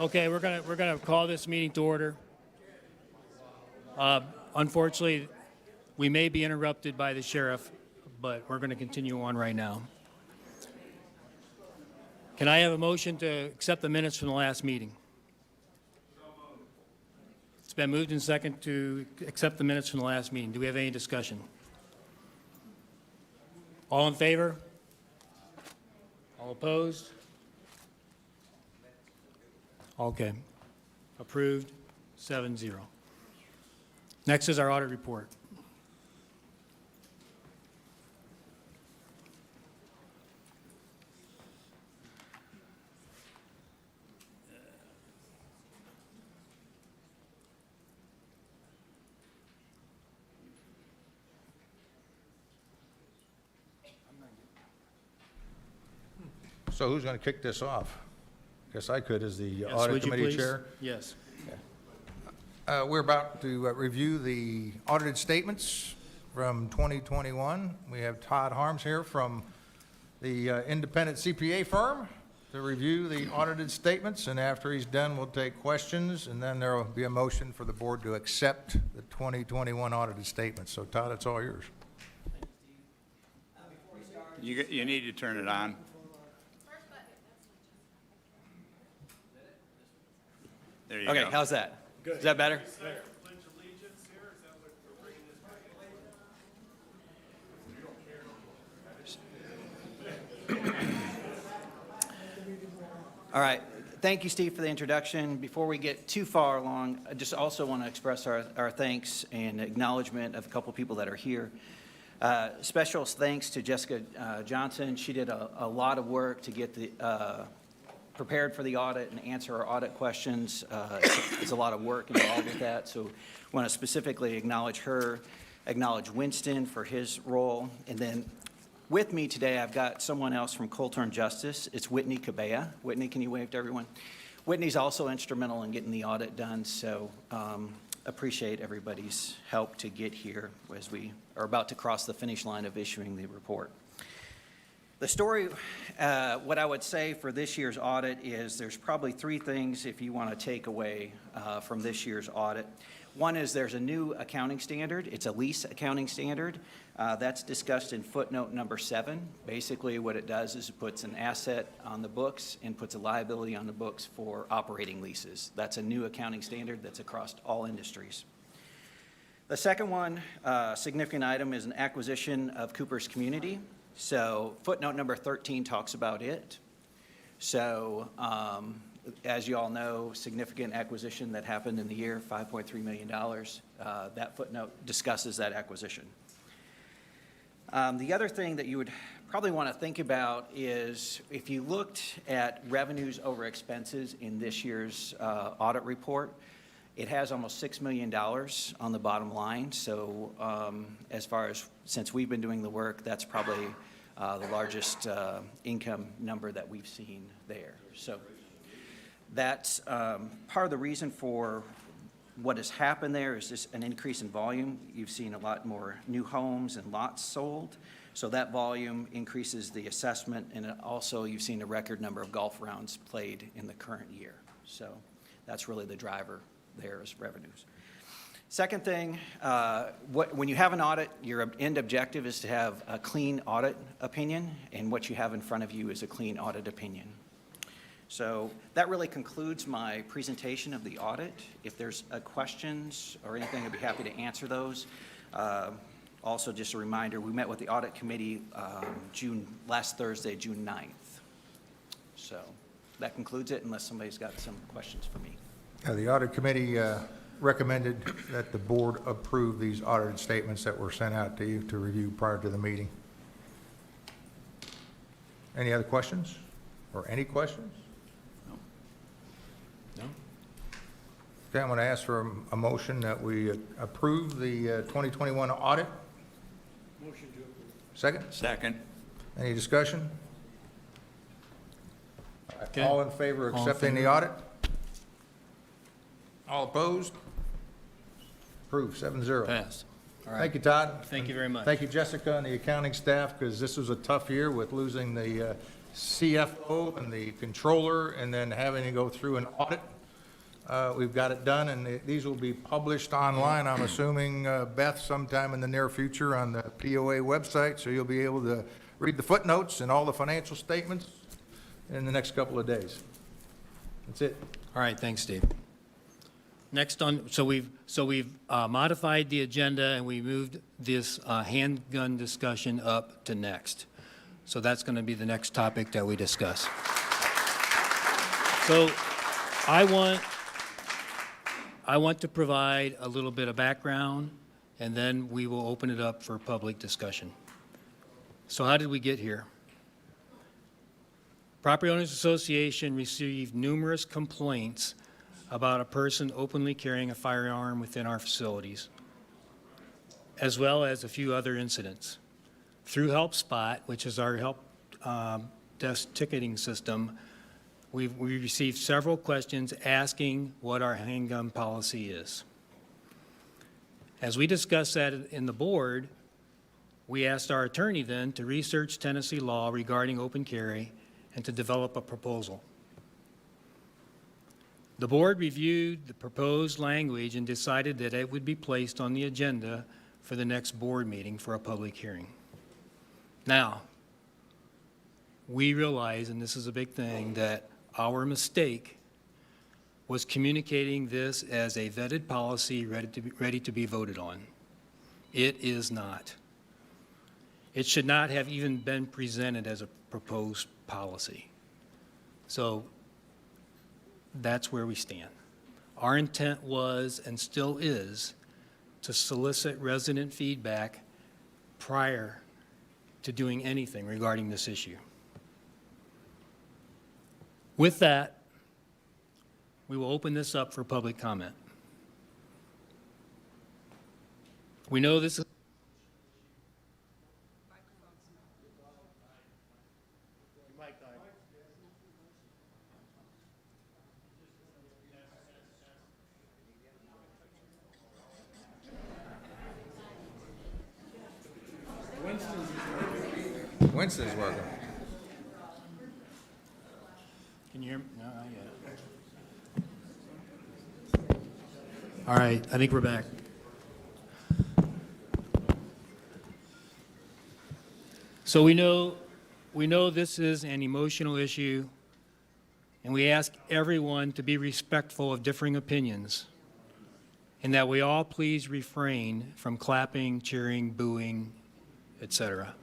Okay, we're gonna call this meeting to order. Unfortunately, we may be interrupted by the sheriff, but we're going to continue on right now. Can I have a motion to accept the minutes from the last meeting? It's been moved and second to accept the minutes from the last meeting. Do we have any discussion? All in favor? All opposed? Okay. Approved, 7-0. Next is our audit report. So who's going to kick this off? Guess I could as the Yes, audit would you committee please? chair. Yes. We're about to review the audited statements from 2021. We have Todd Harms here from the independent CPA firm to review the audited statements, and after he's done, we'll take questions, and then there will be a motion for the board to accept the 2021 audited statements. So Todd, it's all yours. You need to turn it on. There you Okay, go. how's that? Good. Is that better? All right. Thank you, Steve, for the introduction. Before we get too far along, I just also want to express our thanks and acknowledgement of a couple people that are here. Special thanks to Jessica Johnson. She did a lot of work to get the prepared for the audit and answer our audit questions. It's a lot of work involved with that. So I want to specifically acknowledge her, acknowledge Winston for his role. And then with me today, I've got someone else from Colturn Justice. It's Whitney Cabea. Whitney, can you wave to everyone? Whitney's also instrumental in getting the audit done. So appreciate everybody's help to get here as we are about to cross the finish line of issuing the report. The story, what I would say for this year's audit is there's probably three things if you want to take away from this year's audit. One is there's a new accounting standard. It's a lease accounting standard. That's discussed in footnote number 7. Basically what it does is it puts an asset on the books and puts a liability on the books for operating leases. That's a new accounting standard that's across all industries. The second one, significant item, is an acquisition of Cooper's Community. So footnote number 13 talks about it. So as you all know, significant acquisition that happened in the year, $5.3 million. That footnote discusses that acquisition. The other thing that you would probably want to think about is if you looked at revenues over expenses in this year's audit report, it has almost $6 million on the bottom line. So as far as, since we've been doing the work, that's probably the largest income number that we've seen there. So that's part of the reason for what has happened there is just an increase in volume. You've seen a lot more new homes and lots sold. So that volume increases the assessment, and also you've seen a record number of golf rounds played in the current year. So that's really the driver there is revenues. Second thing, when you have an audit, your end objective is to have a clean audit opinion, and what you have in front of you is a clean audit opinion. So that really concludes my presentation of the audit. If there's questions or anything, I'd be happy to answer those. Also, just a reminder, we met with the audit committee last Thursday, June 9th. So that concludes it, unless somebody's got some questions for me. The audit committee recommended that the board approve these audited statements that were sent out to you to review prior to the meeting. Any other questions or any questions? No? Okay, I'm going to ask for a motion that we approve the 2021 audit. Motion to approve. Second? Second. Any discussion? Okay. All in favor of All in accepting the favor? audit? All opposed? Approved, 7-0. Pass. All right. Thank you, Todd. Thank you very much. Thank you, Jessica, and the accounting staff, because this was a tough year with losing the CFO and the controller, and then having to go through an audit. We've got it done, and these will be published online, I'm assuming, Beth, sometime in the near future on the POA website, so you'll be able to read the footnotes and all the financial statements in the next couple of days. That's it. All right, thanks, Steve. Next on, so we've modified the agenda and we moved this handgun discussion up to next. So that's going to be the next topic that we discuss. So I want to provide a little bit of background, and then we will open it up for public discussion. So how did we get here? Property Owners Association received numerous complaints about a person openly carrying a firearm within our facilities, as well as a few other incidents. Through HelpSpot, which is our help desk ticketing system, we received several questions asking what our handgun policy is. As we discussed that in the board, we asked our attorney then to research Tennessee law regarding open carry and to develop a proposal. The board reviewed the proposed language and decided that it would be placed on the agenda for the next board meeting for a public hearing. Now, we realize, and this is a big thing, that our mistake was communicating this as a vetted policy ready to be voted on. It is not. It should not have even been presented as a proposed policy. So that's where we stand. Our intent was and still is to solicit resident feedback prior to doing anything regarding this issue. With that, we will open this up for public comment. We know this is Winston's working. Can you hear me? No, not yet. All right, I think we're back. So we know this is an emotional issue, and we ask everyone to be respectful of differing opinions, and that we all please refrain from clapping, cheering, booing, etc.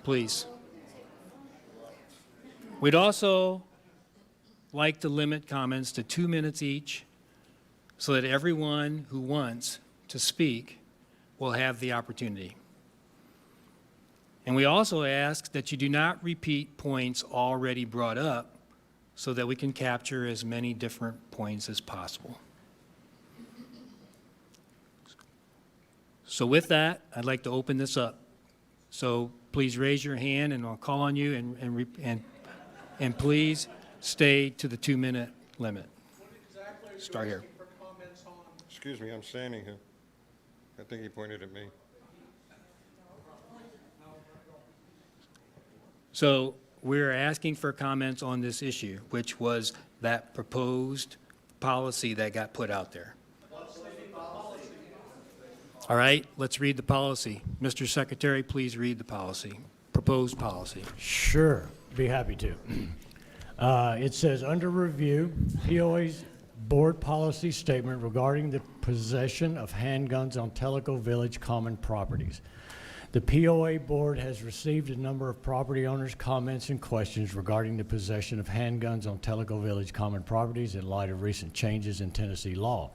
Please. We'd also like to limit comments to 2 minutes each so that everyone who wants to speak will have the opportunity. And we also ask that you do not repeat points already brought up so that we can capture as many different points as possible. So with that, I'd like to open this up. So please raise your hand and I'll call on you and please stay to the 2 minute limit. Start here. Excuse me, I'm standing here. I think he pointed at me. So we're asking for comments on this issue, which was that proposed policy that got put out there. All right, let's read the policy. Mr. Secretary, please read the policy, proposed policy. Sure, be happy to. It says, under review, POA's board policy statement regarding the possession of handguns on Tellico Village common properties. The POA board has received a number of property owners' comments and questions regarding the possession of handguns on Tellico Village common properties in light of recent changes in Tennessee law.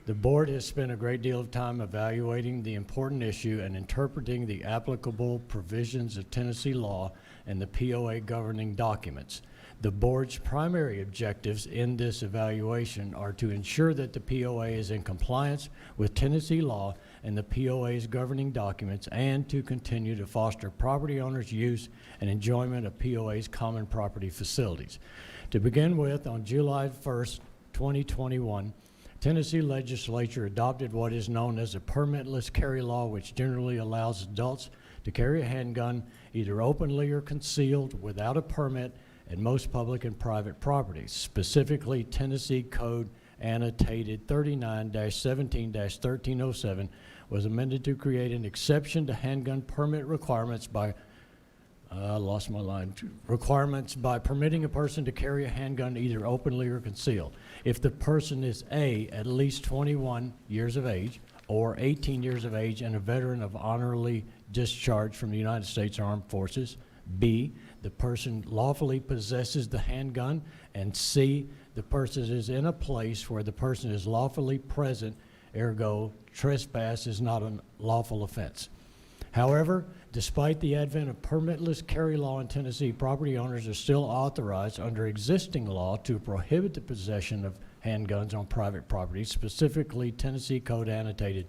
The board has spent a great deal of time evaluating the important issue and interpreting the applicable provisions of Tennessee law and the POA governing documents. The board's primary objectives in this evaluation are to ensure that the POA is in compliance with Tennessee law and the POA's governing documents, and to continue to foster property owners' use and enjoyment of POA's common property facilities. To begin with, on July 1st, 2021, Tennessee legislature adopted what is known as a permitless carry law, which generally allows adults to carry a handgun either openly or concealed without a permit at most public and private properties, specifically Tennessee Code annotated 39-17-1307 was amended to create an exception to handgun permit requirements by requirements by permitting a person to carry a handgun either openly or concealed. If the person is A, at least 21 years of age, or 18 years of age and a veteran of honorably discharged from the United States Armed Forces, B, the person lawfully possesses the handgun, and C, the person is in a place where the person is lawfully present, ergo, trespass is not a lawful offense. However, despite the advent of permitless carry law in Tennessee, property owners are still authorized under existing law to prohibit the possession of handguns on private property, specifically Tennessee Code annotated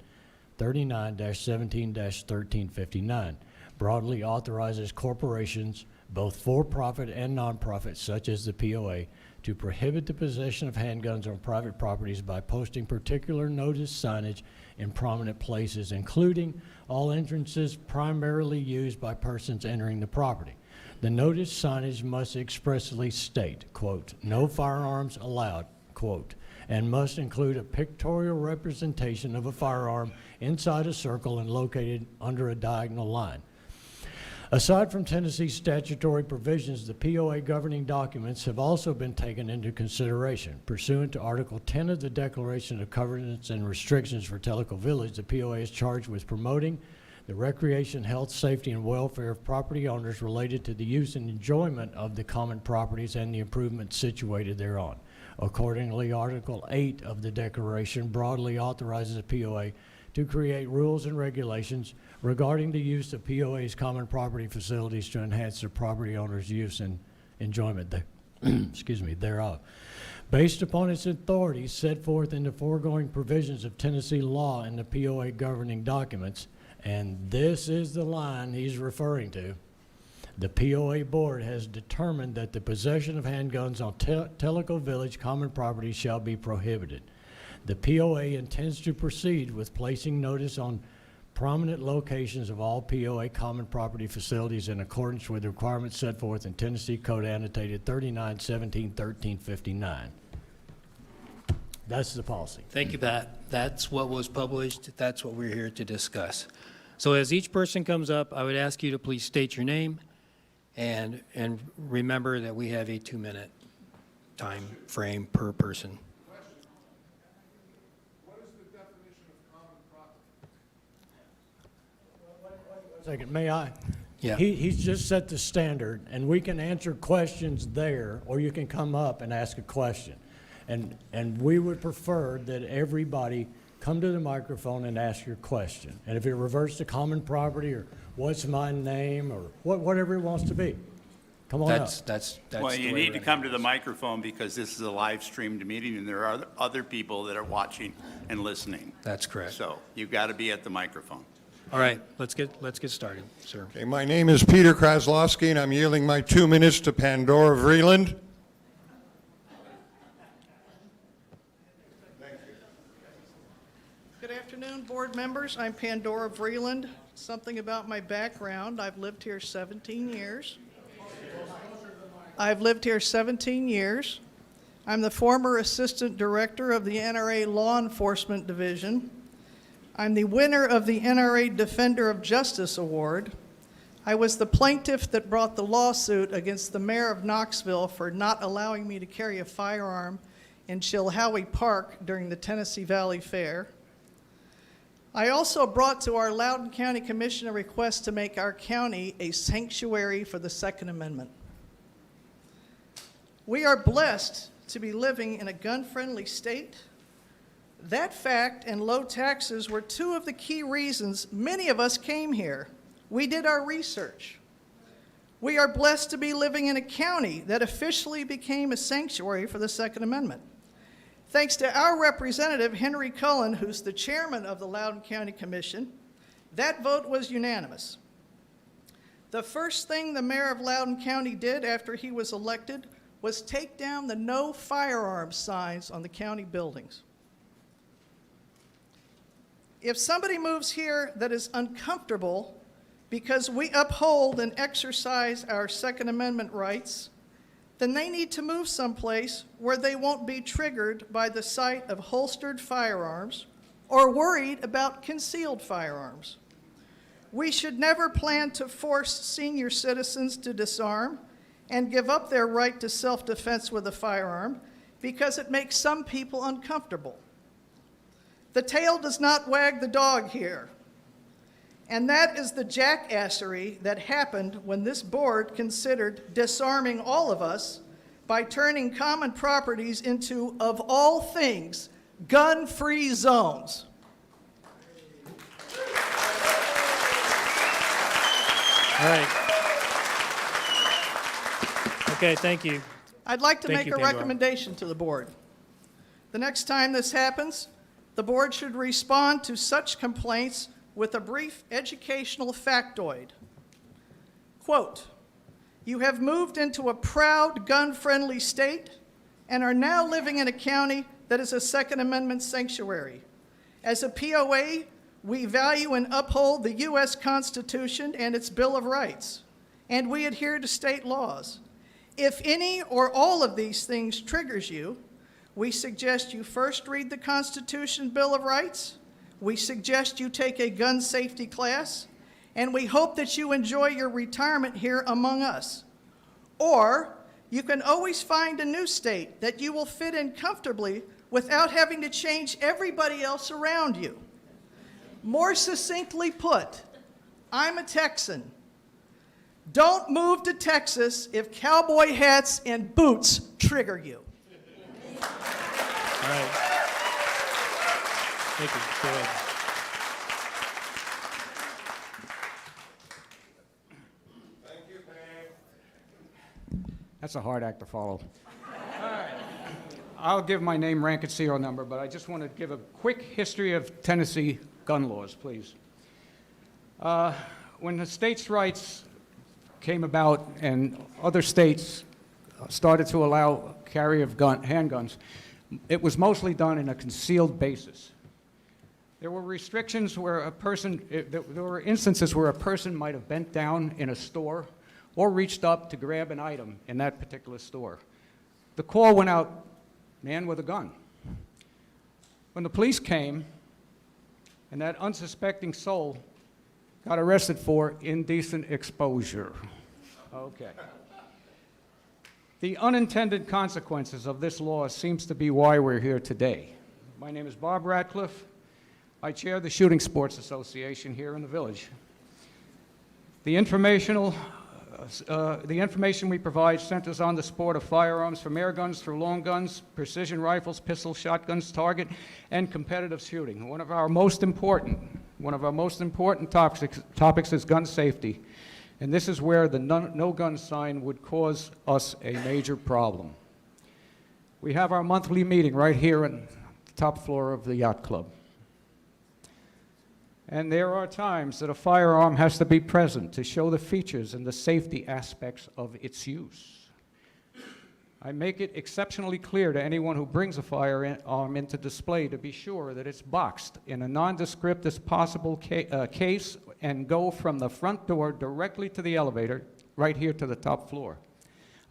39-17-1359, broadly authorizes corporations, both for-profit and non-profit, such as the POA, to prohibit the possession of handguns on private properties by posting particular notice signage in prominent places, including all entrances primarily used by persons entering the property. The notice signage must expressly state, quote, "No firearms allowed," quote, and must include a pictorial representation of a firearm inside a circle and located under a diagonal line. Aside from Tennessee's statutory provisions, the POA governing documents have also been taken into consideration. Pursuant to Article 10 of the Declaration of Covenants and Restrictions for Tellico Village, the POA is charged with promoting the recreation, health, safety, and welfare of property owners related to the use and enjoyment of the common properties and the improvements situated thereon. Accordingly, Article 8 of the Declaration broadly authorizes the POA to create rules and regulations regarding the use of POA's common property facilities to enhance the property owner's use and enjoyment thereof. Based upon its authority set forth in the foregoing provisions of Tennessee law and the POA governing documents, and this is the line he's referring to, the POA Board has determined that the possession of handguns on Tellico Village common property shall be prohibited. The POA intends to proceed with placing notice on prominent locations of all POA common property facilities in accordance with the requirements set forth in Tennessee Code annotated 39-17-1359. That's the policy. Thank you, Pat. That's what was published. That's what we're here to discuss. So as each person comes up, I would ask you to please state your name and remember that we have a 2-minute time frame per person. Second, may I? Yeah. He's just set the standard, and we can answer questions there, or you can come up and ask a question. And we would prefer that everybody come to the microphone and ask your question. And if it reverts to common property or what's my name or whatever it wants to be, come on up. That's Well, the you way need to we're come gonna to the microphone because this is a live streamed meeting and there are other people that are watching and listening. That's correct. So you've got to be at the microphone. All right, let's get started, sir. Okay, my name is Peter Kraslowski, and I'm yielding my 2 minutes to Pandora Vreeland. Good afternoon, board members. I'm Pandora Vreeland. Something about my background. I've lived here 17 years. I'm the former assistant director of the NRA Law Enforcement Division. I'm the winner of the NRA Defender of Justice Award. I was the plaintiff that brought the lawsuit against the mayor of Knoxville for not allowing me to carry a firearm in Chilhowie Park during the Tennessee Valley Fair. I also brought to our Loudoun County Commission a request to make our county a sanctuary for the Second Amendment. We are blessed to be living in a gun-friendly state. That fact and low taxes were two of the key reasons many of us came here. We did our research. We are blessed to be living in a county that officially became a sanctuary for the Second Amendment. Thanks to our representative, Henry Cullen, who's the chairman of the Loudoun County Commission, that vote was unanimous. The first thing the mayor of Loudoun County did after he was elected was take down the no firearms signs on the county buildings. If somebody moves here that is uncomfortable because we uphold and exercise our Second Amendment rights, then they need to move someplace where they won't be triggered by the sight of holstered firearms or worried about concealed firearms. We should never plan to force senior citizens to disarm and give up their right to self-defense with a firearm because it makes some people uncomfortable. The tail does not wag the dog here. And that is the jackassery that happened when this board considered disarming all of us by turning common properties into, of all things, gun-free zones. All right. Okay, thank you. I'd like to Thank make you, a Pandora. recommendation to the board. The next time this happens, the board should respond to such complaints with a brief educational factoid. Quote, "You have moved into a proud gun-friendly state and are now living in a county that is a Second Amendment sanctuary. As a POA, we value and uphold the U.S. Constitution and its Bill of Rights, and we adhere to state laws. If any or all of these things triggers you, we suggest you first read the Constitution Bill of Rights. We suggest you take a gun safety class, and we hope that you enjoy your retirement here among us. Or you can always find a new state that you will fit in comfortably without having to change everybody else around you. More succinctly put, I'm a Texan. Don't move to Texas if cowboy hats and boots trigger you." All right. Thank you. Go ahead. That's a hard act to follow. I'll give my name, rank, and serial number, but I just want to give a quick history of Tennessee gun laws, please. When the states' rights came about and other states started to allow carry of handguns, it was mostly done in a concealed basis. There were restrictions where there were instances where a person might have bent down in a store or reached up to grab an item in that particular store. The call went out, man with a gun. When the police came, and that unsuspecting soul got arrested for indecent exposure. Okay. The unintended consequences of this law seems to be why we're here today. My name is Bob Ratcliffe. I chair the Shooting Sports Association here in the village. The information we provide centers on the sport of firearms, from air guns through long guns, precision rifles, pistols, shotguns, target, and competitive shooting. One of our most important topics is gun safety, and this is where the no gun sign would cause us a major problem. We have our monthly meeting right here on the top floor of the yacht club. And there are times that a firearm has to be present to show the features and the safety aspects of its use. I make it exceptionally clear to anyone who brings a firearm into display to be sure that it's boxed in a nondescript as possible case and go from the front door directly to the elevator, right here to the top floor.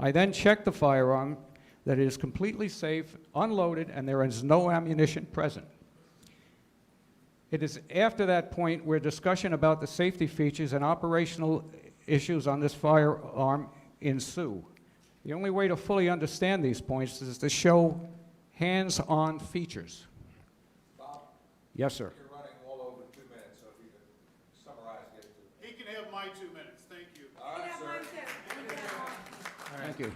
I then check the firearm that it is completely safe, unloaded, and there is no ammunition present. It is after that point where discussion about the safety features and operational issues on this firearm ensue. The only way to fully understand these points is to show hands-on features. Bob? Yes, sir. You're running well over 2 minutes, so if you could summarize, get to. He can have my 2 minutes, thank you. All right, sir. Thank you.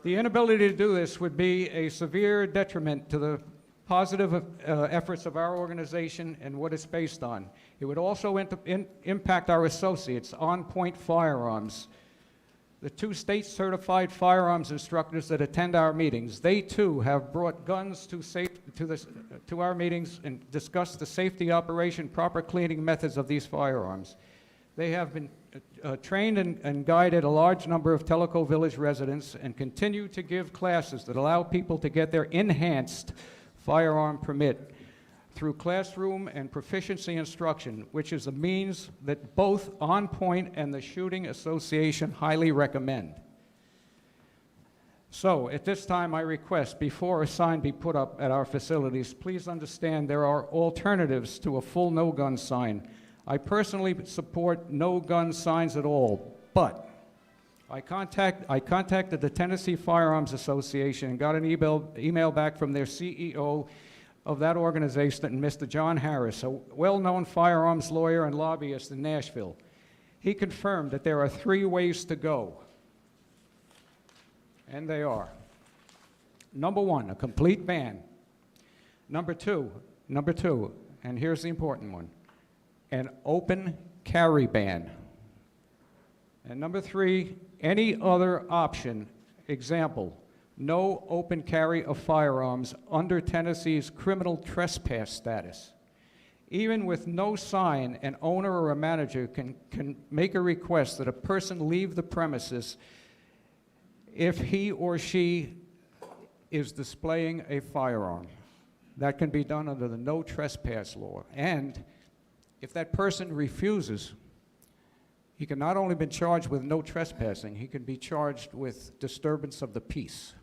The inability to do this would be a severe detriment to the positive efforts of our organization and what it's based on. It would also impact our associates, On Point Firearms, the 2 state-certified firearms instructors that attend our meetings. They too have brought guns to our meetings and discussed the safety operation, proper cleaning methods of these firearms. They have been trained and guided a large number of Tellico Village residents and continue to give classes that allow people to get their enhanced firearm permit through classroom and proficiency instruction, which is a means that both On Point and the Shooting Association highly recommend. So, at this time, I request, before a sign be put up at our facilities, please understand there are alternatives to a full no-gun sign. I personally support no-gun signs at all, but I contacted the Tennessee Firearms Association and got an email back from their CEO of that organization, Mr. John Harris, a well-known firearms lawyer and lobbyist in Nashville. He confirmed that there are 3 ways to go. And they are. Number 1, a complete ban. Number two, and here's the important one, an open carry ban. And number 3, any other option. Example, no open carry of firearms under Tennessee's criminal trespass status. Even with no sign, an owner or a manager can make a request that a person leave the premises if he or she is displaying a firearm. That can be done under the no trespass law. And if that person refuses, he can not only be charged with no trespassing, he can be charged with disturbance of the peace.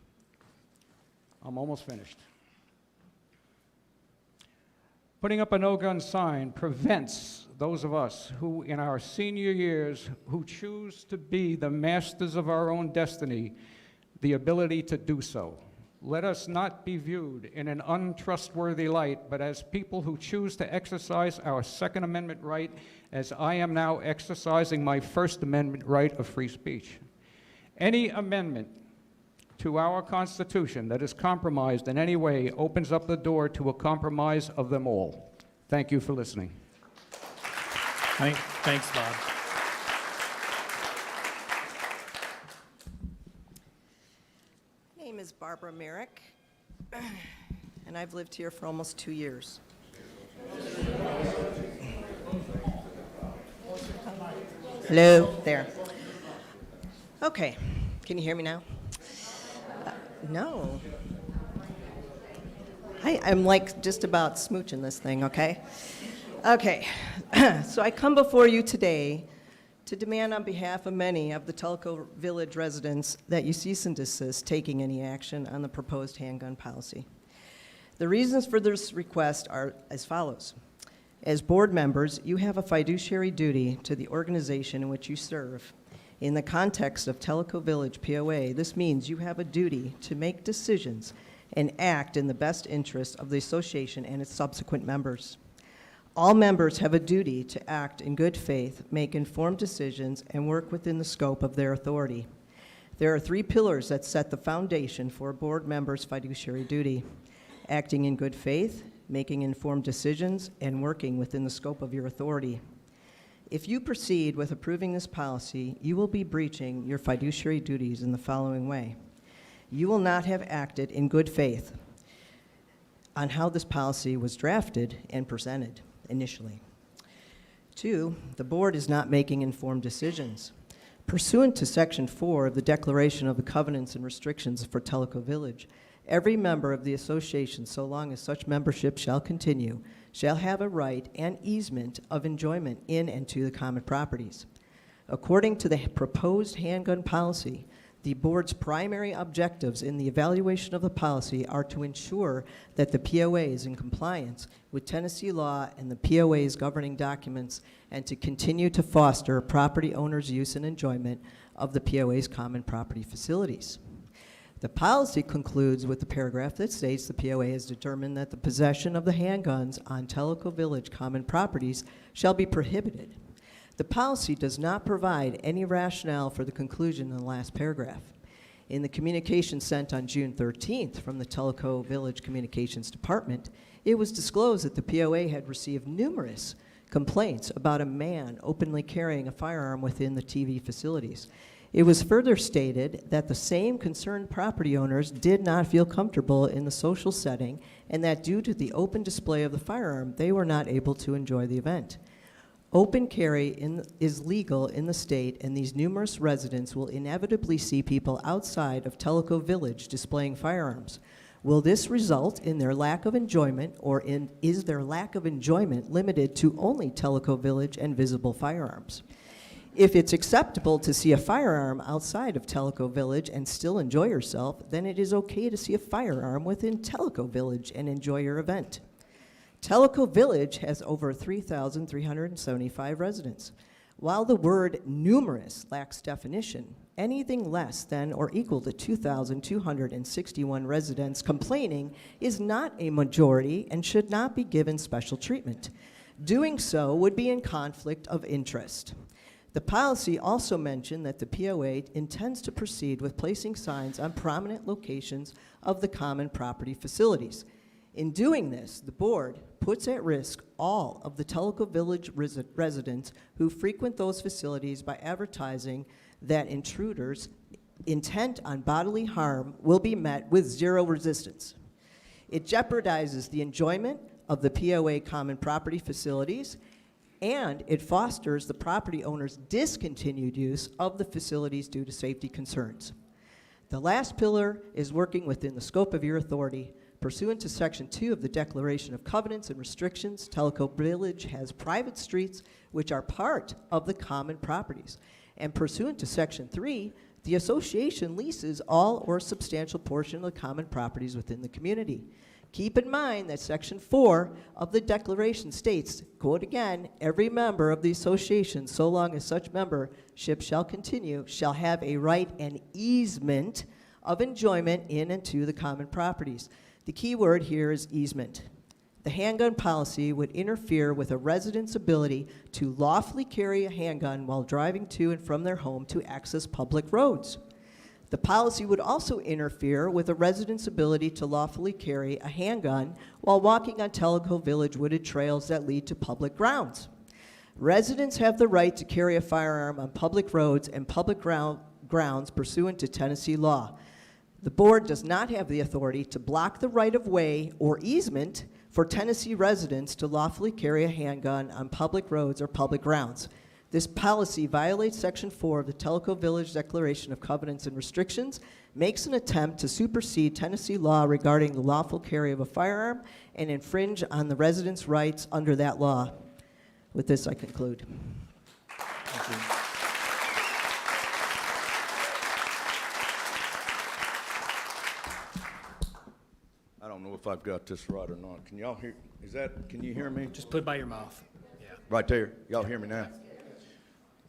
I'm almost finished. Putting up a no-gun sign prevents those of us who, in our senior years, who choose to be the masters of our own destiny, the ability to do so. Let us not be viewed in an untrustworthy light, but as people who choose to exercise our Second Amendment right, as I am now exercising my First Amendment right of free speech. Any amendment to our Constitution that is compromised in any way opens up the door to a compromise of them all. Thank you for listening. Thanks, Bob. My name is Barbara Merrick, and I've lived here for almost 2 years. Hello, there. Okay, can you hear me now? No. I'm like just about smooching this thing, okay? Okay, so I come before you today to demand on behalf of many of the Tellico Village residents that you cease and desist taking any action on the proposed handgun policy. The reasons for this request are as follows. As board members, you have a fiduciary duty to the organization in which you serve. In the context of Tellico Village POA, this means you have a duty to make decisions and act in the best interest of the association and its subsequent members. All members have a duty to act in good faith, make informed decisions, and work within the scope of their authority. There are 3 pillars that set the foundation for a board member's fiduciary duty: acting in good faith, making informed decisions, and working within the scope of your authority. If you proceed with approving this policy, you will be breaching your fiduciary duties in the following way. You will not have acted in good faith on how this policy was drafted and presented initially. 2, the board is not making informed decisions. Pursuant to Section 4 of the Declaration of the Covenants and Restrictions for Tellico Village, every member of the association, so long as such membership shall continue, shall have a right and easement of enjoyment in and to the common properties. According to the proposed handgun policy, the board's primary objectives in the evaluation of the policy are to ensure that the POA is in compliance with Tennessee law and the POA's governing documents, and to continue to foster property owners' use and enjoyment of the POA's common property facilities. The policy concludes with the paragraph that states the POA has determined that the possession of the handguns on Tellico Village common properties shall be prohibited. The policy does not provide any rationale for the conclusion in the last paragraph. In the communication sent on June 13th from the Tellico Village Communications Department, it was disclosed that the POA had received numerous complaints about a man openly carrying a firearm within the TV facilities. It was further stated that the same concerned property owners did not feel comfortable in the social setting, and that due to the open display of the firearm, they were not able to enjoy the event. Open carry is legal in the state, and these numerous residents will inevitably see people outside of Tellico Village displaying firearms. Will this result in their lack of enjoyment, or is their lack of enjoyment limited to only Tellico Village and visible firearms? If it's acceptable to see a firearm outside of Tellico Village and still enjoy yourself, then it is okay to see a firearm within Tellico Village and enjoy your event. Tellico Village has over 3,375 residents. While the word numerous lacks definition, anything less than or equal to 2,261 residents complaining is not a majority and should not be given special treatment. Doing so would be in conflict of interest. The policy also mentioned that the POA intends to proceed with placing signs on prominent locations of the common property facilities. In doing this, the board puts at risk all of the Tellico Village residents who frequent those facilities by advertising that intruders' intent on bodily harm will be met with zero resistance. It jeopardizes the enjoyment of the POA common property facilities, and it fosters the property owner's discontinued use of the facilities due to safety concerns. The last pillar is working within the scope of your authority. Pursuant to Section 2 of the Declaration of Covenants and Restrictions, Tellico Village has private streets which are part of the common properties. And pursuant to Section 3, the association leases all or substantial portion of the common properties within the community. Keep in mind that Section 4 of the Declaration states, quote again, every member of the association, so long as such membership shall continue, shall have a right and easement of enjoyment in and to the common properties. The key word here is easement. The handgun policy would interfere with a resident's ability to lawfully carry a handgun while driving to and from their home to access public roads. The policy would also interfere with a resident's ability to lawfully carry a handgun while walking on Tellico Village wooded trails that lead to public grounds. Residents have the right to carry a firearm on public roads and public grounds pursuant to Tennessee law. The board does not have the authority to block the right-of-way or easement for Tennessee residents to lawfully carry a handgun on public roads or public grounds. This policy violates Section 4 of the Tellico Village Declaration of Covenants and Restrictions, makes an attempt to supersede Tennessee law regarding the lawful carry of a firearm, and infringe on the residents' rights under that law. With this, I conclude. Thank you. I don't know if I've got this right or not. Can y'all hear, can you hear me? Just put it by your mouth. Yeah. Right there. Y'all hear me now?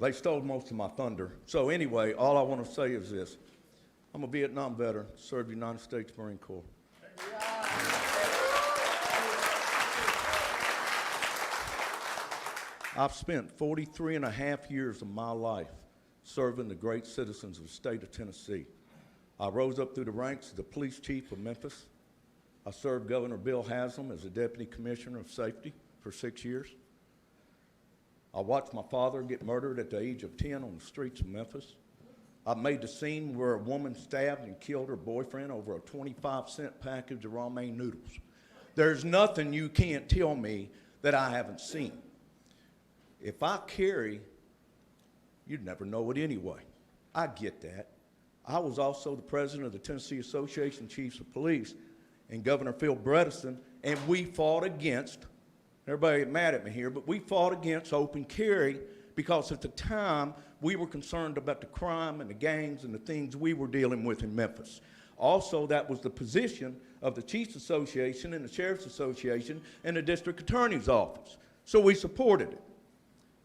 They stole most of my thunder. So anyway, all I want to say is this. I'm a Vietnam veteran, served the United States Marine Corps. I've spent 43 and a half years of my life serving the great citizens of the state of Tennessee. I rose up through the ranks as the police chief of Memphis. I served Governor Bill Haslam as a deputy commissioner of safety for 6 years. I watched my father get murdered at the age of 10 on the streets of Memphis. I made the scene where a woman stabbed and killed her boyfriend over a 25-cent package of ramen noodles. There's nothing you can't tell me that I haven't seen. If I carry, you'd never know it anyway. I get that. I was also the president of the Tennessee Association of Chiefs of Police and Governor Phil Bredesen, and we fought against, everybody mad at me here, but we fought against open carry because at the time we were concerned about the crime and the gangs and the things we were dealing with in Memphis. Also, that was the position of the Chiefs Association and the Sheriff's Association and the District Attorney's Office. So we supported it.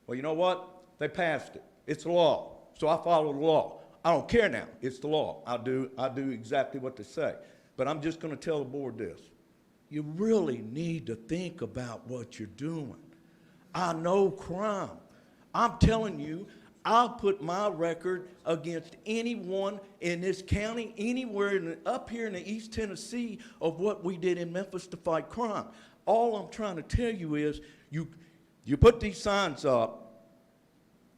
Well, you know what? They passed it. It's the law. So I follow the law. I don't care now. It's the law. I do exactly what they say. But I'm just going to tell the board this. You really need to think about what you're doing. I know crime. I'm telling you, I'll put my record against anyone in this county, anywhere up here in the East Tennessee of what we did in Memphis to fight crime. All I'm trying to tell you is you put these signs up.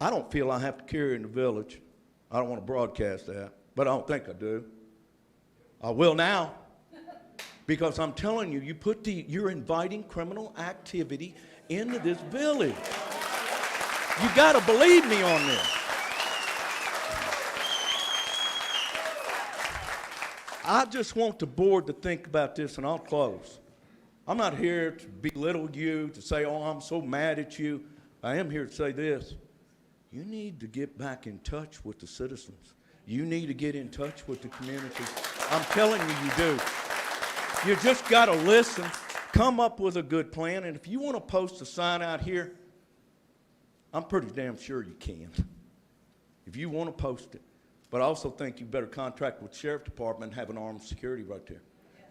I don't feel I have to carry in the village. I don't want to broadcast that, but I don't think I do. I will now, because I'm telling you, you're inviting criminal activity into this village. You got to believe me on this. I just want the board to think about this, and I'll close. I'm not here to belittle you, to say, oh, I'm so mad at you. I am here to say this. You need to get back in touch with the citizens. You need to get in touch with the community. I'm telling you, you do. You just got to listen, come up with a good plan, and if you want to post a sign out here, I'm pretty damn sure you can, if you want to post it. But I also think you better contract with the sheriff department and have an armed security right there.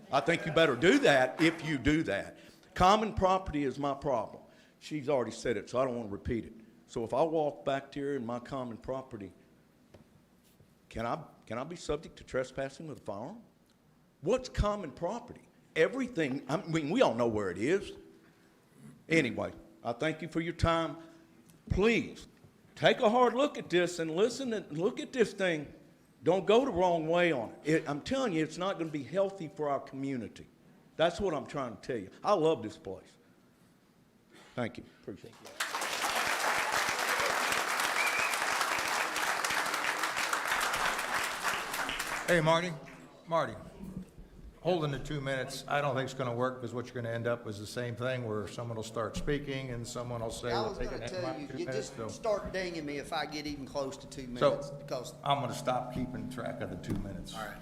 I think you better do that if you do that. Common property is my problem. She's already said it, so I don't want to repeat it. So if I walk back here in my common property, can I be subject to trespassing with a firearm? What's common property? Everything, I mean, we all know where it is. Anyway, I thank you for your time. Please, take a hard look at this and listen and look at this thing. Don't go the wrong way on it. I'm telling you, it's not going to be healthy for our community. That's what I'm trying to tell you. I love this place. Thank you. Appreciate it. Hey, Marty, holding the 2 minutes, I don't think it's going to work, because what you're going to end up is the same thing where someone will start speaking and someone will say, I we'll was take gonna it in tell my you, 2 you minutes. just So start dinging me if I get even close to 2 minutes, because. I'm going to stop keeping track of the 2 minutes. All right.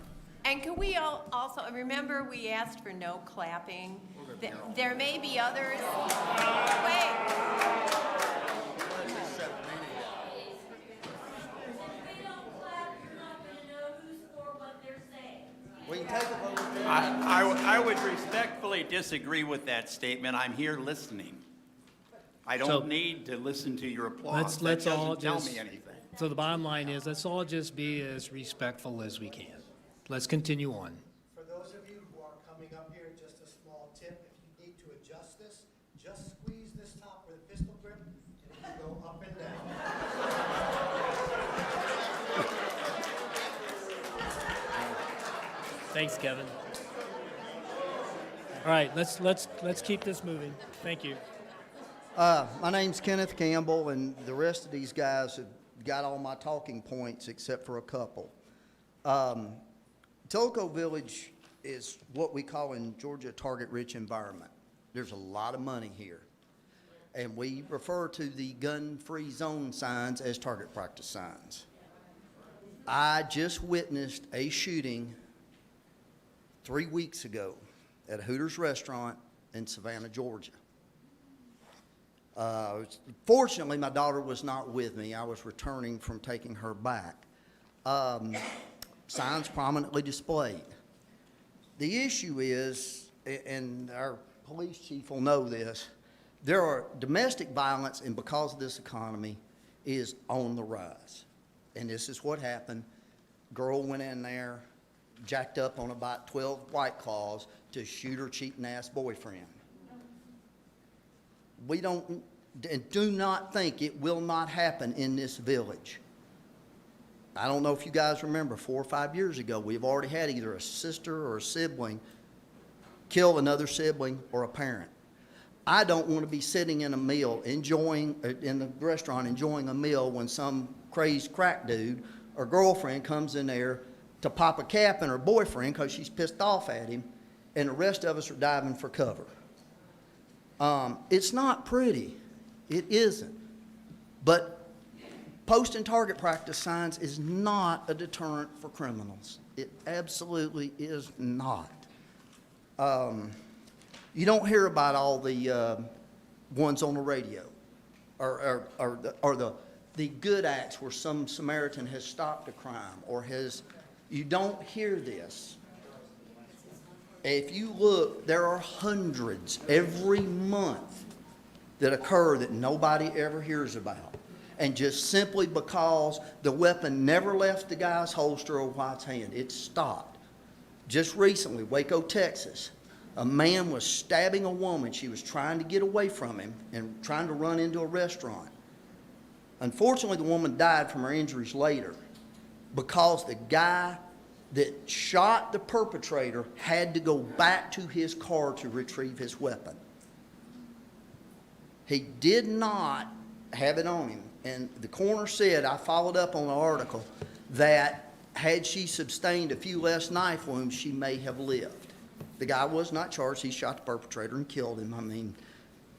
And can we also, remember we asked for no clapping? There may be others. Wait. We can take a vote. I would respectfully disagree with that statement. I'm here listening. I So- don't need to listen to your applause. That Let's all doesn't tell just, me anything. so the bottom line is, let's all just be as respectful as we can. Let's continue on. For those of you who are coming up here, just a small tip, if you need to adjust this, just squeeze this top with a pistol grip, and it can go up and down. Thanks, Kevin. All right, let's keep this moving. Thank you. My name's Kenneth Campbell, and the rest of these guys have got all my talking points except for a couple. Telco Village is what we call in Georgia a target-rich environment. There's a lot of money here. And we refer to the gun-free zone signs as target practice signs. I just witnessed a shooting 3 weeks ago at a Hooters restaurant in Savannah, Georgia. Fortunately, my daughter was not with me. I was returning from taking her back. Signs prominently displayed. The issue is, and our police chief will know this, there are domestic violence, and because of this economy, is on the rise. And this is what happened. Girl went in there, jacked up on about 12 White Claws to shoot her cheating-ass boyfriend. We don't, and do not think it will not happen in this village. I don't know if you guys remember, 4 or 5 years ago, we've already had either a sister or a sibling kill another sibling or a parent. I don't want to be sitting in a meal, enjoying, in the restaurant, enjoying a meal when some crazed crack dude or girlfriend comes in there to pop a cap in her boyfriend because she's pissed off at him, and the rest of us are diving for cover. It's not pretty. It isn't. But posting target practice signs is not a deterrent for criminals. It absolutely is not. You don't hear about all the ones on the radio or the good acts where some Samaritan has stopped a crime or has, you don't hear this. If you look, there are hundreds every month that occur that nobody ever hears about. And just simply because the weapon never left the guy's holster or wife's hand, it stopped. Just recently, Waco, Texas, a man was stabbing a woman. She was trying to get away from him and trying to run into a restaurant. Unfortunately, the woman died from her injuries later because the guy that shot the perpetrator had to go back to his car to retrieve his weapon. He did not have it on him. And the coroner said, I followed up on the article, that had she sustained a few less knife wounds, she may have lived. The guy was not charged. He shot the perpetrator and killed him. I mean,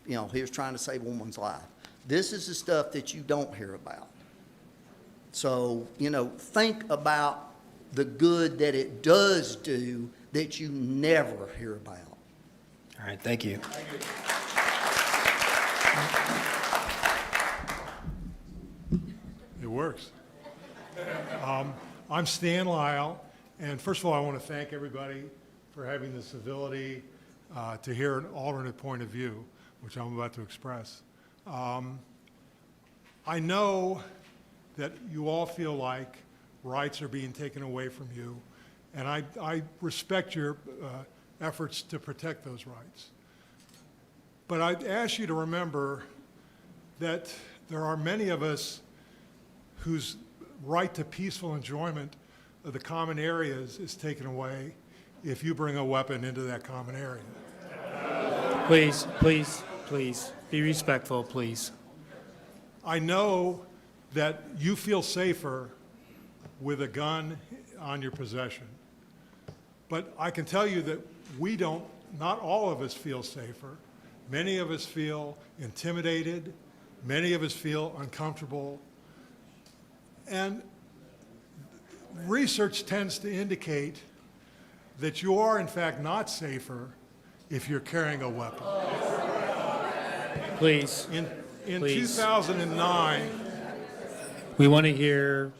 you know, he was trying to save a woman's life. This is the stuff that you don't hear about. So, you know, think about the good that it does do that you never hear about. All right, thank you. It works. I'm Stan Lyle, and first of all, I want to thank everybody for having the civility to hear an alternate point of view, which I'm about to express. I know that you all feel like rights are being taken away from you, and I respect your efforts to protect those rights. But I'd ask you to remember that there are many of us whose right to peaceful enjoyment of the common areas is taken away if you bring a weapon into that common area. Please, please, please, be respectful, please. I know that you feel safer with a gun on your possession, but I can tell you that we don't, not all of us feel safer. Many of us feel intimidated. Many of us feel uncomfortable. And research tends to indicate that you are, in fact, not safer if you're carrying a weapon. Please, In please. 2009, We want to hear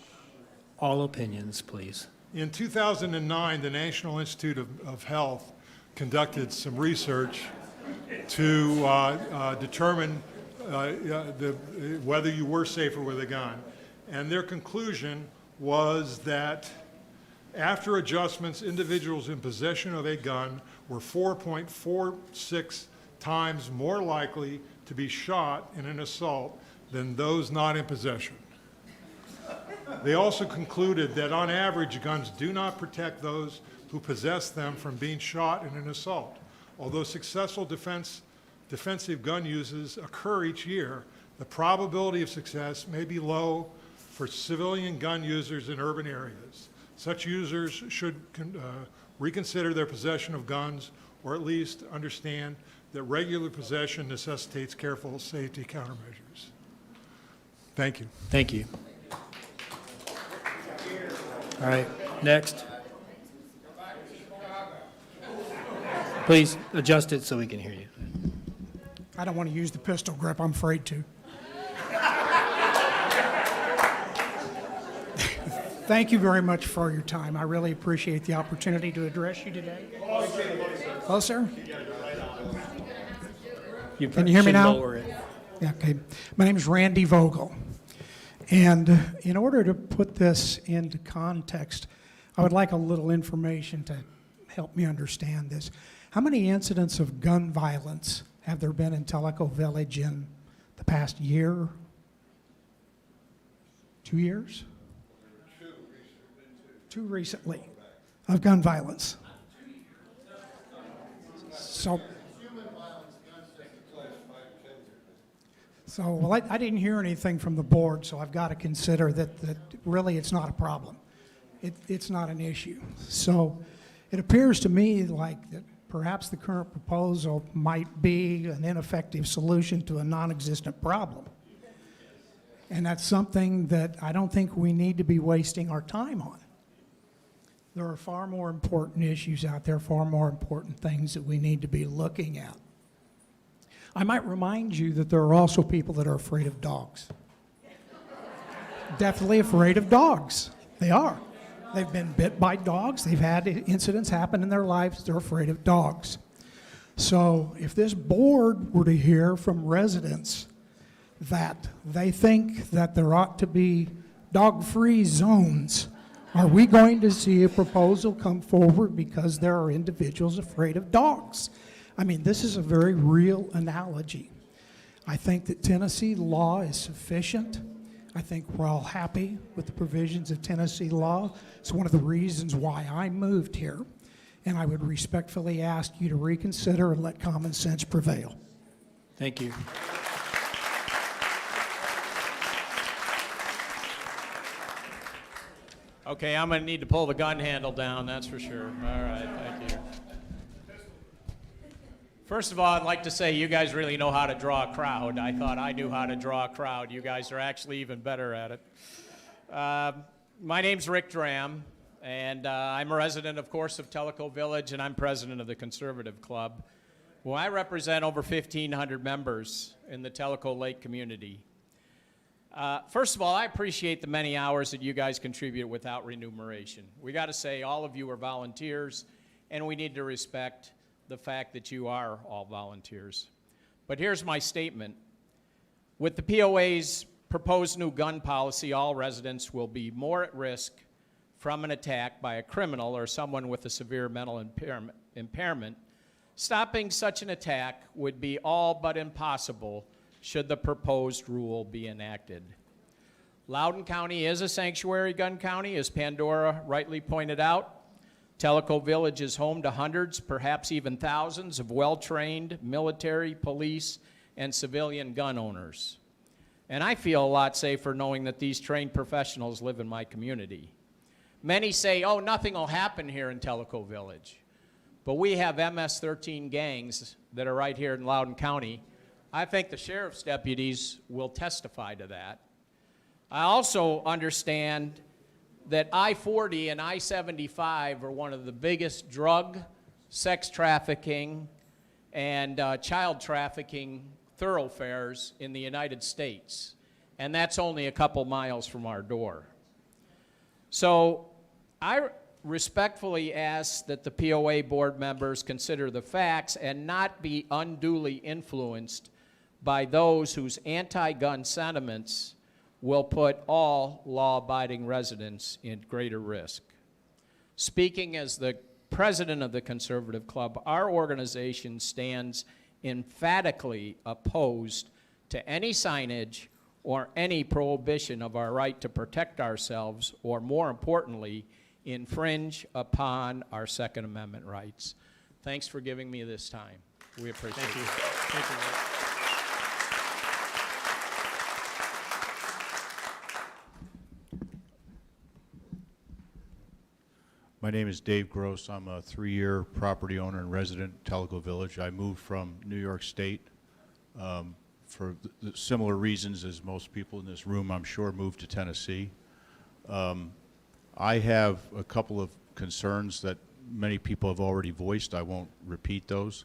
all opinions, please. in 2009, the National Institute of Health conducted some research to determine whether you were safer with a gun. And their conclusion was that after adjustments, individuals in possession of a gun were 4.46 times more likely to be shot in an assault than those not in possession. They also concluded that on average, guns do not protect those who possess them from being shot in an assault. Although successful defensive gun uses occur each year, the probability of success may be low for civilian gun users in urban areas. Such users should reconsider their possession of guns, or at least understand that regular possession necessitates careful safety countermeasures. Thank you. Thank you. All right, next. Please adjust it so we can hear you. I don't want to use the pistol grip, I'm afraid to. Thank you very much for your time. I really appreciate the opportunity to address you today. Hello, sir? Can you hear me should now? lower it. Yeah, okay. My name is Randy Vogel. And in order to put this into context, I would like a little information to help me understand this. How many incidents of gun violence have there been in Tellico Village in the past year? 2 years? Two recently of gun violence. So well, I didn't hear anything from the board, so I've got to consider that really it's not a problem. It's not an issue. So it appears to me like that perhaps the current proposal might be an ineffective solution to a non-existent problem. And that's something that I don't think we need to be wasting our time on. There are far more important issues out there, far more important things that we need to be looking at. I might remind you that there are also people that are afraid of dogs. Definitely afraid of dogs. They are. They've been bit by dogs. They've had incidents happen in their lives. They're afraid of dogs. So if this board were to hear from residents that they think that there ought to be dog-free zones, are we going to see a proposal come forward because there are individuals afraid of dogs? I mean, this is a very real analogy. I think that Tennessee law is sufficient. I think we're all happy with the provisions of Tennessee law. It's one of the reasons why I moved here. And I would respectfully ask you to reconsider and let common sense prevail. Thank you. Okay, I'm going to need to pull the gun handle down, that's for sure. All right, thank you. First of all, I'd like to say you guys really know how to draw a crowd. I thought I knew how to draw a crowd. You guys are actually even better at it. My name's Rick Dram, and I'm a resident, of course, of Tellico Village, and I'm president of the Conservative Club. Well, I represent over 1,500 members in the Tellico Lake community. First of all, I appreciate the many hours that you guys contribute without remuneration. We got to say all of you are volunteers, and we need to respect the fact that you are all volunteers. But here's my statement. With the POA's proposed new gun policy, all residents will be more at risk from an attack by a criminal or someone with a severe mental impairment. Stopping such an attack would be all but impossible should the proposed rule be enacted. Loudoun County is a sanctuary gun county, as Pandora rightly pointed out. Tellico Village is home to hundreds, perhaps even thousands, of well-trained military, police, and civilian gun owners. And I feel a lot safer knowing that these trained professionals live in my community. Many say, oh, nothing will happen here in Tellico Village. But we have MS-13 gangs that are right here in Loudoun County. I think the sheriff's deputies will testify to that. I also understand that I-40 and I-75 are one of the biggest drug, sex trafficking, and child trafficking thoroughfares in the United States. And that's only a couple miles from our door. So I respectfully ask that the POA board members consider the facts and not be unduly influenced by those whose anti-gun sentiments will put all law-abiding residents in greater risk. Speaking as the president of the Conservative Club, our organization stands emphatically opposed to any signage or any prohibition of our right to protect ourselves, or more importantly, infringe upon our Second Amendment rights. Thanks for giving me this time. We appreciate it. Thank you. Thank you, Rick. My name is Dave Gross. I'm a 3-year property owner and resident in Tellico Village. I moved from New York State for similar reasons as most people in this room, I'm sure, moved to Tennessee. I have a couple of concerns that many people have already voiced. I won't repeat those.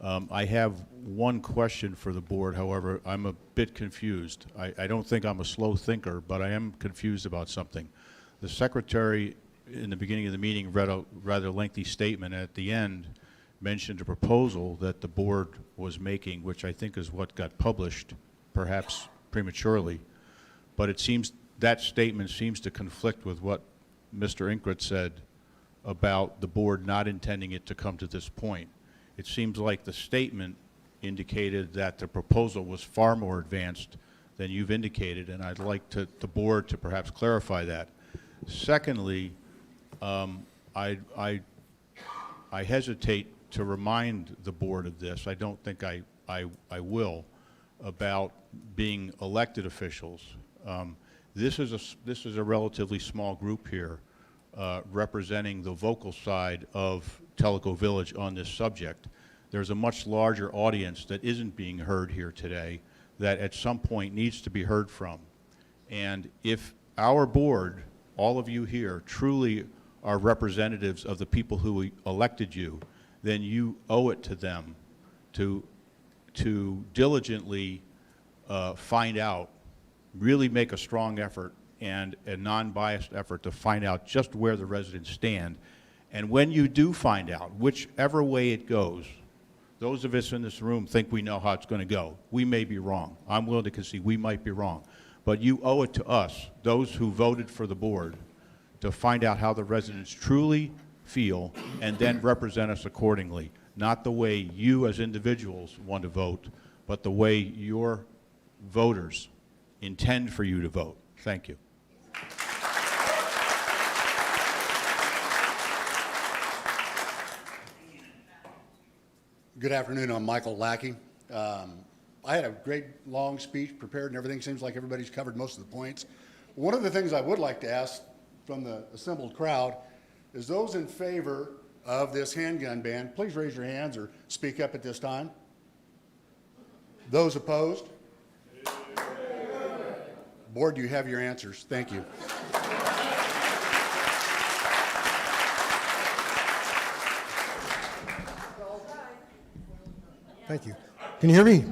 I have one question for the board. However, I'm a bit confused. I don't think I'm a slow thinker, but I am confused about something. The secretary in the beginning of the meeting read a rather lengthy statement, and at the end mentioned a proposal that the board was making, which I think is what got published, perhaps prematurely. But it seems that statement seems to conflict with what Mr. Inkrit said about the board not intending it to come to this point. It seems like the statement indicated that the proposal was far more advanced than you've indicated, and I'd like the board to perhaps clarify that. Secondly, I hesitate to remind the board of this. I don't think I will, about being elected officials. This is a relatively small group here representing the vocal side of Tellico Village on this subject. There's a much larger audience that isn't being heard here today that at some point needs to be heard from. And if our board, all of you here, truly are representatives of the people who elected you, then you owe it to them to diligently find out, really make a strong effort and a non-biased effort to find out just where the residents stand. And when you do find out, whichever way it goes, those of us in this room think we know how it's going to go. We may be wrong. I'm willing to concede we might be wrong. But you owe it to us, those who voted for the board, to find out how the residents truly feel and then represent us accordingly. Not the way you as individuals want to vote, but the way your voters intend for you to vote. Thank you. Good afternoon. I'm Michael Lackey. I had a great long speech prepared and everything. Seems like everybody's covered most of the points. One of the things I would like to ask from the assembled crowd is those in favor of this handgun ban, please raise your hands or speak up at this time. Those opposed? Board, you have your answers. Thank you. Thank you. Can you hear me?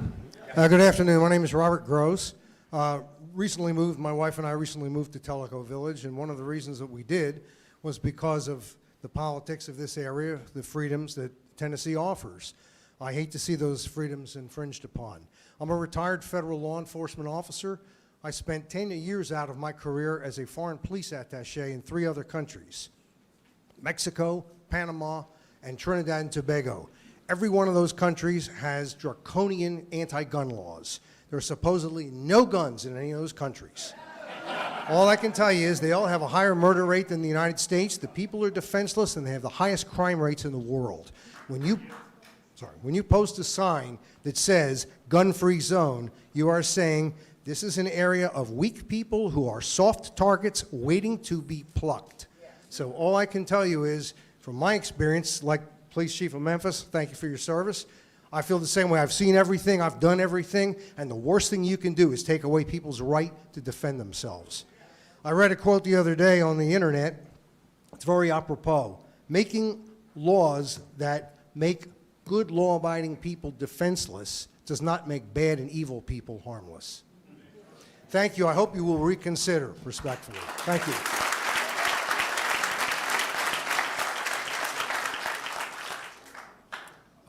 Good afternoon. My name is Robert Gross. My wife and I recently moved to Tellico Village, and one of the reasons that we did was because of the politics of this area, the freedoms that Tennessee offers. I hate to see those freedoms infringed upon. I'm a retired federal law enforcement officer. I spent 10 years out of my career as a foreign police attaché in 3 other countries: Mexico, Panama, and Trinidad and Tobago. Every one of those countries has draconian anti-gun laws. There are supposedly no guns in any of those countries. All I can tell you is they all have a higher murder rate than the United States. The people are defenseless, and they have the highest crime rates in the world. When you post a sign that says gun-free zone, you are saying this is an area of weak people who are soft targets waiting to be plucked. So all I can tell you is, from my experience, like Police Chief of Memphis, thank you for your service. I feel the same way. I've seen everything, I've done everything, and the worst thing you can do is take away people's right to defend themselves. I read a quote the other day on the internet. It's very apropos. Making laws that make good law-abiding people defenseless does not make bad and evil people harmless. Thank you. I hope you will reconsider, respectfully. Thank you.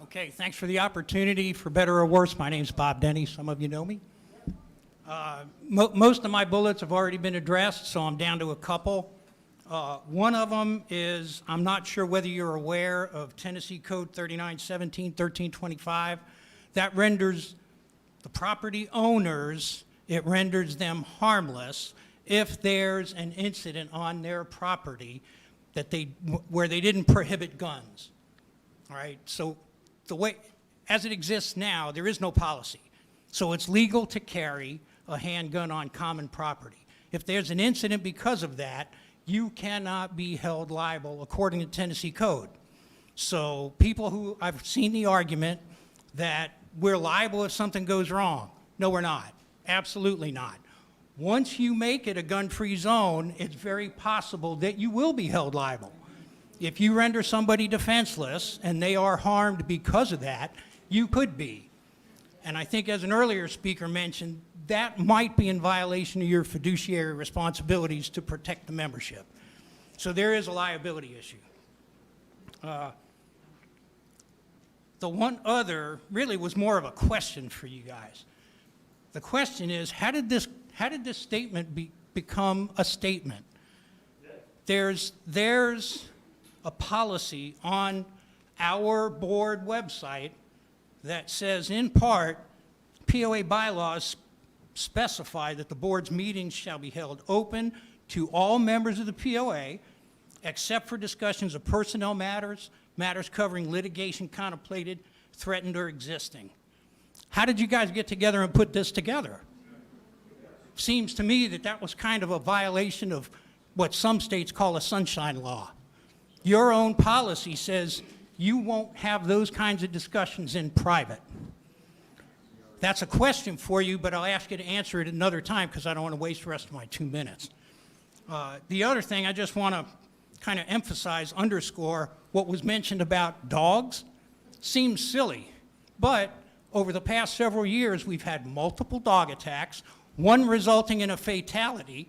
Okay, thanks for the opportunity. For better or worse, my name's Bob Denny. Some of you know me. Most of my bullets have already been addressed, so I'm down to a couple. One of them is, I'm not sure whether you're aware of Tennessee Code 3917, 1325. That renders the property owners, it renders them harmless if there's an incident on their property where they didn't prohibit guns. All right, so the way, as it exists now, there is no policy. So it's legal to carry a handgun on common property. If there's an incident because of that, you cannot be held liable according to Tennessee Code. So people who, I've seen the argument that we're liable if something goes wrong. No, we're not. Absolutely not. Once you make it a gun-free zone, it's very possible that you will be held liable. If you render somebody defenseless and they are harmed because of that, you could be. And I think, as an earlier speaker mentioned, that might be in violation of your fiduciary responsibilities to protect the membership. So there is a liability issue. The one other really was more of a question for you guys. The question is, how did this statement become a statement? There's a policy on our board website that says, in part, POA bylaws specify that the board's meetings shall be held open to all members of the POA, except for discussions of personnel matters, matters covering litigation contemplated, threatened, or existing. How did you guys get together and put this together? Seems to me that that was kind of a violation of what some states call a sunshine law. Your own policy says you won't have those kinds of discussions in private. That's a question for you, but I'll ask you to answer it another time because I don't want to waste the rest of my 2 minutes. The other thing I just want to kind of emphasize, underscore, what was mentioned about dogs seems silly, but over the past several years we've had multiple dog attacks, one resulting in a fatality.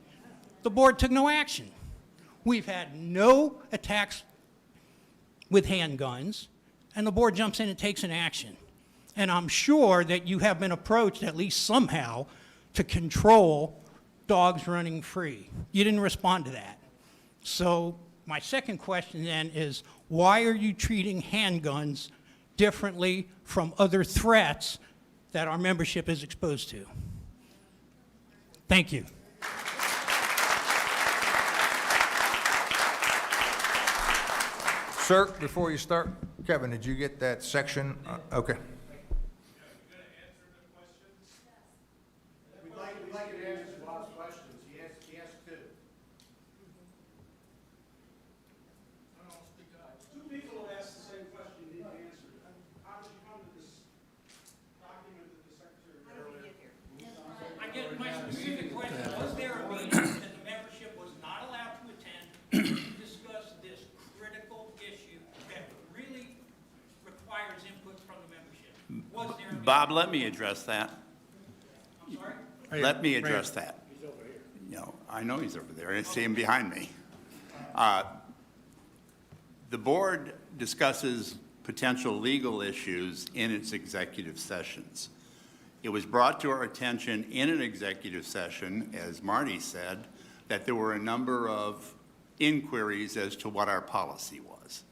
The board took no action. We've had no attacks with handguns, and the board jumps in and takes an action. And I'm sure that you have been approached at least somehow to control dogs running free. You didn't respond to that. So my second question then is, why are you treating handguns differently from other threats that our membership is exposed to? Thank you. Sir, before you start, Kevin, did you get that section? Okay. We'd like you to answer Bob's questions. He asked two. Bob, let me address that. Let me Right address here. that. You know, I know he's over there. I see him behind me. The board discusses potential legal issues in its executive sessions. It was brought to our attention in an executive session, as Marty said, that there were a number of inquiries as to what our policy was.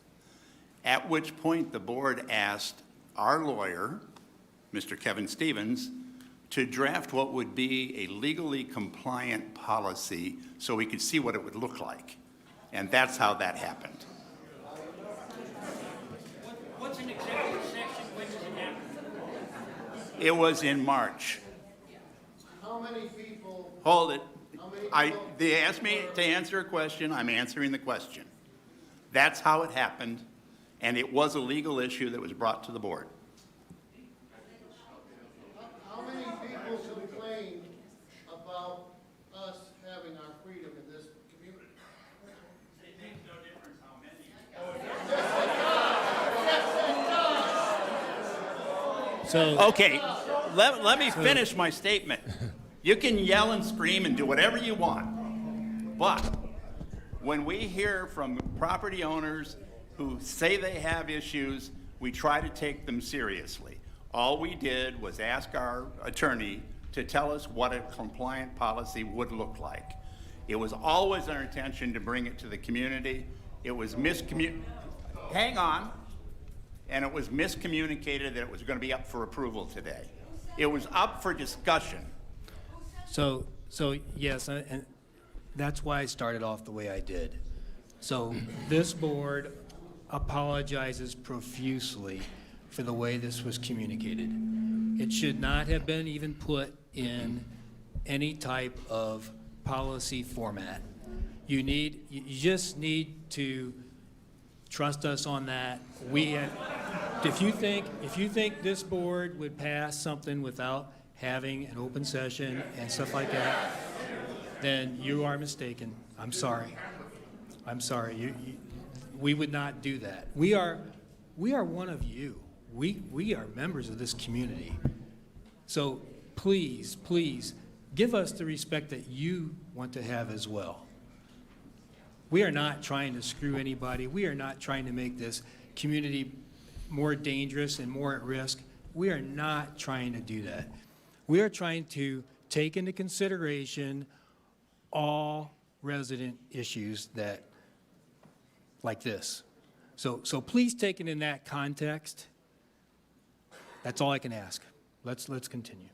At which point the board asked our lawyer, Mr. Kevin Stevens, to draft what would be a legally compliant policy so we could see what it would look like. And that's how that happened. What's an executive session? When does it happen? It was in March. How many people? Hold it. They asked me to answer a question. I'm answering the question. That's how it happened, and it was a legal issue that was brought to the board. How many people complain about us having our freedom in this community? It makes no difference how many. Okay, let me finish my statement. You can yell and scream and do whatever you want, but when we hear from property owners who say they have issues, we try to take them seriously. All we did was ask our attorney to tell us what a compliant policy would look like. It was always our intention to bring it to the community. It was hang on. And it was miscommunicated that it was going to be up for approval today. It was up for discussion. So yes, and that's why I started off the way I did. So this board apologizes profusely for the way this was communicated. It should not have been even put in any type of policy format. You just need to trust us on that. If you think this board would pass something without having an open session and stuff like that, then you are mistaken. I'm sorry. I'm sorry. We would not do that. We are one of you. We are members of this community. So please, please, give us the respect that you want to have as well. We are not trying to screw anybody. We are not trying to make this community more dangerous and more at risk. We are not trying to do that. We are trying to take into consideration all resident issues like this. So please take it in that context. That's all I can ask. Let's continue.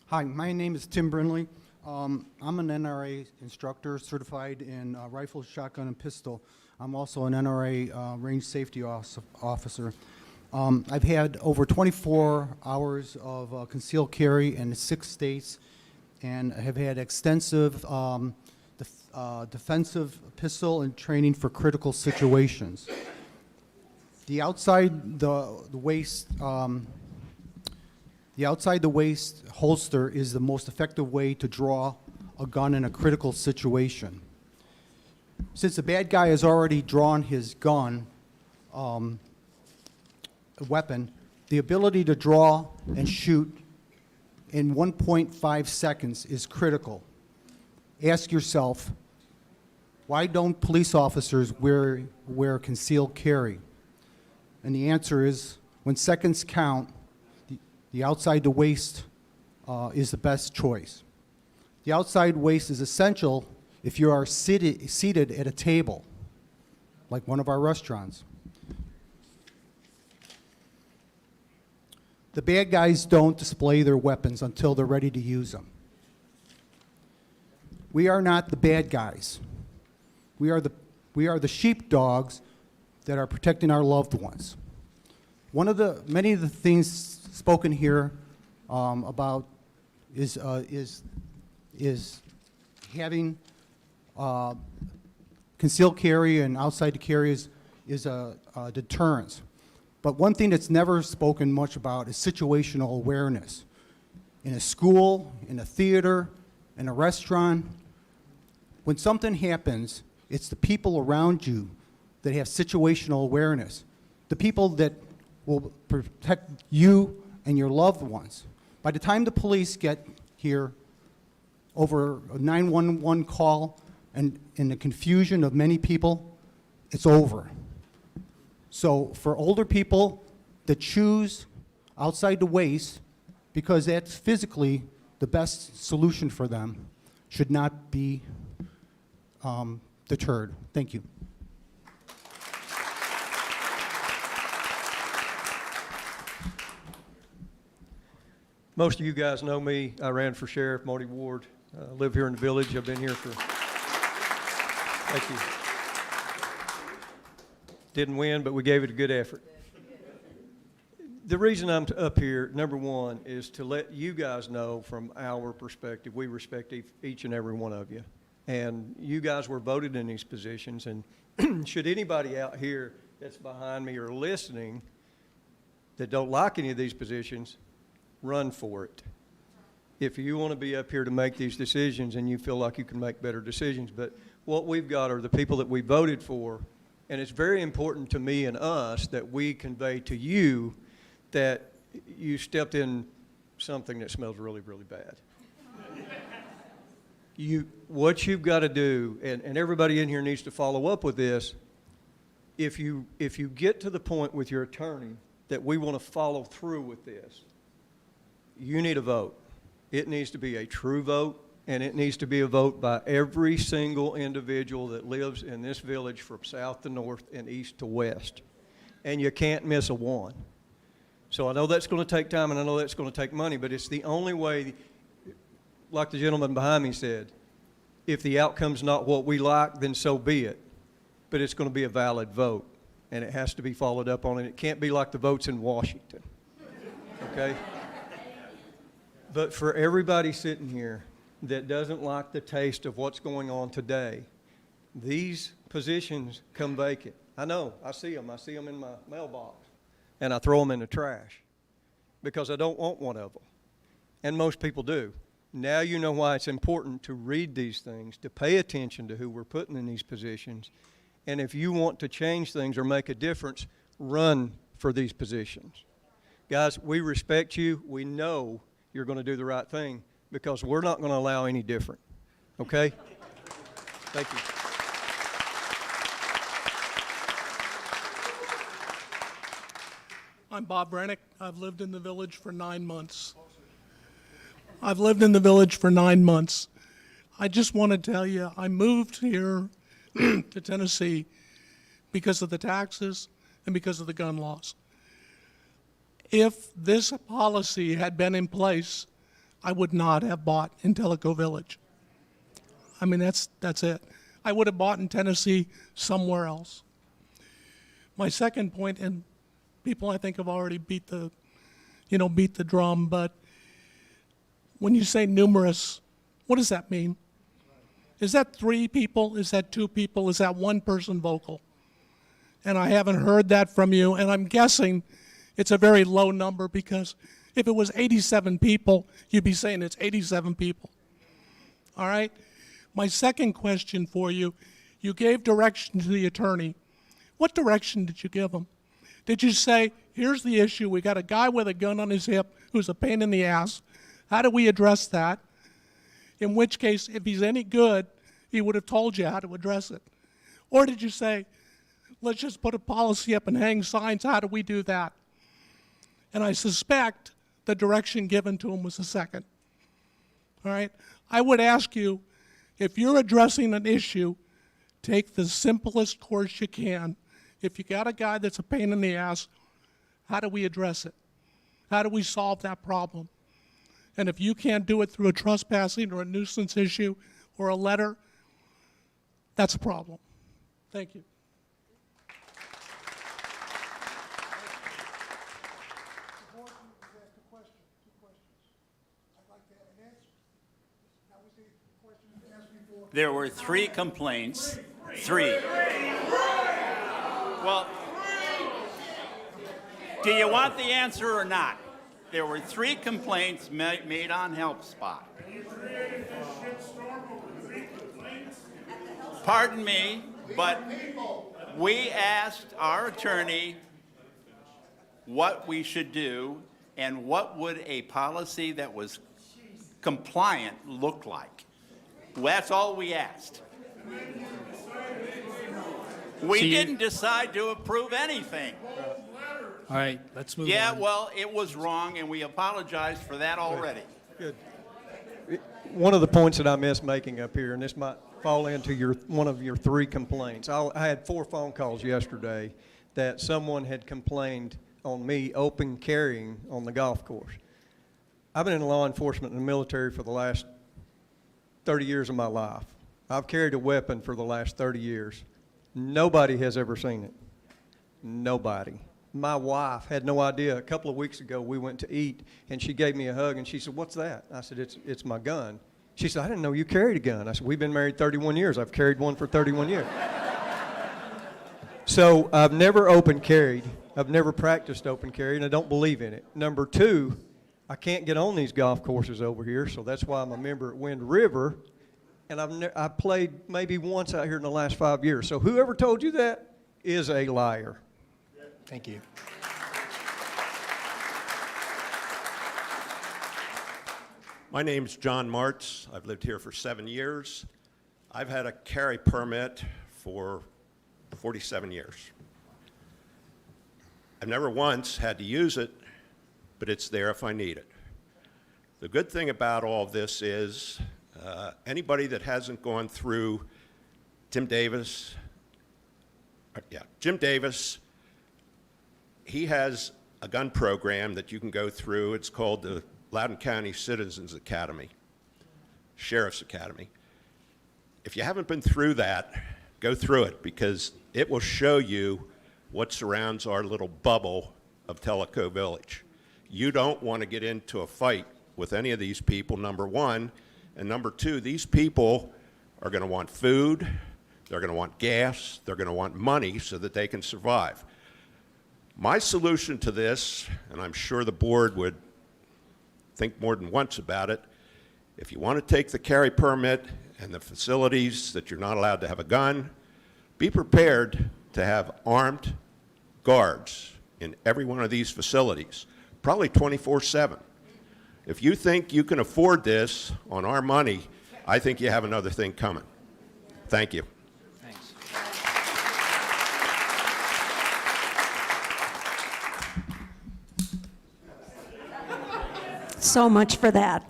Hi, my name is Tim Brinley. I'm an NRA instructor certified in rifle, shotgun, and pistol. I'm also an NRA range safety officer. I've had over 24 hours of concealed carry in 6 states and have had extensive defensive pistol and training for critical situations. The outside the waist holster is the most effective way to draw a gun in a critical situation. Since the bad guy has already drawn his gun, weapon, the ability to draw and shoot in 1.5 seconds is critical. Ask yourself, why don't police officers wear concealed carry? And the answer is, when seconds count, the outside the waist is the best choice. The outside waist is essential if you are seated at a table, like one of our restaurants. The bad guys don't display their weapons until they're ready to use them. We are not the bad guys. We are the sheepdogs that are protecting our loved ones. Many of the things spoken here about is having concealed carry and outside the carry is a deterrence. But one thing that's never spoken much about is situational awareness. In a school, in a theater, in a restaurant, when something happens, it's the people around you that have situational awareness. The people that will protect you and your loved ones. By the time the police get here, over a 911 call and in the confusion of many people, it's over. So for older people that choose outside the waste, because that's physically the best solution for them, should not be deterred. Thank you. Most of you guys know me. I ran for sheriff, Marty Ward. Live here in the village. I've been here for, thank you. Didn't win, but we gave it a good effort. The reason I'm up here, number one, is to let you guys know from our perspective, we respect each and every one of you. And you guys were voted in these positions, and should anybody out here that's behind me or listening that don't like any of these positions, run for it. If you want to be up here to make these decisions and you feel like you can make better decisions, but what we've got are the people that we voted for, and it's very important to me and us that we convey to you that you stepped in something that smells really, really bad. What you've got to do, and everybody in here needs to follow up with this, if you get to the point with your attorney that we want to follow through with this, you need a vote. It needs to be a true vote, and it needs to be a vote by every single individual that lives in this village from south to north and east to west. And you can't miss a one. So I know that's going to take time, and I know that's going to take money, but it's the only way, like the gentleman behind me said, if the outcome's not what we like, then so be it. But it's going to be a valid vote, and it has to be followed up on, and it can't be like the votes in Washington. Okay? But for everybody sitting here that doesn't like the taste of what's going on today, these positions come vacant. I know, I see them in my mailbox, and I throw them in the trash because I don't want one of them. And most people do. Now you know why it's important to read these things, to pay attention to who we're putting in these positions. And if you want to change things or make a difference, run for these positions. Guys, we respect you. We know you're going to do the right thing because we're not going to allow any different. Okay? Thank you. I'm Bob Brennick. I've lived in the village for 9 months. I just want to tell you, I moved here to Tennessee because of the taxes and because of the gun laws. If this policy had been in place, I would not have bought in Tellico Village. I mean, that's it. I would have bought in Tennessee somewhere else. My second point, and people I think have already beat the drum, but when you say numerous, what does that mean? Is that 3 people? Is that 2 people? Is that 1 person vocal? And I haven't heard that from you, and I'm guessing it's a very low number because if it was 87 people, you'd be saying it's 87 people. All right? My second question for you, you gave direction to the attorney. What direction did you give him? Did you say, here's the issue, we got a guy with a gun on his hip who's a pain in the ass. How do we address that? In which case, if he's any good, he would have told you how to address it. Or did you say, let's just put a policy up and hang signs, how do we do that? And I suspect the direction given to him was the second. All right? I would ask you, if you're addressing an issue, take the simplest course you can. If you got a guy that's a pain in the ass, how do we address it? How do we solve that problem? And if you can't do it through a trespassing or a nuisance issue or a letter, that's a problem. Thank you. There were 3 complaints. 3. Well, do you want the answer or not? There were 3 complaints made on HelpSpot. Pardon me, but we asked our attorney what we should do, And what would a policy that was compliant look like? Well, that's all we asked. We See, didn't decide to approve anything. All right, let's move on. Yeah, well, it was wrong, and we apologized for that already. Good. One of the points that I missed making up here, and this might fall into one of your 3 complaints. I had 4 phone calls yesterday that someone had complained on me open carrying on the golf course. I've been in law enforcement and the military for the last 30 years of my life. I've carried a weapon for the last 30 years. Nobody has ever seen it. Nobody. My wife had no idea. A couple of weeks ago, we went to eat, and she gave me a hug, and she said, "What's that?" I said, it's my gun. She said, "I didn't know you carried a gun." I said, "We've been married 31 years. I've carried one for 31 years. So I've never open carried. I've never practiced open carry, and I don't believe in it. Number 2, I can't get on these golf courses over here, so that's why I'm a member at Wind River, and I've played maybe once out here in the last 5 years. So whoever told you that is a liar. Thank you. My name's John Martz. I've lived here for 7 years. I've had a carry permit for 47 years. I've never once had to use it, but it's there if I need it. The good thing about all of this is anybody that hasn't gone through Jim Davis, he has a gun program that you can go through. It's called the Loudoun County Citizens Academy, Sheriff's Academy. If you haven't been through that, go through it, because it will show you what surrounds our little bubble of Tellico Village. You don't want to get into a fight with any of these people, number 1. And number 2, these people are going to want food, they're going to want gas, they're going to want money so that they can survive. My solution to this, and I'm sure the board would think more than once about it, if you want to take the carry permit and the facilities that you're not allowed to have a gun, be prepared to have armed guards in every one of these facilities, probably 24/7. If you think you can afford this on our money, I think you have another thing coming. Thank you. Thanks. So much for that.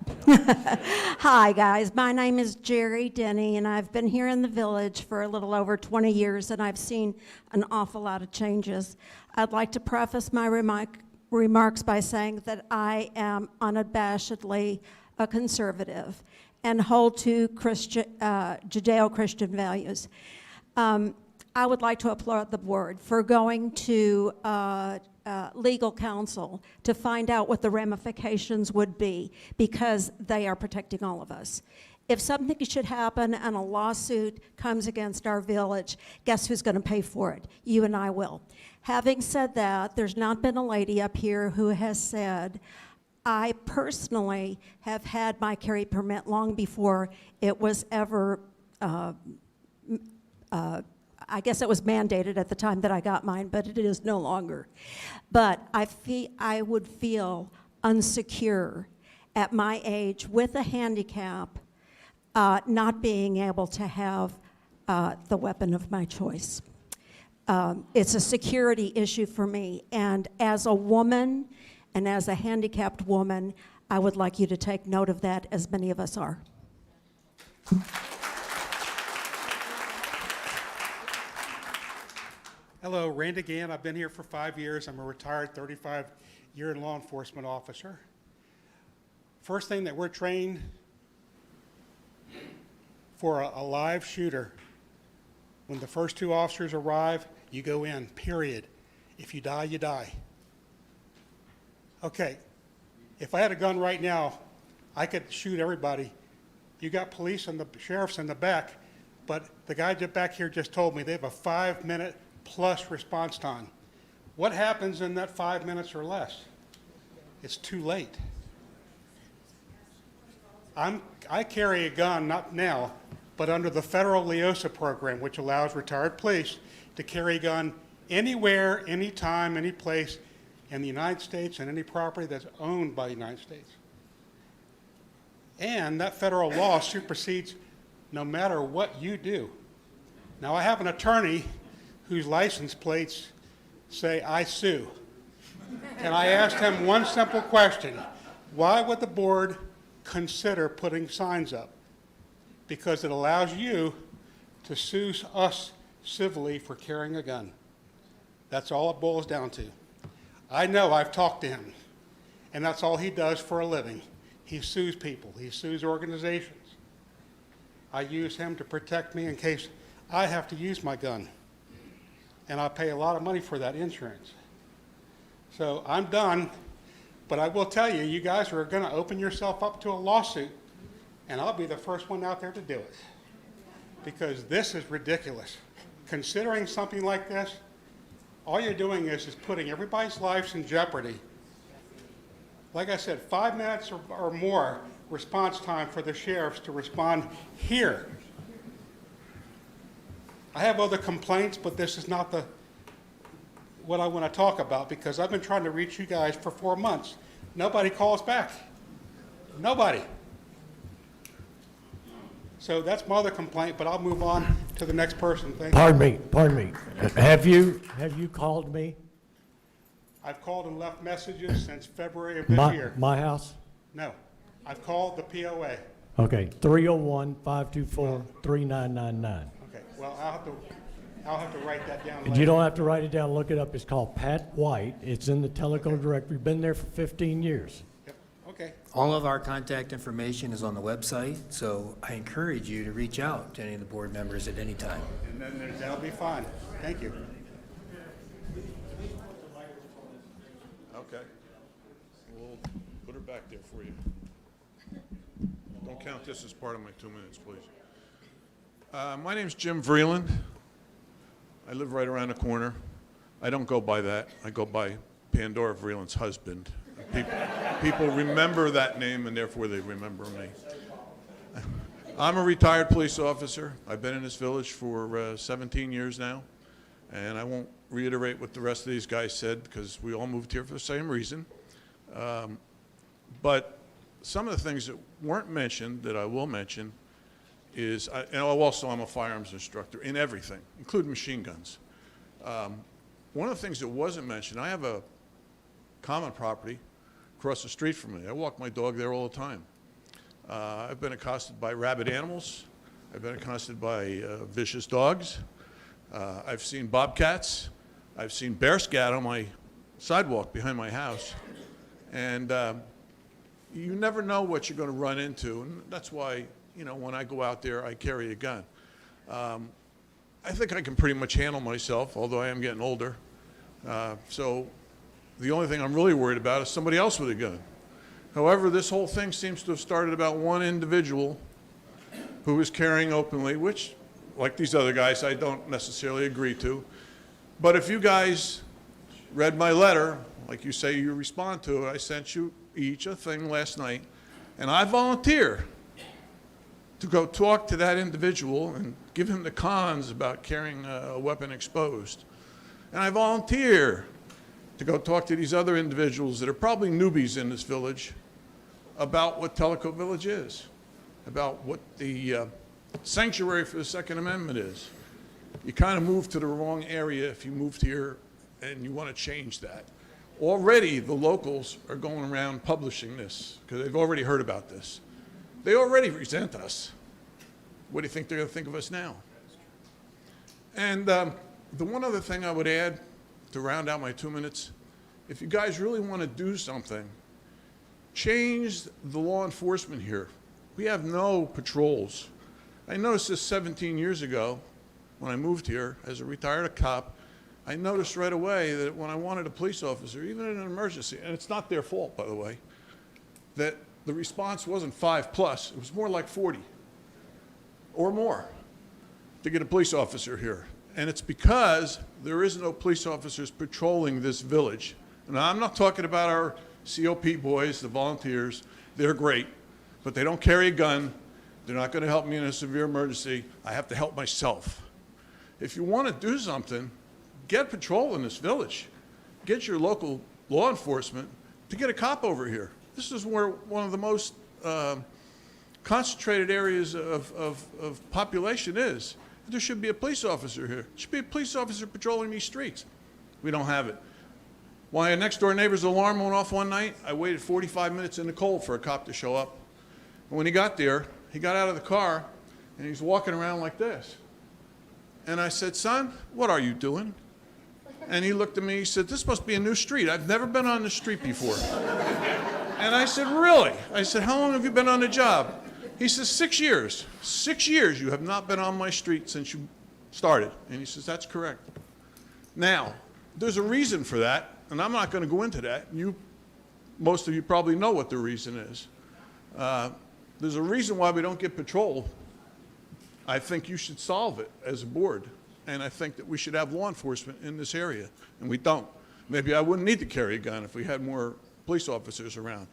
Hi, guys. My name is Jerry Denny, and I've been here in the village for a little over 20 years, and I've seen an awful lot of changes. I'd like to preface my remarks by saying that I am unabashedly a conservative and hold to Judeo-Christian values. I would like to applaud the board for going to legal counsel to find out what the ramifications would be, because they are protecting all of us. If something should happen and a lawsuit comes against our village, guess who's going to pay for it? You and I will. Having said that, there's not been a lady up here who has said, I personally have had my carry permit long before it was ever I guess it was mandated at the time that I got mine, but it is no longer. But I would feel unsecure at my age with a handicap, not being able to have the weapon of my choice. It's a security issue for me, and as a woman and as a handicapped woman, I would like you to take note of that, as many of us are. Hello, Randy Gann. I've been here for 5 years. I'm a retired 35-year law enforcement officer. First thing that we're trained for a live shooter, when the first 2 officers arrive, you go in, period. If you die, you die. Okay, if I had a gun right now, I could shoot everybody. You got police and the sheriffs in the back, but the guy back here just told me they have a 5-minute plus response time. What happens in that 5 minutes or less? It's too late. I carry a gun, not now, but under the federal LEOSA program, which allows retired police to carry a gun anywhere, anytime, any place, in the United States and any property that's owned by the United States. And that federal law supersedes no matter what you do. Now, I have an attorney whose license plates say, "I sue." And I asked him one simple question: why would the board consider putting signs up? Because it allows you to sue us civilly for carrying a gun. That's all it boils down to. I know, I've talked to him, and that's all he does for a living. He sues people, he sues organizations. I use him to protect me in case I have to use my gun. And I pay a lot of money for that insurance. So I'm done, but I will tell you, you guys are going to open yourself up to a lawsuit, and I'll be the first one out there to do it. Because this is ridiculous. Considering something like this, all you're doing is putting everybody's lives in jeopardy. Like I said, 5 minutes or more response time for the sheriffs to respond here. I have other complaints, but this is not what I want to talk about, because I've been trying to reach you guys for 4 months. Nobody calls back. Nobody. So that's my other complaint, but I'll move on to the next person. Thank you. Pardon me. Have you called me? I've called and left messages since February of this year. My house? No. I've called the POA. Okay, 301-524-3999. Okay, well, I'll have to write that down And later. you don't have to write it down, look it up. It's called Pat White. It's in the teleco directory. Been there for 15 years. Yep, okay. All of our contact information is on the website, so I encourage you to reach out to any of the board members at any time. And then that'll be fine. Thank you. Okay. We'll put her back there for you. Don't count this as part of my 2 minutes, please. My name's Jim Vreeland. I live right around the corner. I don't go by that. I go by Pandora Vreeland's husband. People remember that name, and therefore they remember me. I'm a retired police officer. I've been in this village for 17 years now, and I won't reiterate what the rest of these guys said because we all moved here for the same reason. But some of the things that weren't mentioned that I will mention is, and also I'm a firearms instructor in everything, including machine guns. One of the things that wasn't mentioned, I have a common property across the street from me. I walk my dog there all the time. I've been accosted by rabid animals. I've been accosted by vicious dogs. I've seen bobcats. I've seen bear scat on my sidewalk behind my house. And you never know what you're going to run into. And that's why, you know, when I go out there, I carry a gun. I think I can pretty much handle myself, although I am getting older. So the only thing I'm really worried about is somebody else with a gun. However, this whole thing seems to have started about one individual who is carrying openly, which, like these other guys, I don't necessarily agree to. But if you guys read my letter, like you say you respond to it, I sent you each a thing last night, and I volunteer to go talk to that individual and give him the cons about carrying a weapon exposed. And I volunteer to go talk to these other individuals that are probably newbies in this village about what Tellico Village is, about what the sanctuary for the Second Amendment is. You kind of move to the wrong area if you moved here and you want to change that. Already the locals are going around publishing this because they've already heard about this. They already resent us. What do you think they're going to think of us now? And the one other thing I would add to round out my 2 minutes, if you guys really want to do something, change the law enforcement here. We have no patrols. I noticed this 17 years ago when I moved here as a retired cop. I noticed right away that when I wanted a police officer, even in an emergency, and it's not their fault, by the way, that the response wasn't 5+, it was more like 40 or more to get a police officer here. And it's because there is no police officers patrolling this village. And I'm not talking about our COP boys, the volunteers. They're great, but they don't carry a gun. They're not going to help me in a severe emergency. I have to help myself. If you want to do something, get patrol in this village. Get your local law enforcement to get a cop over here. This is where one of the most concentrated areas of population is. There should be a police officer here. There should be a police officer patrolling these streets. We don't have it. Why a next door neighbor's alarm went off one night, I waited 45 minutes in the cold for a cop to show up. And when he got there, he got out of the car and he's walking around like this. And I said, son, what are you doing? And he looked at me, he said, this must be a new street. I've never been on this street before. And I said, really? I said, how long have you been on the job? He says, 6 years. 6 years you have not been on my street since you started. And he says, that's correct. Now, there's a reason for that, and I'm not going to go into that. Most of you probably know what the reason is. There's a reason why we don't get patrol. I think you should solve it as a board, and I think that we should have law enforcement in this area, and we don't. Maybe I wouldn't need to carry a gun if we had more police officers around.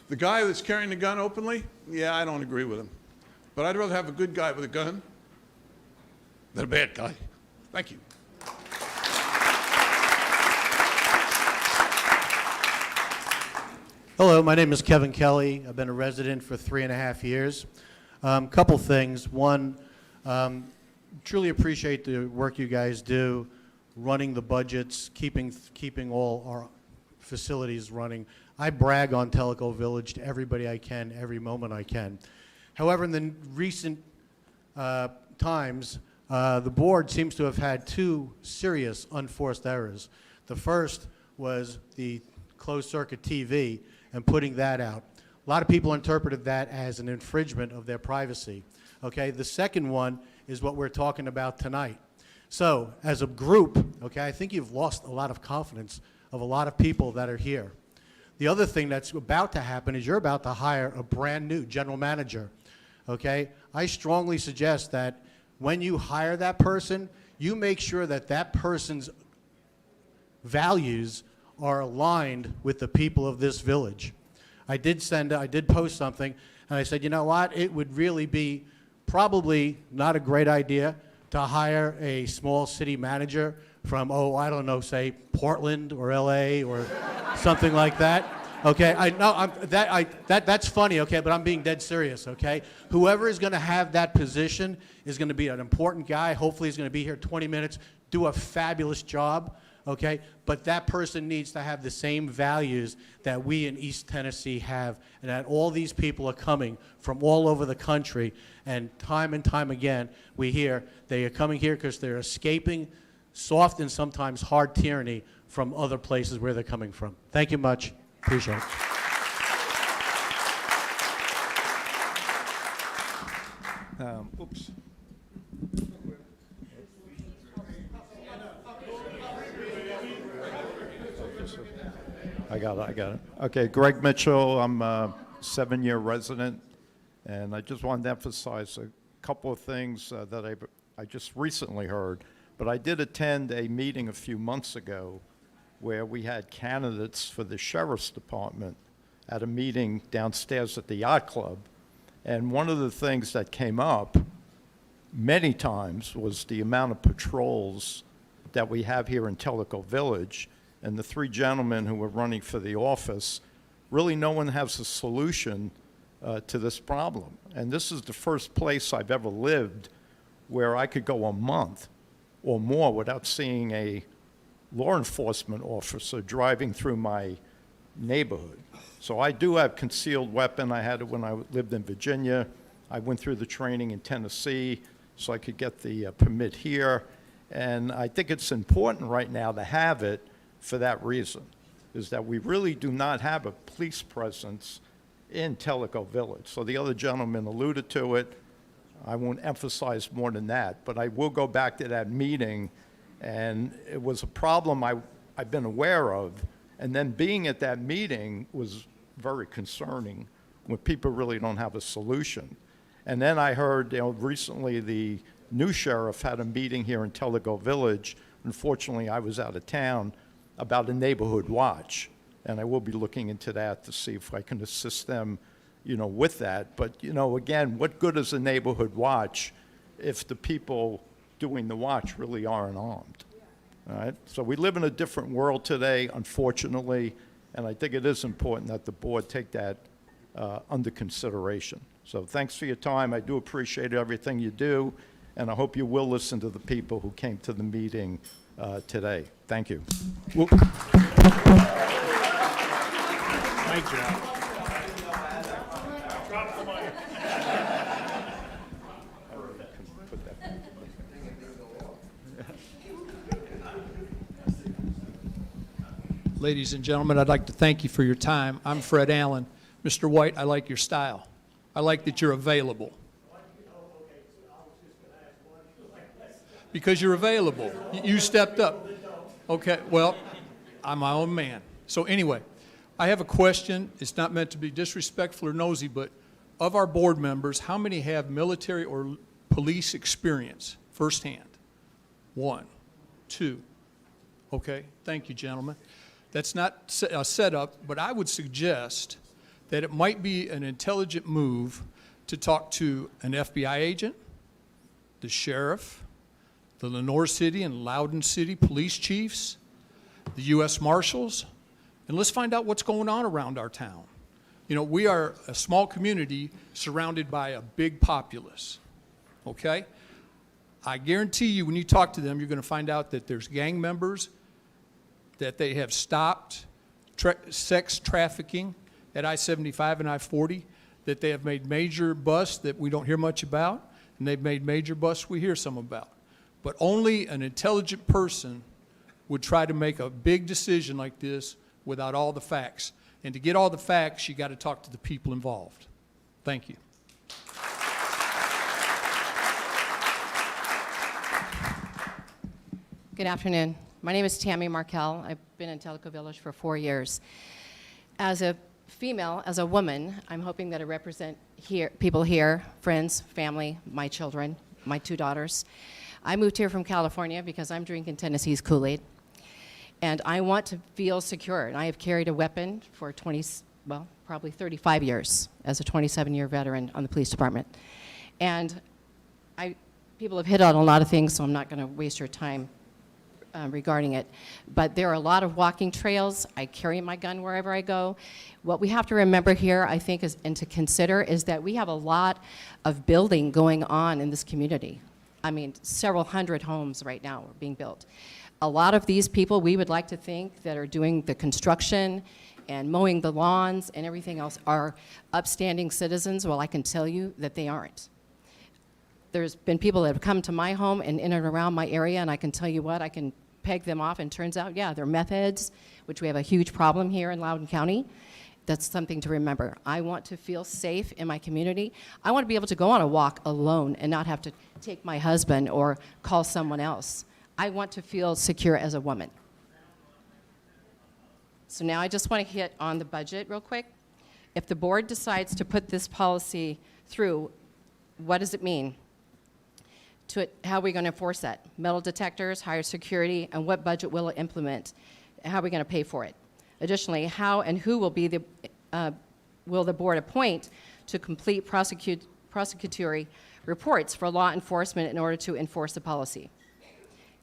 The guy that's carrying the gun openly, yeah, I don't agree with him. But I'd rather have a good guy with a gun than a bad guy. Thank you. Hello, my name is Kevin Kelly. I've been a resident for 3.5 years. Couple things. One, truly appreciate the work you guys do, running the budgets, keeping all our facilities running. I brag on Tellico Village to everybody I can, every moment I can. However, in the recent times, the board seems to have had 2 serious unforced errors. The first was the closed-circuit TV and putting that out. A lot of people interpreted that as an infringement of their privacy. Okay, the second one is what we're talking about tonight. So, as a group, okay, I think you've lost a lot of confidence of a lot of people that are here. The other thing that's about to happen is you're about to hire a brand new general manager, okay? I strongly suggest that when you hire that person, you make sure that that person's values are aligned with the people of this village. I did post something, and I said, you know what? It would really be probably not a great idea to hire a small city manager from, oh, I don't know, say Portland or LA or something like that. Okay, I know that's funny, okay, but I'm being dead serious, okay? Whoever is going to have that position is going to be an important guy. Hopefully he's going to be here 20 minutes, do a fabulous job, okay? But that person needs to have the same values that we in East Tennessee have, and that all these people are coming from all over the country, and time again, we hear they are coming here because they're escaping soft and sometimes hard tyranny from other places where they're coming from. Thank you much. Appreciate it. Oops. I got it. Okay, Greg Mitchell, I'm a 7-year resident, and I just wanted to emphasize a couple of things that I just recently heard. But I did attend a meeting a few months ago where we had candidates for the sheriff's department at a meeting downstairs at the yacht club. And one of the things that came up many times was the amount of patrols that we have here in Tellico Village. And the 3 gentlemen who were running for the office, really no one has a solution to this problem. And this is the first place I've ever lived where I could go a month or more without seeing a law enforcement officer driving through my neighborhood. So I do have concealed weapon. I had it when I lived in Virginia. I went through the training in Tennessee so I could get the permit here. And I think it's important right now to have it for that reason, is that we really do not have a police presence in Tellico Village. So the other gentleman alluded to it. I won't emphasize more than that, but I will go back to that meeting, and it was a problem I've been aware of, and then being at that meeting was very concerning when people really don't have a solution. And then I heard, recently the new sheriff had a meeting here in Tellico Village. Unfortunately, I was out of town, about a neighborhood watch, and I will be looking into that to see if I can assist them with that. But, again, what good is a neighborhood watch if the people doing the watch really aren't armed? All right? So we live in a different world today, unfortunately, And I think it is important that the board take that under consideration. So thanks for your time. I do appreciate everything you do, and I hope you will listen to the people who came to the meeting today. Thank you. Nice job. Ladies and gentlemen, I'd like to thank you for your time. I'm Fred Allen. Mr. White, I like your style. I like that you're available. Because you're available. You stepped up. Okay, well, I'm my own man. So anyway, I have a question. It's not meant to be disrespectful or nosy, but of our board members, how many have military or police experience firsthand? 1, 2. Okay, thank you, gentlemen. That's not a setup, but I would suggest that it might be an intelligent move to talk to an FBI agent, the sheriff, the Lenore City and Loudoun City police chiefs, the U.S. Marshals, and let's find out what's going on around our town. You know, we are a small community surrounded by a big populace, okay? I guarantee you when you talk to them, you're going to find out that there's gang members, that they have stopped sex trafficking at I-75 and I-40, that they have made major busts that we don't hear much about, and they've made major busts we hear some about. But only an intelligent person would try to make a big decision like this without all the facts. And to get all the facts, you got to talk to the people involved. Thank you. Good afternoon. My name is Tammy Markell. I've been in Tellico Village for 4 years. As a female, as a woman, I'm hoping that I represent people here, friends, family, my children, my 2 daughters. I moved here from California because I'm drinking Tennessee's Kool-Aid, and I want to feel secure. And I have carried a weapon for probably 35 years as a 27-year veteran on the police department. And people have hit on a lot of things, so I'm not going to waste your time regarding it. But there are a lot of walking trails. I carry my gun wherever I go. What we have to remember here, I think, and to consider, is that we have a lot of building going on in this community. I mean, several hundred homes right now are being built. A lot of these people, we would like to think, that are doing the construction and mowing the lawns and everything else are upstanding citizens. Well, I can tell you that they aren't. There's been people that have come to my home and in and around my area, and I can tell you what, I can peg them off, and turns out, yeah, they're meth heads, which we have a huge problem here in Loudoun County. That's something to remember. I want to feel safe in my community. I want to be able to go on a walk alone and not have to take my husband or call someone else. I want to feel secure as a woman. So now I just want to hit on the budget real quick. If the board decides to put this policy through, what does it mean? How are we going to enforce that? Metal detectors, higher security, and what budget will it implement? How are we going to pay for it? Additionally, how and who will the board appoint to complete prosecutory reports for law enforcement in order to enforce the policy?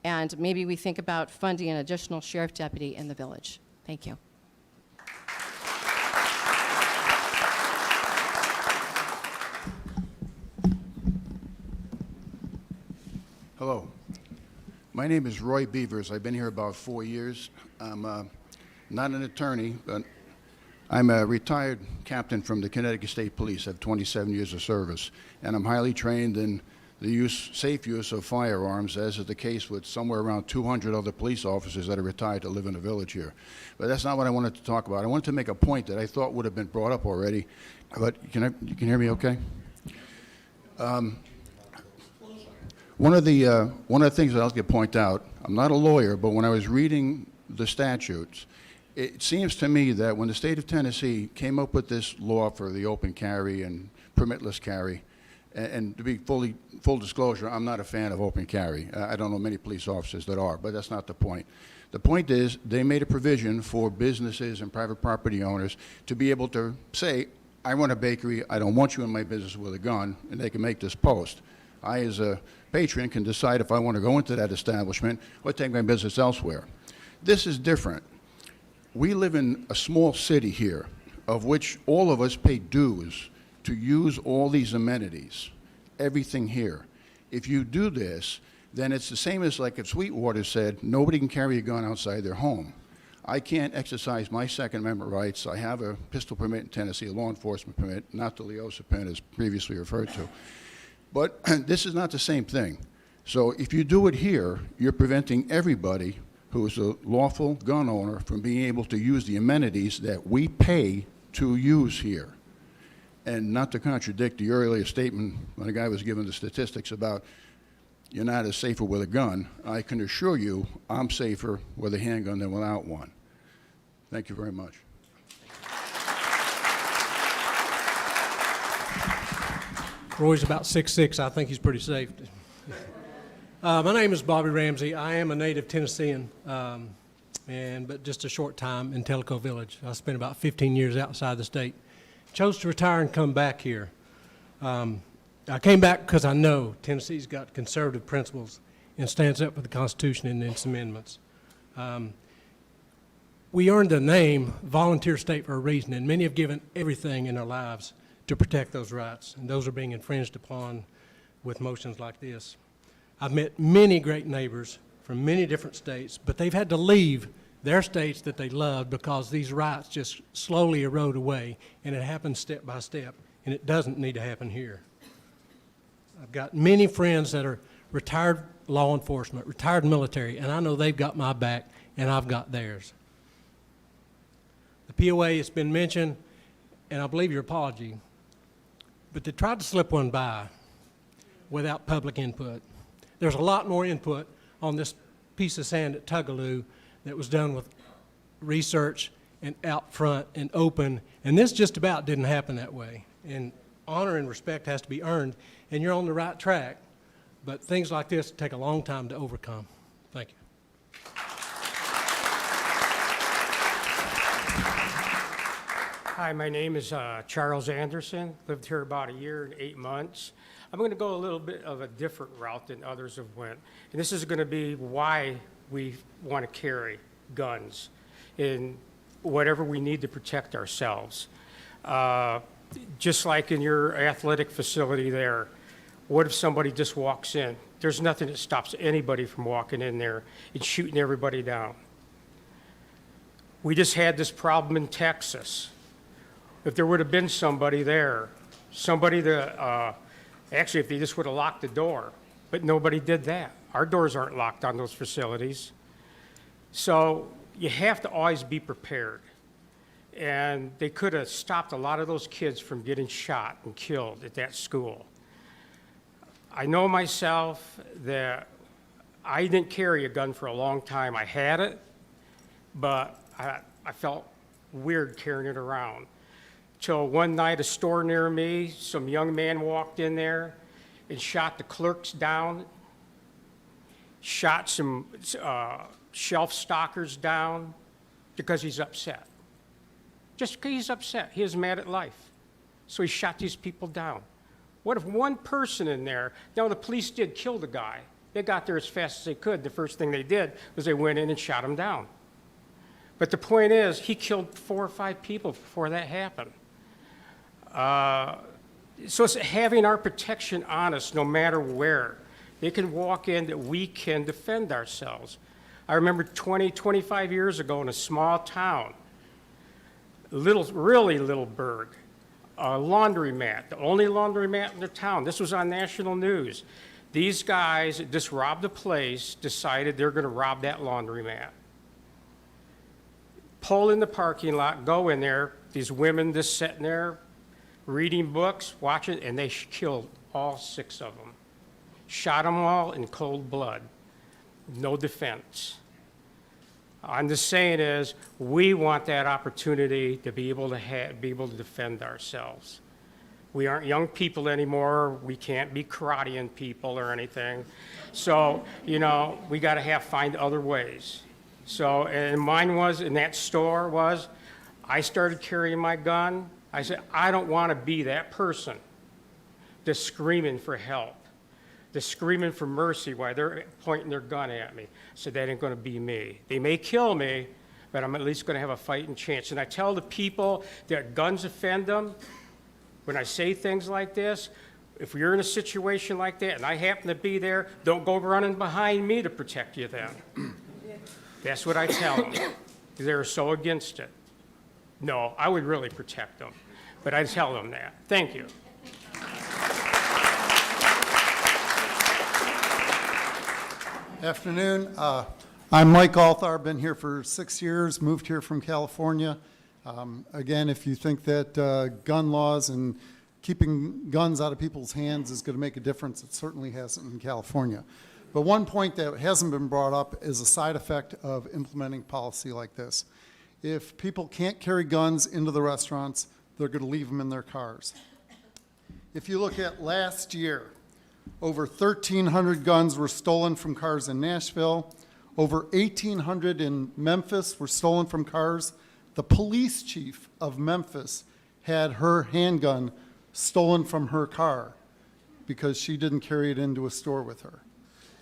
And maybe we think about funding an additional sheriff deputy in the village. Thank you. Hello. My name is Roy Beavers. I've been here about 4 years. I'm not an attorney, but I'm a retired captain from the Connecticut State Police. I have 27 years of service, and I'm highly trained in the safe use of firearms, as is the case with somewhere around 200 other police officers that are retired to live in the village here. But that's not what I wanted to talk about. I wanted to make a point that I thought would have been brought up already, but you can hear me okay? One of the things that I'll get point out, I'm not a lawyer, but when I was reading the statutes, it seems to me that when the state of Tennessee came up with this law for the open carry and permitless carry, and to be full disclosure, I'm not a fan of open carry. I don't know many police officers that are, but that's not the point. The point is they made a provision for businesses and private property owners to be able to say, I run a bakery, I don't want you in my business with a gun, and they can make this post. I, as a patron, can decide if I want to go into that establishment or take my business elsewhere. This is different. we live in a small city here, of which all of us pay dues to use all these amenities, everything here. If you do this, then it's the same as like if Sweetwater said, nobody can carry a gun outside their home. I can't exercise my Second Amendment rights. I have a pistol permit in Tennessee, a law enforcement permit, not the Leosa pen as previously referred to. But this is not the same thing. So if you do it here, you're preventing everybody who is a lawful gun owner from being able to use the amenities that we pay to use here. And not to contradict the earlier statement when a guy was given the statistics about you're not as safer with a gun, I can assure you I'm safer with a handgun than without one. Thank you very much. Roy's about 6'6". I think he's pretty safe. My name is Bobby Ramsey. I am a native Tennessean, but just a short time in Tellico Village. I spent about 15 years outside the state. Chose to retire and come back here. I came back because I know Tennessee's got conservative principles and stands up for the Constitution and its amendments. We earned the name volunteer state for a reason, and many have given everything in their lives to protect those rights, and those are being infringed upon with motions like this. I've met many great neighbors from many different states, but they've had to leave their states that they love because these rights just slowly erode away, and it happens step by step, and it doesn't need to happen here. I've got many friends that are retired law enforcement, retired military, and I know they've got my back, and I've got theirs. The POA has been mentioned, and I believe your apology, but they tried to slip one by without public input. There's a lot more input on this piece of sand at Tugaloo that was done with research and out front and open, and this just about didn't happen that way. And honor and respect has to be earned, and you're on the right track, but things like this take a long time to overcome. Thank you. Hi, my name is Charles Anderson. Lived here about 1 year and 8 months. I'm going to go a little bit of a different route than others have went. And this is going to be why we want to carry guns in whatever we need to protect ourselves. Just like in your athletic facility there, what if somebody just walks in? There's nothing that stops anybody from walking in there and shooting everybody down. We just had this problem in Texas. If there would have been somebody there, somebody that, actually if they just would have locked the door, but nobody did that. Our doors aren't locked on those facilities. So you have to always be prepared. And they could have stopped a lot of those kids from getting shot and killed at that school. I know myself that I didn't carry a gun for a long time. I had it, but I felt weird carrying it around. Till one night, a store near me, some young man walked in there and shot the clerks down, shot some shelf stockers down because he's upset. Just because he's upset, he is mad at life. So he shot these people down. What if one person in there, now the police did kill the guy. They got there as fast as they could. The first thing they did was they went in and shot him down. But the point is, he killed 4 or 5 people before that happened. So it's having our protection on us no matter where. They can walk in, that we can defend ourselves. I remember 20, 25 years ago in a small town, really little burg, a laundromat, the only laundromat in the town. This was on national news. These guys that just robbed a place decided they're going to rob that laundromat. Pull in the parking lot, go in there, these women just sitting there, reading books, watching, and they killed all 6 of them. Shot them all in cold blood. No defense. I'm just saying is, we want that opportunity to be able to defend ourselves. We aren't young people anymore. We can't be karateing people or anything. So, you know, we got to find other ways. So, and mine was, in that store was, I started carrying my gun. I said, I don't want to be that person that's screaming for help, that's screaming for mercy while they're pointing their gun at me. So that ain't going to be me. They may kill me, but I'm at least going to have a fighting chance. And I tell the people that guns offend them, when I say things like this, if you're in a situation like that and I happen to be there, don't go running behind me to protect you then. That's what I tell them. They're so against it. No, I would really protect them, but I tell them that. Thank you. Afternoon. I'm Mike Althar, been here for 6 years, moved here from California. Again, if you think that gun laws and keeping guns out of people's hands is going to make a difference, it certainly hasn't in California. But one point that hasn't been brought up is a side effect of implementing policy like this. If people can't carry guns into the restaurants, they're going to leave them in their cars. If you look at last year, over 1,300 guns were stolen from cars in Nashville. Over 1,800 in Memphis were stolen from cars. The police chief of Memphis had her handgun stolen from her car because she didn't carry it into a store with her.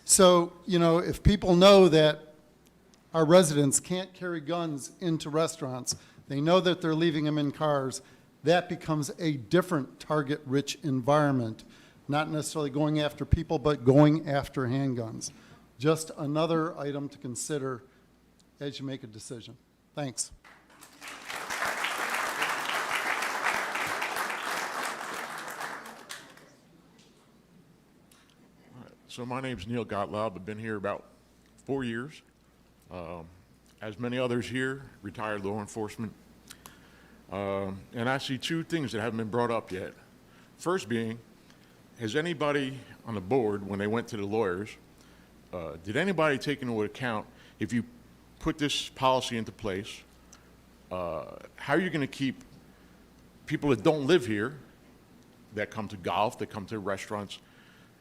So, you know, if people know that our residents can't carry guns into restaurants, they know that they're leaving them in cars, that becomes a different target-rich environment, not necessarily going after people, but going after handguns. Just another item to consider as you make a decision. Thanks. So my name's Neil Gottlieb. I've been here about 4 years. As many others here, retired law enforcement. And I see two things that haven't been brought up yet. First being, has anybody on the board, when they went to the lawyers, did anybody take into account, if you put this policy into place, how are you going to keep people that don't live here, that come to golf, that come to restaurants,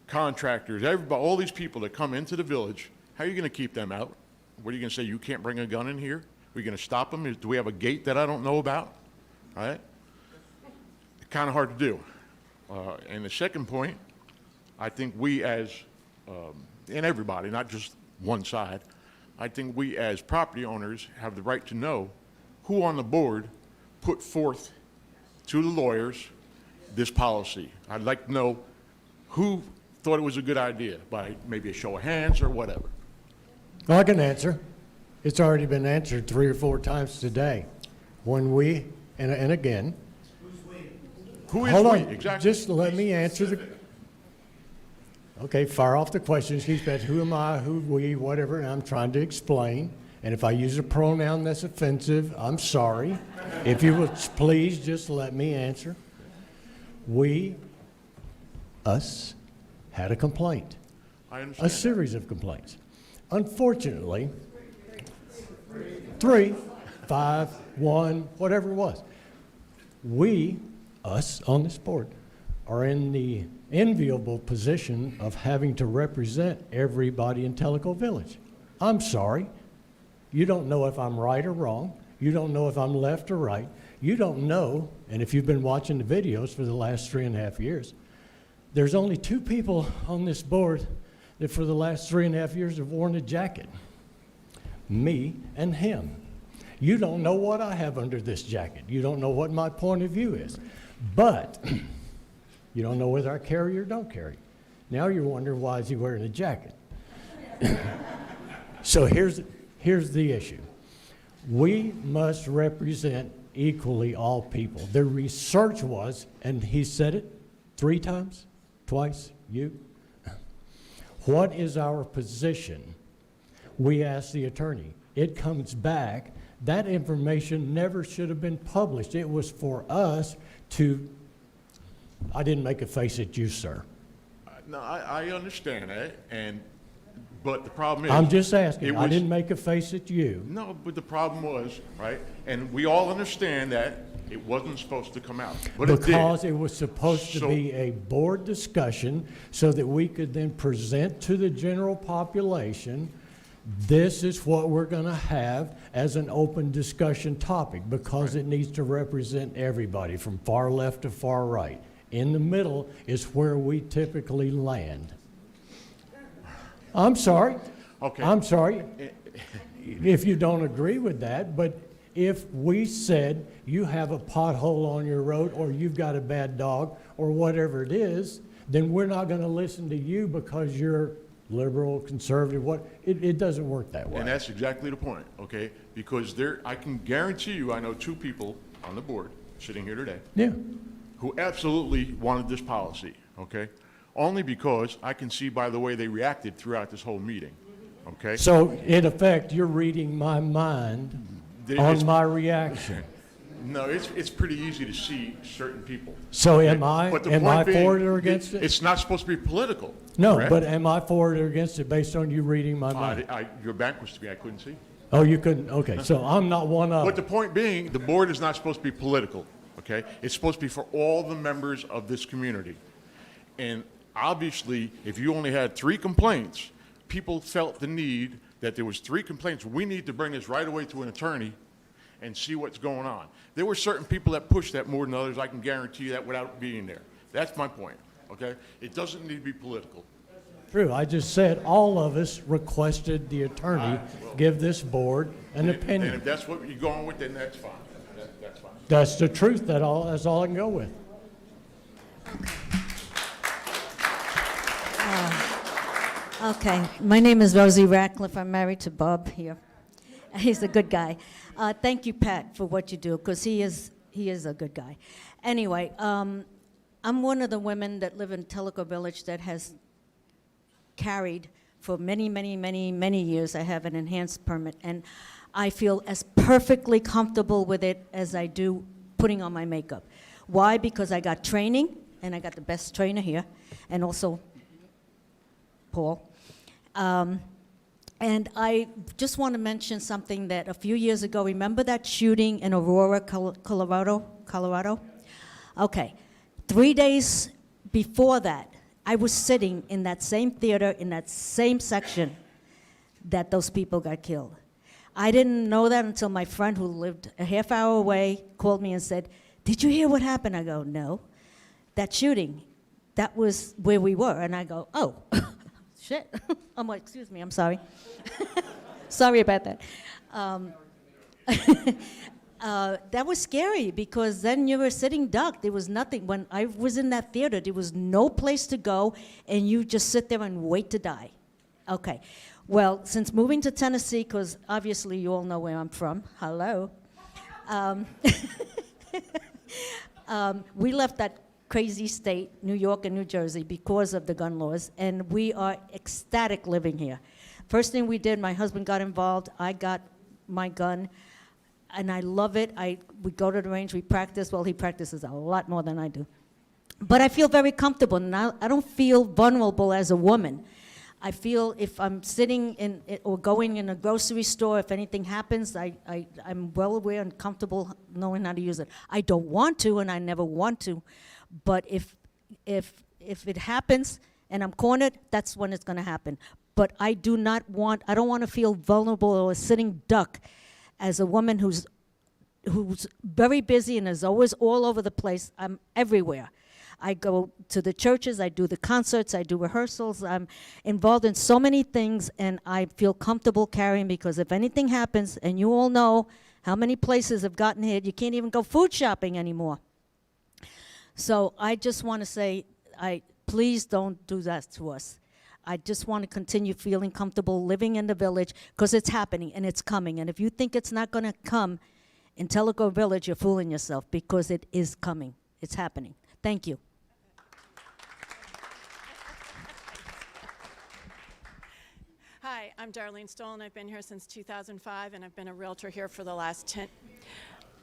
contractors, everybody, all these people that come into the village, how are you going to keep them out? What are you going to say, you can't bring a gun in here? Are you going to stop them? Do we have a gate that I don't know about? All right? Kind of hard to do. And the second point, I think we as, and everybody, not just one side, I think we as property owners have the right to know who on the board put forth to the lawyers this policy. I'd like to know who thought it was a good idea, by maybe a show of hands or whatever. Well, I can answer. It's already been answered 3 or 4 times today. When we, and again, who is hold we? on, Exactly. just let me answer the, okay, fire off the questions. He said, who am I, who we, whatever, and I'm trying to explain. And if I use a pronoun that's offensive, I'm sorry. If you would please just let me answer. We, us, had a complaint. I understand. A series of complaints. Unfortunately, 3, 5, 1, whatever it was, we, us on this board, are in the enviable position of having to represent everybody in Tellico Village. I'm sorry. You don't know if I'm right or wrong. You don't know if I'm left or right. You don't know, and if you've been watching the videos for the last 3.5 years, there's only 2 people on this board that for the last 3.5 years have worn a jacket. Me and him. You don't know what I have under this jacket. You don't know what my point of view is. But you don't know whether I carry or don't carry. Now you're wondering, why is he wearing a jacket? So here's the issue. We must represent equally all people. The research was, and he said it 3 times, twice, you. What is our position? We asked the attorney. It comes back. That information never should have been published. It was for us to, I didn't make a face at you, sir. No, I understand that, but the problem is... I'm just asking. I didn't make a face at you. No, but the problem was, right, and we all understand that it wasn't supposed to come out, but it did. Because it was supposed to be a board discussion so that we could then present to the general population, this is what we're going to have as an open discussion topic, because it needs to represent everybody from far left to far right. In the middle is where we typically land. I'm sorry. Okay. I'm sorry. if you don't agree with that, but if we said you have a pothole on your road or you've got a bad dog or whatever it is, then we're not going to listen to you because you're liberal, conservative, it doesn't work that way. And that's exactly the point, okay? Because I can guarantee you, I know two people on the board sitting here today. Yeah. Who absolutely wanted this policy, okay? Only because I can see by the way they reacted throughout this whole meeting, okay? So in effect, you're reading my mind on my reaction. No, it's pretty easy to see certain people. So okay? am I But the point for being, it or against it? It's not supposed to be political. No, correct? but am I for it or against it based on you reading my mind? Your back was to me, I couldn't see. Oh, you couldn't, okay, so I'm not one of But them. the point being, the board is not supposed to be political, okay? It's supposed to be for all the members of this community. And obviously, if you only had 3 complaints, people felt the need that there was 3 complaints. We need to bring this right away to an attorney and see what's going on. There were certain people that pushed that more than others. I can guarantee you that without being there. That's my point, okay? It doesn't need to be political. True, I just said all of us requested the attorney give this board an And opinion. if that's what you're going with, then that's fine. That's fine. That's the truth, that's all I can go with. Okay, my name is Rosie Ratcliffe. I'm married to Bob here. He's a good guy. Thank you, Pat, for what you do, because he is a good guy. Anyway, I'm one of the women that live in Tellico Village that has carried for many, many, many, many years. I have an enhanced permit, and I feel as perfectly comfortable with it as I do putting on my makeup. Why? Because I got training, and I got the best trainer here, and also Paul. And I just want to mention something that a few years ago, remember that shooting in Aurora, Colorado? Okay, 3 days before that, I was sitting in that same theater, in that same section that those people got killed. I didn't know that until my friend who lived a half hour away called me and said, "Did you hear what happened?" I go, "No." That shooting, that was where we were. And I go, "Oh, shit." I'm like, "Excuse me, I'm sorry." Sorry about that. That was scary because then you were sitting duck. There was nothing. When I was in that theater, there was no place to go, and you just sit there and wait to die. Okay. Well, since moving to Tennessee, because obviously you all know where I'm from. Hello. We left that crazy state, New York and New Jersey, because of the gun laws, and we are ecstatic living here. First thing we did, my husband got involved, I got my gun, and I love it. We go to the range, we practice. Well, he practices a lot more than I do. But I feel very comfortable, and I don't feel vulnerable as a woman. I feel if I'm sitting in or going in a grocery store, if anything happens, I'm well aware and comfortable knowing how to use it. I don't want to, and I never want to, but if it happens and I'm cornered, that's when it's going to happen. But I don't want to feel vulnerable or a sitting duck as a woman who's very busy and is always all over the place. I'm everywhere. I go to the churches, I do the concerts, I do rehearsals. I'm involved in so many things, and I feel comfortable carrying, because if anything happens, and you all know how many places have gotten hit, you can't even go food shopping anymore. So I just want to say, please don't do that to us. I just want to continue feeling comfortable living in the village, because it's happening and it's coming. And if you think it's not going to come in Tellico Village, you're fooling yourself, because it is coming. It's happening. Thank you. Hi, I'm Darlene Stoll, and I've been here since 2005, and I've been a realtor here for the last 10...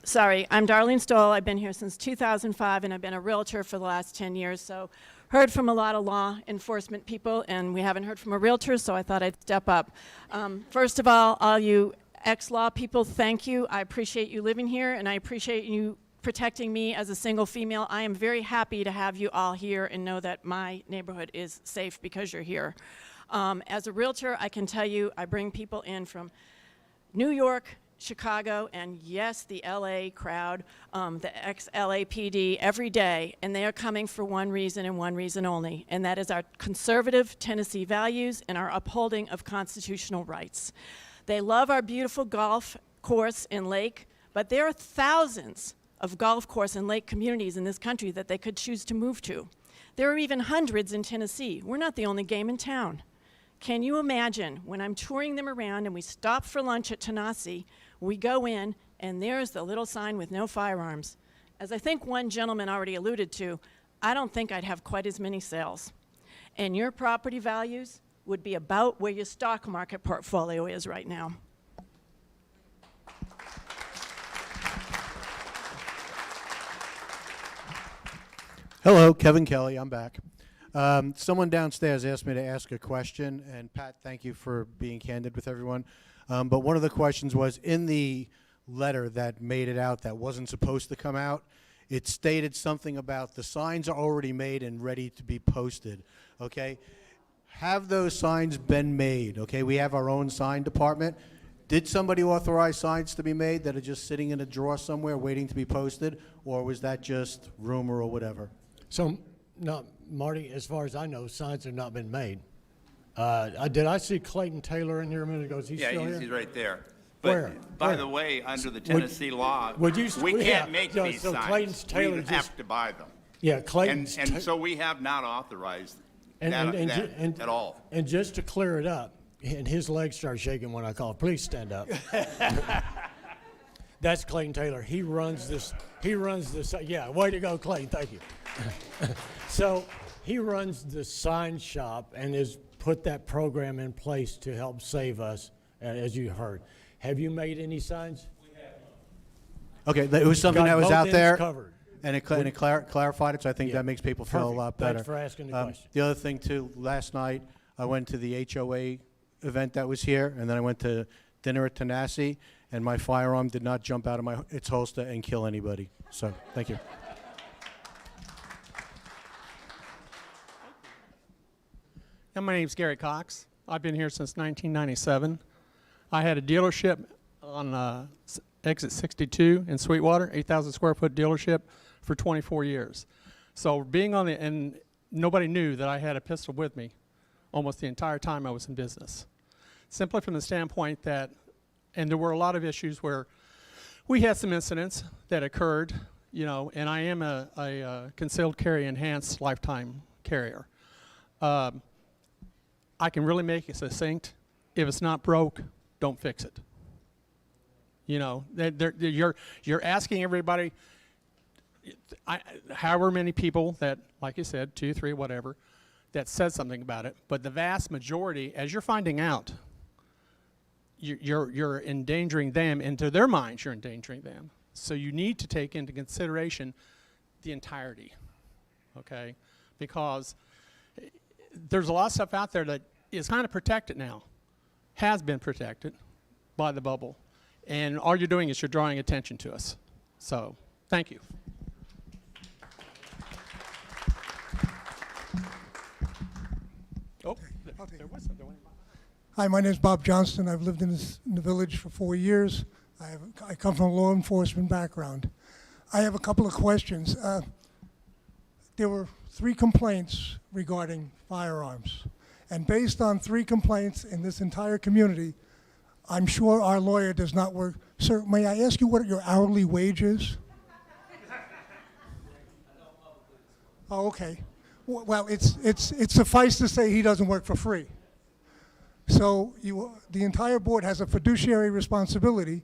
Sorry, I'm Darlene Stoll. I've been here since 2005, and I've been a realtor for the last 10 years, so heard from a lot of law enforcement people, and we haven't heard from a realtor, so I thought I'd step up. First of all you ex-law people, thank you. I appreciate you living here, and I appreciate you protecting me as a single female. I am very happy to have you all here and know that my neighborhood is safe because you're here. As a realtor, I can tell you I bring people in from New York, Chicago, and yes, the LA crowd, the ex-LAPD every day, and they are coming for one reason and one reason only, and that is our conservative Tennessee values and our upholding of constitutional rights. They love our beautiful golf course and lake, but there are thousands of golf course and lake communities in this country that they could choose to move to. There are even hundreds in Tennessee. We're not the only game in town. Can you imagine when I'm touring them around and we stop for lunch at Tanasi, we go in and there's the little sign with no firearms. As I think one gentleman already alluded to, I don't think I'd have quite as many sales. And your property values would be about where your stock market portfolio is right now. Hello, Kevin Kelly, I'm back. Someone downstairs asked me to ask a question, and Pat, thank you for being candid with everyone. But one of the questions was, in the letter that made it out that wasn't supposed to come out, it stated something about the signs are already made and ready to be posted, okay? Have those signs been made, okay? We have our own sign department. Did somebody authorize signs to be made that are just sitting in a drawer somewhere waiting to be posted, or was that just rumor or whatever? So, no, Marty, as far as I know, signs have not been made. Did I see Clayton Taylor in here a minute ago? Is he still here? He's right there. Where? But by the way, under the Tennessee law, would you- we yeah, can't make so- these so signs. Clayton's Taylor We just- have to buy them. Yeah, Clayton's And so we have not authorized that at all. And just to clear it up, and his legs start shaking when I call, please stand up. That's Clayton Taylor. He runs this, yeah, way to go, Clayton, thank you. So he runs the sign shop and has put that program in place to help save us, as you heard. Have you made any signs? Okay, it was something Got that was both out ends there, covered. and it clarified it, so I think that makes people feel a Perfect. lot better. Thanks for asking the question. The other thing, too, last night, I went to the HOA event that was here, and then I went to dinner at Tanasi, and my firearm did not jump out of its holster and kill anybody. So, thank you. And my name's Gary Cox. I've been here since 1997. I had a dealership on exit 62 in Sweetwater, 8,000 square foot dealership for 24 years. So being on and nobody knew that I had a pistol with me almost the entire time I was in business. Simply from the standpoint that, and there were a lot of issues where we had some incidents that occurred, you know, and I am a concealed carry enhanced lifetime carrier. I can really make it succinct. If it's not broke, don't fix it. You know, you're asking everybody, however many people that, like you said, 2, 3, whatever, that said something about it. But the vast majority, as you're finding out, you're endangering them, and to their minds, you're endangering them. So you need to take into consideration the entirety, okay? Because there's a lot of stuff out there that is kind of protected now, has been protected by the bubble. And all you're doing is you're drawing attention to us. So, thank you. Oh, there was something. Hi, my name is Bob Johnston. I've lived in the village for 4 years. I come from a law enforcement background. I have a couple of questions. There were 3 complaints regarding firearms. And based on 3 complaints in this entire community, I'm sure our lawyer does not work. Sir, may I ask you what your hourly wage is? Oh, okay. Well, it's suffice to say he doesn't work for free. So the entire board has a fiduciary responsibility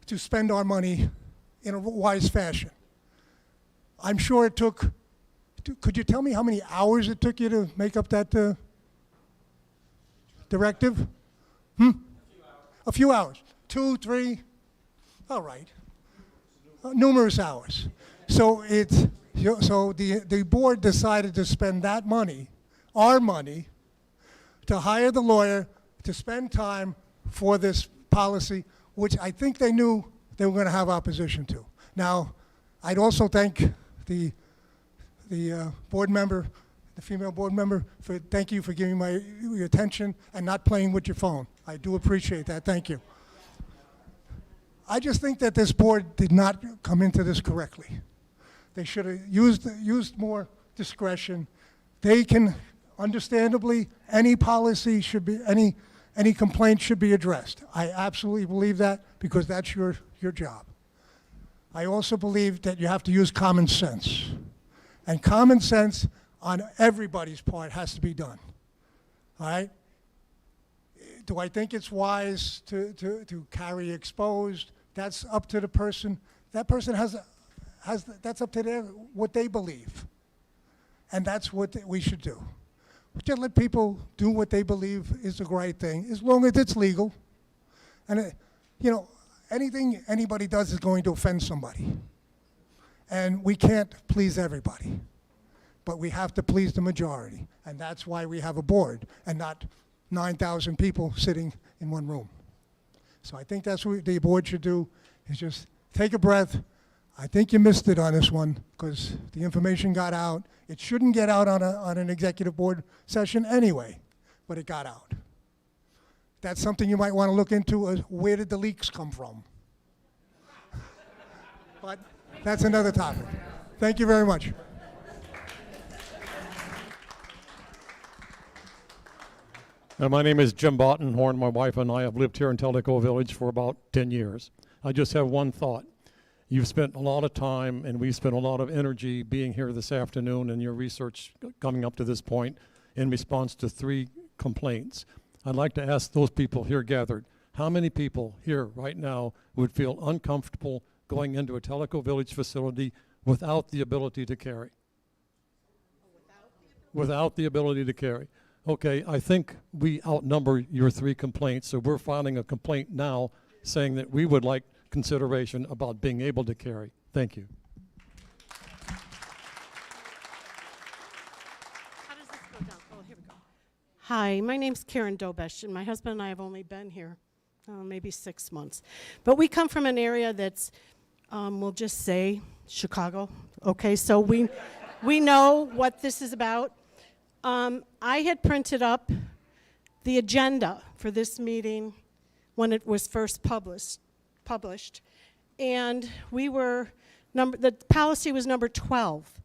to spend our money in a wise fashion. I'm sure it took, could you tell me how many hours it took you to make up that directive? A few hours. 2, 3, all right. Numerous hours. So the board decided to spend that money, our money, to hire the lawyer to spend time for this policy, which I think they knew they were going to have opposition to. Now, I'd also thank the board member, the female board member, thank you for giving your attention and not playing with your phone. I do appreciate that. Thank you. I just think that this board did not come into this correctly. They should have used more discretion. They can, understandably, any policy should be, any complaints should be addressed. I absolutely believe that because that's your job. I also believe that you have to use common sense. And common sense on everybody's part has to be done. All right? Do I think it's wise to carry exposed? That's up to the person. That person that's up to what they believe. And that's what we should do. Just let people do what they believe is the right thing, as long as it's legal. And, you know, anything anybody does is going to offend somebody. And we can't please everybody. But we have to please the majority. And that's why we have a board and not 9,000 people sitting in one room. So I think that's what the board should do, is just take a breath. I think you missed it on this one because the information got out. It shouldn't get out on an executive board session anyway, but it got out. That's something you might want to look into, is where did the leaks come from? But that's another topic. Thank you very much. My name is Jim Bottenhorn. My wife and I have lived here in Tellico Village for about 10 years. I just have one thought. You've spent a lot of time, and we've spent a lot of energy being here this afternoon and your research coming up to this point in response to 3 complaints. I'd like to ask those people here gathered, how many people here right now would feel uncomfortable going into a Tellico Village facility without the ability to carry? Without the ability to carry. Okay, I think we outnumber your 3 complaints, so we're filing a complaint now saying that we would like consideration about being able to carry. Thank you. How does this go down? Oh, here we go. Hi, my name's Karen Dobesh, and my husband and I have only been here maybe 6 months. But we come from an area that's, we'll just say, Chicago. Okay, so we know what this is about. I had printed up the agenda for this meeting when it was first published, and the policy was number 12,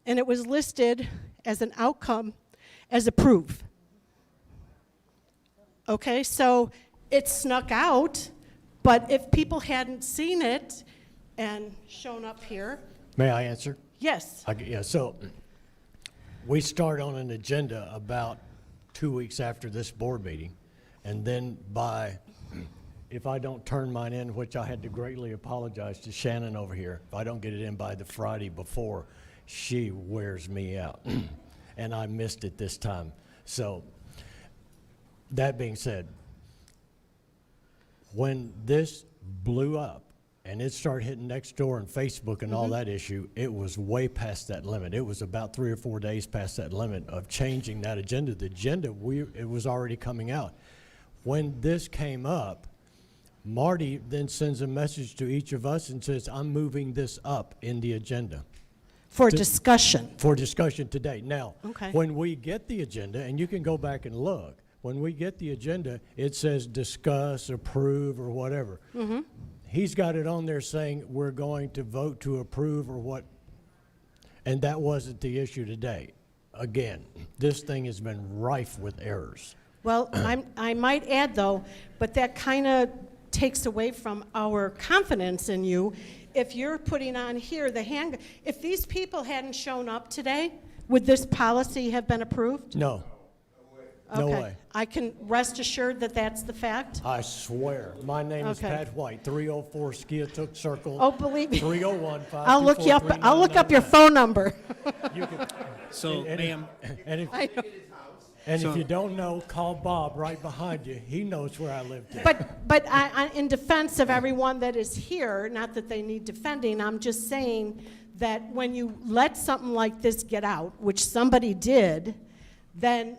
and it was listed as an outcome as approved. Okay, so it snuck out, but if people hadn't seen it and shown up here. May I answer? Yes. Yeah, so we start on an agenda about 2 weeks after this board meeting, and then if I don't turn mine in, which I had to greatly apologize to Shannon over here, if I don't get it in by the Friday before, she wears me out. And I missed it this time. So, that being said, when this blew up and it started hitting Nextdoor and Facebook and all that issue, it was way past that limit. It was about 3 or 4 days past that limit of changing that agenda. The agenda, it was already coming out. When this came up, Marty then sends a message to each of us and says, I'm moving this up in the agenda. For discussion. For discussion today. Now, okay. When we get the agenda, and you can go back and look, when we get the agenda, it says discuss, approve, or whatever. He's got it on there saying we're going to vote to approve or what, and that wasn't the issue today. Again, this thing has been rife with errors. Well, I might add, though, but that kind of takes away from our confidence in you. If you're putting on here the handgun, if these people hadn't shown up today, would this policy have been approved? No. No Okay. way. I can rest assured that that's the fact? I swear. My name is Okay. Pat White, 304 Skiatook Circle. Oh, believe me. 301 I'll look you up. I'll look up your phone number. So, ma'am. And if you don't know, call Bob right behind you. He knows where I live. But in defense of everyone that is here, not that they need defending, I'm just saying that when you let something like this get out, which somebody did, then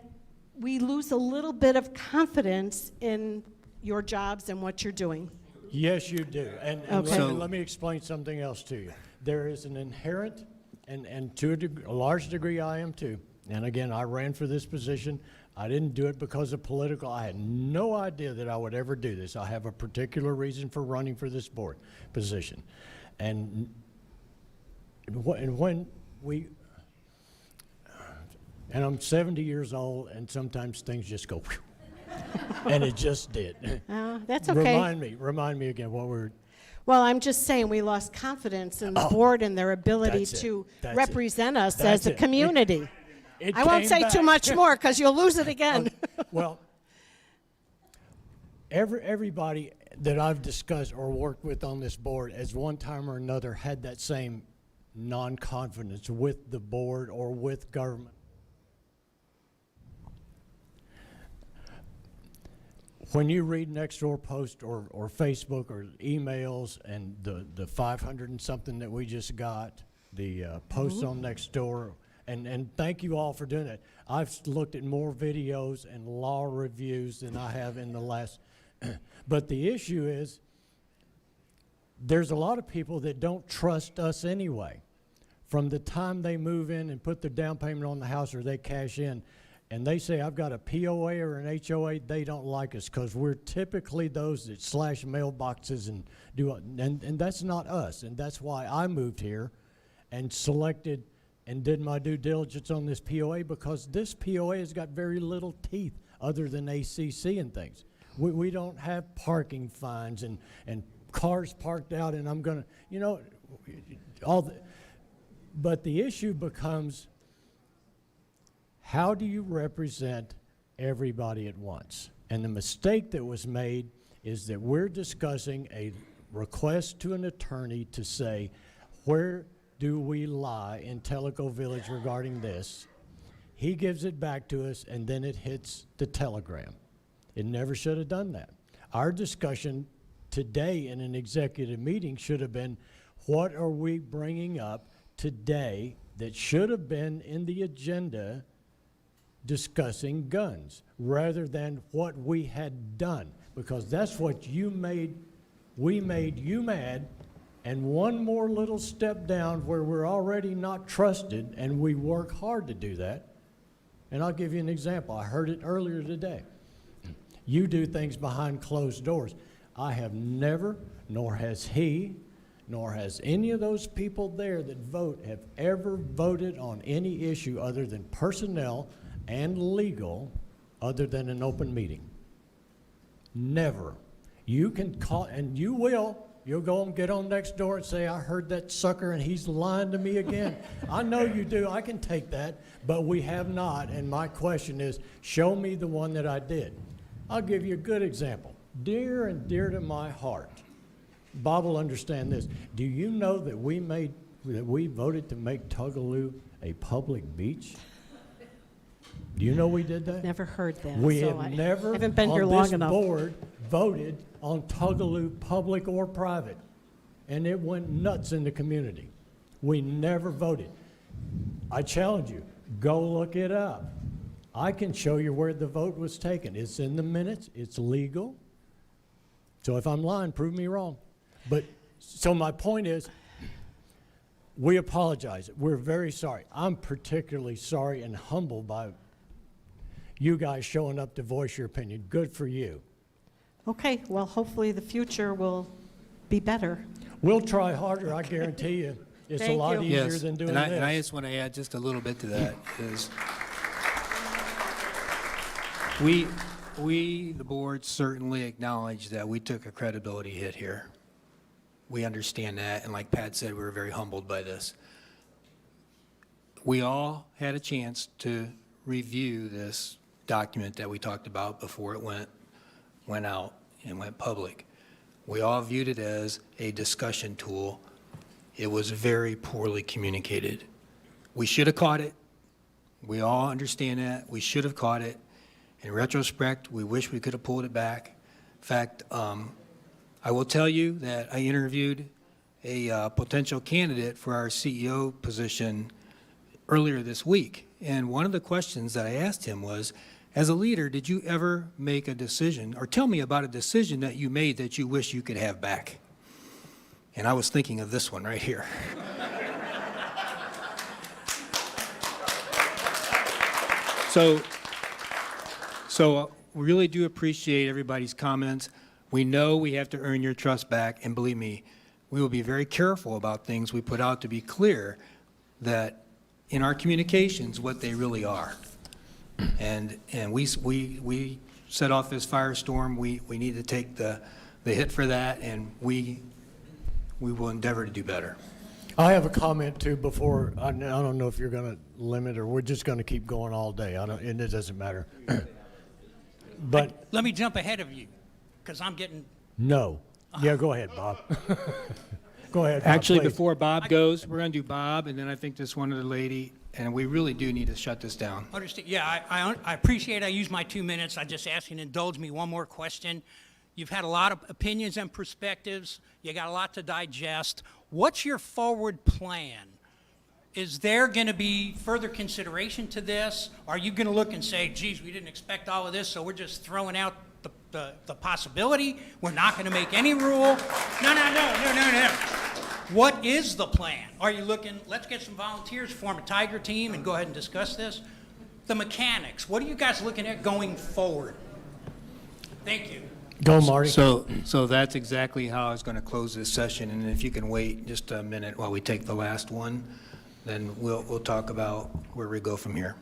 we lose a little bit of confidence in your jobs and what you're doing. Yes, you do. And Okay. let me explain something else to you. There is an inherent, and to a large degree I am too, and again, I ran for this position. I didn't do it because of political. I had no idea that I would ever do this. I have a particular reason for running for this board position. And when we, and I'm 70 years old, and sometimes things just go, whew. And it just did. That's okay. Remind me again what we're. Well, I'm just saying we lost confidence in the board and their ability That's it. to That's represent us That's as a it. community. It I won't came say back. too much more because you'll lose it again. Well, everybody that I've discussed or worked with on this board, as one time or another, had that same non-confidence with the board or with government. When you read Nextdoor post or Facebook or emails and the 500 and something that we just got, the posts on Nextdoor, and thank you all for doing it. I've looked at more videos and law reviews than I have in the last. But the issue is, there's a lot of people that don't trust us anyway. From the time they move in and put their down payment on the house or they cash in, and they say, I've got a POA or an HOA, they don't like us because we're typically those that slash mailboxes and do, and that's not us. And that's why I moved here and selected and did my due diligence on this POA, because this POA has got very little teeth other than ACC and things. We don't have parking fines and cars parked out, and I'm gonna, you know, but the issue becomes, how do you represent everybody at once? And the mistake that was made is that we're discussing a request to an attorney to say, where do we lie in Tellico Village regarding this? He gives it back to us, and then it hits the telegram. It never should have done that. Our discussion today in an executive meeting should have been, what are we bringing up today that should have been in the agenda discussing guns, rather than what we had done, because that's what you made, we made you mad, and one more little step down where we're already not trusted, and we work hard to do that. And I'll give you an example. I heard it earlier today. You do things behind closed doors. I have never, nor has he, nor has any of those people there that vote, have ever voted on any issue other than personnel and legal, other than an open meeting. Never. You can call, and you will, you'll go and get on Nextdoor and say, I heard that sucker and he's lying to me again. I know you do, I can take that, but we have not, and my question is, show me the one that I did. I'll give you a good example. Dear and dear to my heart, Bob will understand this. Do you know that we voted to make Tougaloo a public beach? Do you know we did that? Never heard that. We so have I never, haven't been on here long this enough. board, voted on Tougaloo, public or private. And it went nuts in the community. We never voted. I challenge you, go look it up. I can show you where the vote was taken. It's in the minutes, it's legal. So if I'm lying, prove me wrong. But, so my point is, we apologize. We're very sorry. I'm particularly sorry and humbled by you guys showing up to voice your opinion. Good for you. Okay, well, hopefully the future will be better. We'll try harder, I guarantee you. It's a Thank lot you. easier than doing and I this. just want to add just a little bit to that, is we, the board, certainly acknowledge that we took a credibility hit here. We understand that, and like Pat said, we were very humbled by this. We all had a chance to review this document that we talked about before it went out and went public. We all viewed it as a discussion tool. It was very poorly communicated. We should have caught it. We all understand that. We should have caught it. In retrospect, we wish we could have pulled it back. In fact, I will tell you that I interviewed a potential candidate for our CEO position earlier this week. And one of the questions that I asked him was, as a leader, did you ever make a decision, or tell me about a decision that you made that you wish you could have back? And I was thinking of this one right here. So we really do appreciate everybody's comments. We know we have to earn your trust back, and believe me, we will be very careful about things we put out to be clear that in our communications what they really are. And we set off this firestorm. We need to take the hit for that, and we will endeavor to do better. I have a comment too before, I don't know if you're going to limit or we're just going to keep going all day. And it doesn't matter. But Let me jump ahead of you, because I'm getting... no. Yeah, go ahead, Bob. Go ahead, Bob, Actually, please. before Bob goes, we're going to do Bob, and then I think this one other lady, and we really do need to shut this down. Understand? Yeah, I appreciate I used my 2 minutes. I just ask you to indulge me one more question. You've had a lot of opinions and perspectives. You got a lot to digest. What's your forward plan? Is there going to be further consideration to this? Are you going to look and say, geez, we didn't expect all of this, so we're just throwing out the possibility? We're not going to make any rule? No. What is the plan? Are you looking, let's get some volunteers, form a Tiger team, and go ahead and discuss this? The mechanics, what are you guys looking at going forward? Thank you. Go, Marty. So that's exactly how I was going to close this session, and if you can wait just a minute while we take the last one, then we'll talk about where we go from here.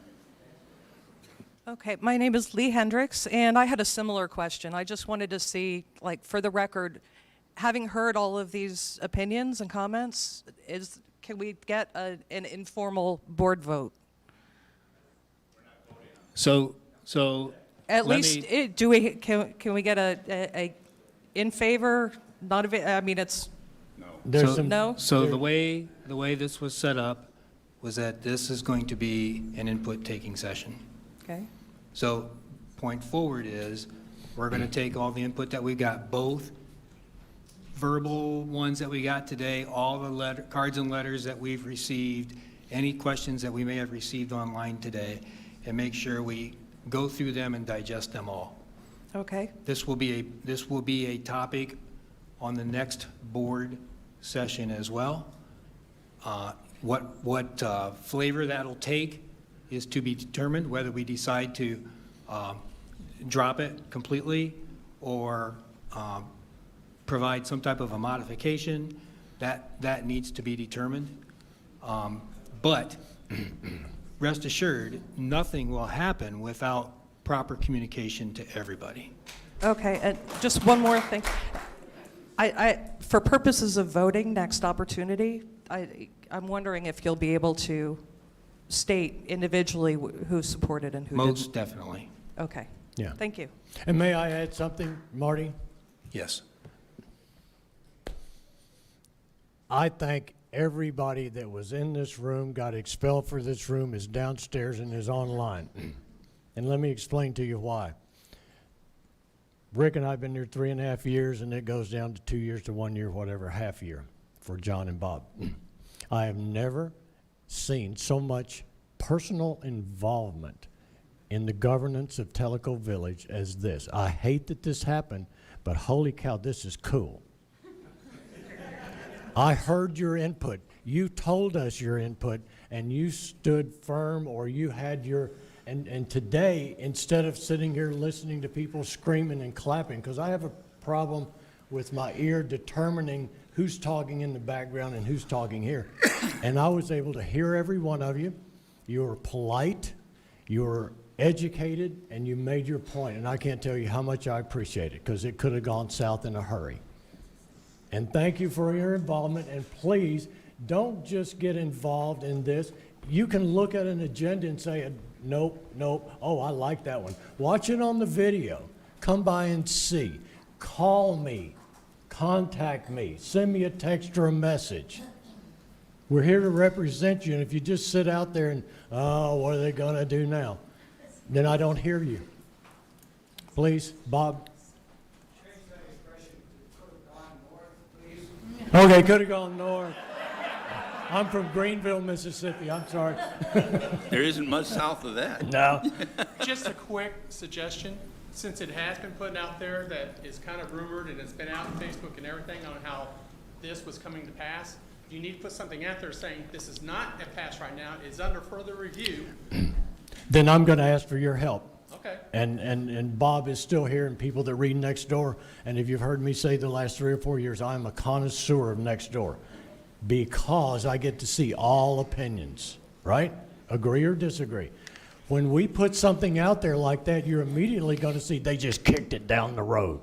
Okay, my name is Lee Hendricks, and I had a similar question. I just wanted to see, like, for the record, having heard all of these opinions and comments, can we get an informal board vote? So At let least, me- can we get a in favor, not a, I mean, it's, no? So the way this was set up was that this is going to be an input-taking session. Okay. So point forward is, we're going to take all the input that we got, both verbal ones that we got today, all the cards and letters that we've received, any questions that we may have received online today, and make sure we go through them and digest them all. Okay. This will be a topic on the next board session as well. What flavor that'll take is to be determined, whether we decide to drop it completely or provide some type of a modification. That needs to be determined. But rest assured, nothing will happen without proper communication to everybody. Okay, and just one more thing. For purposes of voting, next opportunity, I'm wondering if you'll be able to state individually who supported and who didn't. Most definitely. Okay. Yeah. Thank you. And may I add something, Marty? Yes. I think everybody that was in this room, got expelled for this room, is downstairs and is online. And let me explain to you why. Rick and I have been here 3.5 years, and it goes down to 2 years to 1 year, whatever, half year for John and Bob. I have never seen so much personal involvement in the governance of Tellico Village as this. I hate that this happened, but holy cow, this is cool. I heard your input. You told us your input, and you stood firm, or you had your, and today, instead of sitting here listening to people screaming and clapping, because I have a problem with my ear determining who's talking in the background and who's talking here. And I was able to hear every one of you. You were polite, you were educated, and you made your point. And I can't tell you how much I appreciate it, because it could have gone south in a hurry. And thank you for your involvement, and please, don't just get involved in this. You can look at an agenda and say, nope, nope, oh, I like that one. Watch it on the video. Come by and see. Call me. Contact me. Send me a text or a message. We're here to represent you, and if you just sit out there and, oh, what are they going to do now? Then I don't hear you. Please, Bob. Okay, could have gone north. I'm from Greenville, Mississippi. I'm sorry. There isn't much south of that. No. Just a quick suggestion, since it has been put out there that is kind of rumored and it's been out on Facebook and everything on how this was coming to pass, you need to put something out there saying this is not at pass right now, it's under further review. Then I'm going to ask for your help. Okay. And Bob is still here, and people that read Nextdoor, and if you've heard me say the last 3 or 4 years, I'm a connoisseur of Nextdoor because I get to see all opinions, right? Agree or disagree. When we put something out there like that, you're immediately going to see they just kicked it down the road.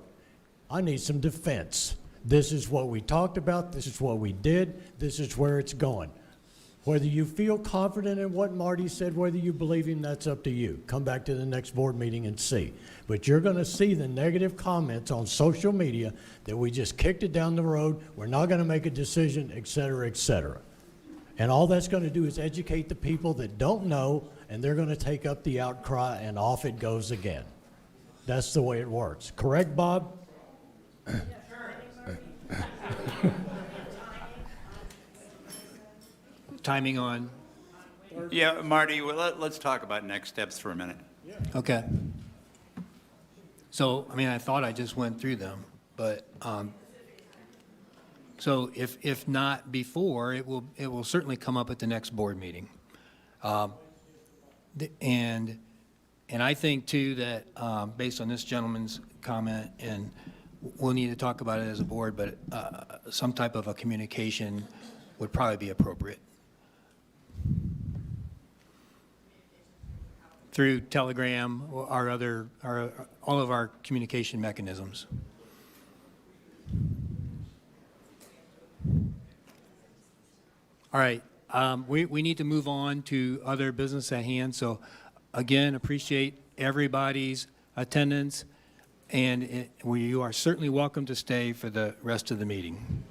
I need some defense. This is what we talked about. This is what we did. This is where it's going. Whether you feel confident in what Marty said, whether you believe him, that's up to you. Come back to the next board meeting and see. But you're going to see the negative comments on social media that we just kicked it down the road, we're not going to make a decision, et cetera, et cetera. And all that's going to do is educate the people that don't know, and they're going to take up the outcry, and off it goes again. That's the way it works. Correct, Bob? Timing on, Yeah, Marty, well, let's talk about next steps for a minute. okay. So, I mean, I thought I just went through them, but, so if not before, it will certainly come up at the next board meeting. And I think too that, based on this gentleman's comment, and we'll need to talk about it as a board, but some type of a communication would probably be appropriate. Through Telegram or all of our communication mechanisms. All right, we need to move on to other business at hand. So again, appreciate everybody's attendance, and you are certainly welcome to stay for the rest of the meeting.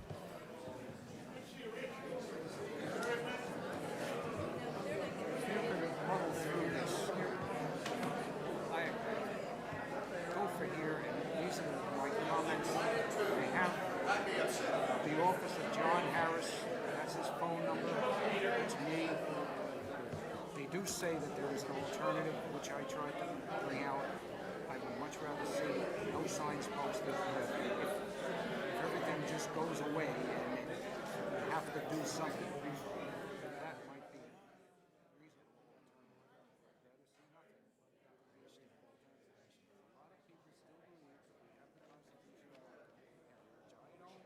The office of John Harris, that's his phone number, it's me. They do say that there is an alternative, which I tried to bring out. I would much rather see no signs posted. If everything just goes away and you have to do something, that might be reasonable. Rather see nothing. A lot of people still believe that we have the Constitution, which I don't.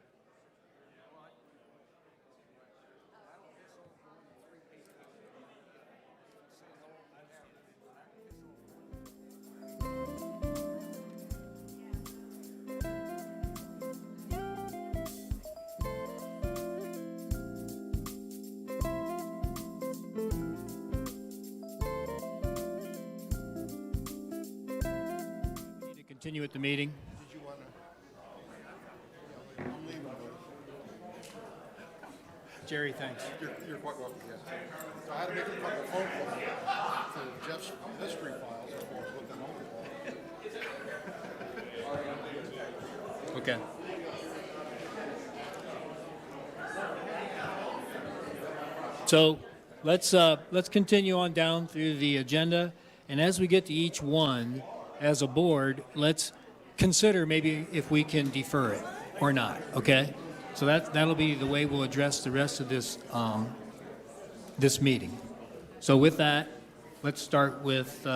Need to continue with the meeting. Jerry, thanks. You're quite welcome, yes. So I had to make a couple of phone calls for Jeff's history files as far as looking over. Okay. So let's continue on down through the agenda, and as we get to each one, as a board, let's consider maybe if we can defer it or not. Okay. So that'll be the way we'll address the rest of this this meeting. So with that, let's start with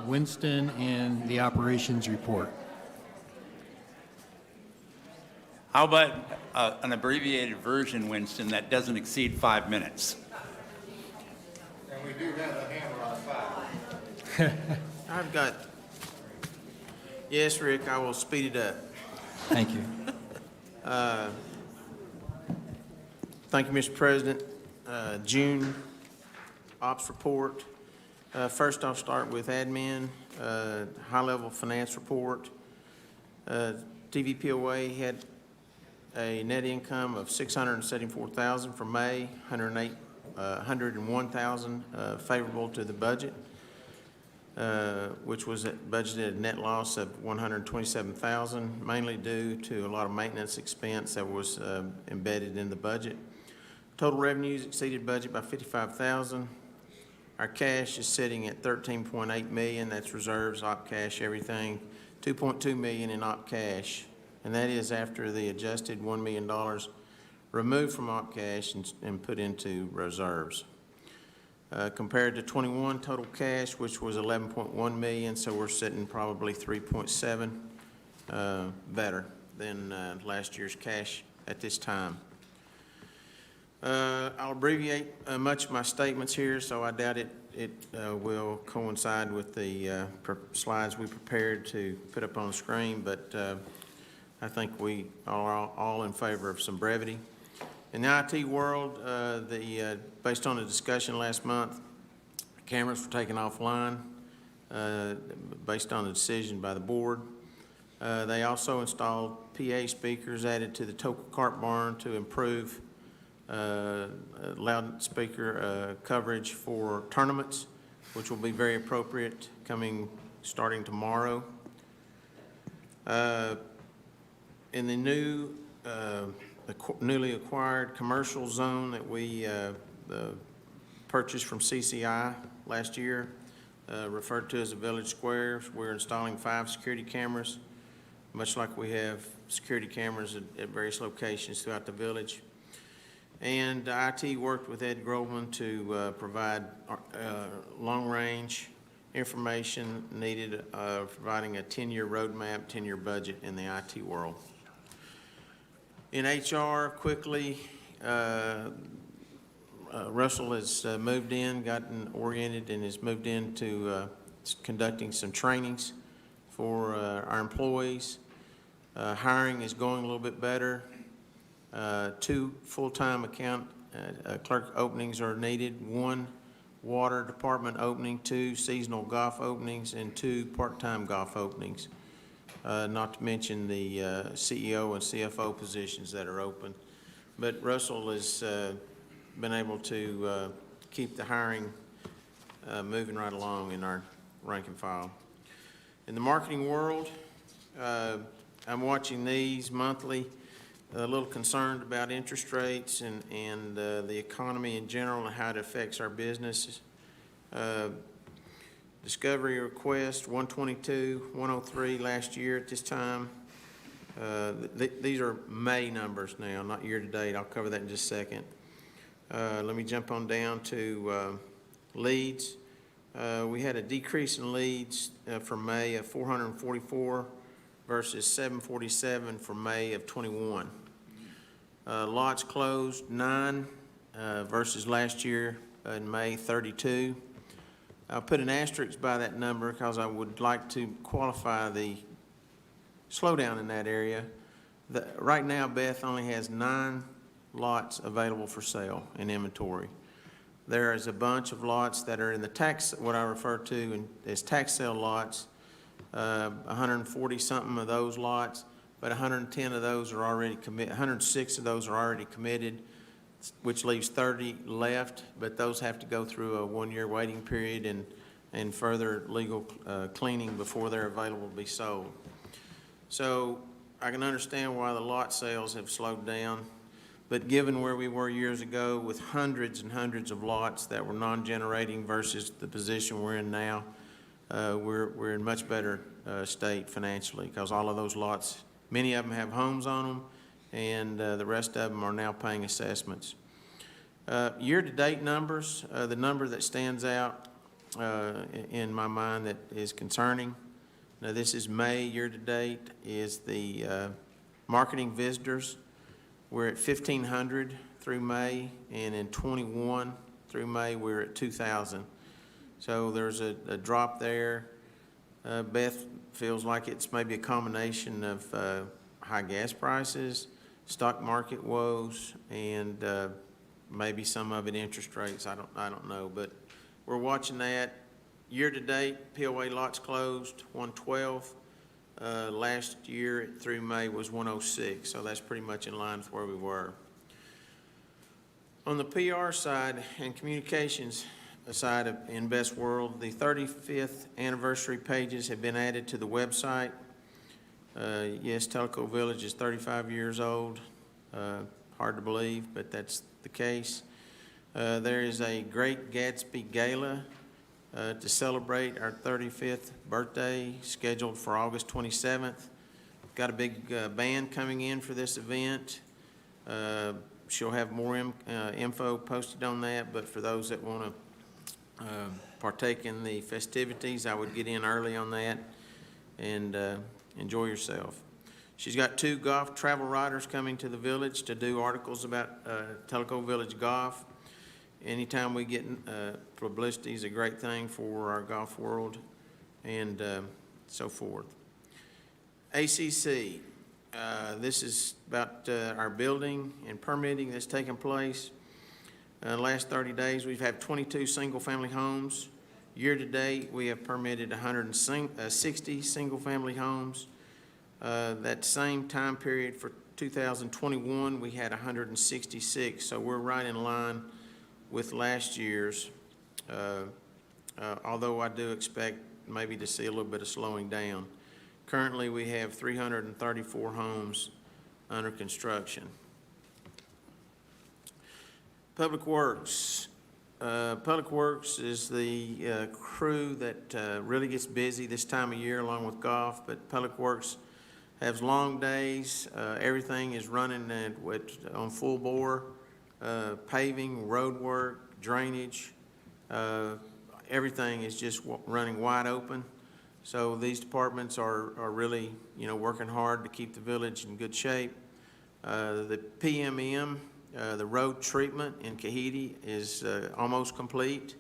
Winston and the operations report. How about an abbreviated version, Winston, that doesn't exceed 5 minutes? And we do have a hammer on 5. I've got, yes, Rick, I will speed it up. Thank you. Thank you, Mr. President. June ops report. First, I'll start with admin, high-level finance report. TVPOA had a net income of $674,000 for May, $101,000 favorable to the budget, which was budgeted a net loss of $127,000, mainly due to a lot of maintenance expense that was embedded in the budget. Total revenues exceeded budget by $55,000. Our cash is sitting at $13.8 million. That's reserves, op cash, everything. $2.2 million in op cash, and that is after the adjusted $1 million removed from op cash and put into reserves. Compared to 21 total cash, which was 11.1 million, so we're sitting probably 3.7 better than last year's cash at this time. I'll abbreviate much of my statements here, so I doubt it will coincide with the slides we prepared to put up on the screen, but I think we are all in favor of some brevity. In the IT world, based on the discussion last month, cameras were taken offline based on a decision by the board. They also installed PA speakers added to the Toka Cart Barn to improve loudspeaker coverage for tournaments, which will be very appropriate starting tomorrow. In the newly acquired commercial zone that we purchased from CCI last year, referred to as the Village Squares, we're installing 5 security cameras, much like we have security cameras at various locations throughout the village. And IT worked with Ed Groveman to provide long-range information needed, providing a 10-year roadmap, 10-year budget in the IT world. In HR, quickly, Russell has moved in, gotten oriented, and has moved into conducting some trainings for our employees. Hiring is going a little bit better. 2 full-time account clerk openings are needed, 1 water department opening, 2 seasonal golf openings, and 2 part-time golf openings. Not to mention the CEO and CFO positions that are open. But Russell has been able to keep the hiring moving right along in our rank and file. In the marketing world, I'm watching these monthly, a little concerned about interest rates and the economy in general and how it affects our businesses. Discovery request 122, 103 last year at this time. These are May numbers now, not year to date. I'll cover that in just a second. Let me jump on down to leads. We had a decrease in leads for May of 444 versus 747 for May of 21. Lots closed 9 versus last year in May 32. I'll put an asterisk by that number because I would like to qualify the slowdown in that area. Right now, Beth only has 9 lots available for sale in inventory. There is a bunch of lots that are in the tax, what I refer to as tax sale lots, 140 something of those lots, but 110 of those are already committed, 106 of those are already committed, which leaves 30 left, but those have to go through a 1-year waiting period and further legal cleaning before they're available to be sold. So I can understand why the lot sales have slowed down, but given where we were years ago with hundreds and hundreds of lots that were non-generating versus the position we're in now, we're in much better state financially because all of those lots, many of them have homes on them, and the rest of them are now paying assessments. Year-to-date numbers, the number that stands out in my mind that is concerning, now this is May year-to-date, is the marketing visitors. We're at 1,500 through May, and in 21 through May, we're at 2,000. So there's a drop there. Beth feels like it's maybe a combination of high gas prices, stock market woes, and maybe some of it interest rates. I don't know, but we're watching that. Year to date, POA lots closed 112. Last year through May was 106, so that's pretty much in line with where we were. On the PR side and communications side of Invest World, the 35th anniversary pages have been added to the website. Yes, Telco Village is 35 years old. Hard to believe, but that's the case. There is a Great Gatsby Gala to celebrate our 35th birthday, scheduled for August 27th. Got a big band coming in for this event. She'll have more info posted on that, but for those that want to partake in the festivities, I would get in early on that and enjoy yourself. She's got 2 golf travel writers coming to the village to do articles about Telco Village golf. Anytime we get publicity is a great thing for our golf world and so forth. ACC, this is about our building and permitting that's taken place. Last 30 days, we've had 22 single-family homes. Year-to-date, we have permitted 160 single-family homes. That same time period for 2021, we had 166, so we're right in line with last year's, although I do expect maybe to see a little bit of slowing down. Currently, we have 334 homes under construction. Public Works. Public Works is the crew that really gets busy this time of year along with golf, but Public Works has long days. Everything is running on full bore, paving, road work, drainage. Everything is just running wide open. So these departments are really, working hard to keep the village in good shape. The PMM, the road treatment in Kahiti is almost complete.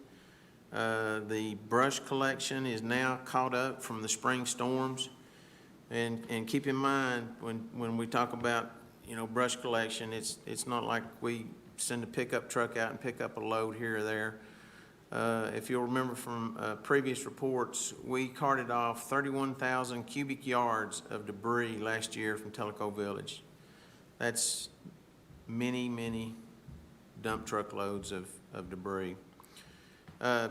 The brush collection is now caught up from the spring storms. And keep in mind, when we talk about, brush collection, it's not like we send a pickup truck out and pick up a load here or there. If you'll remember from previous reports, we carted off 31,000 cubic yards of debris last year from Tellico Village. That's many, many dump truck loads of debris.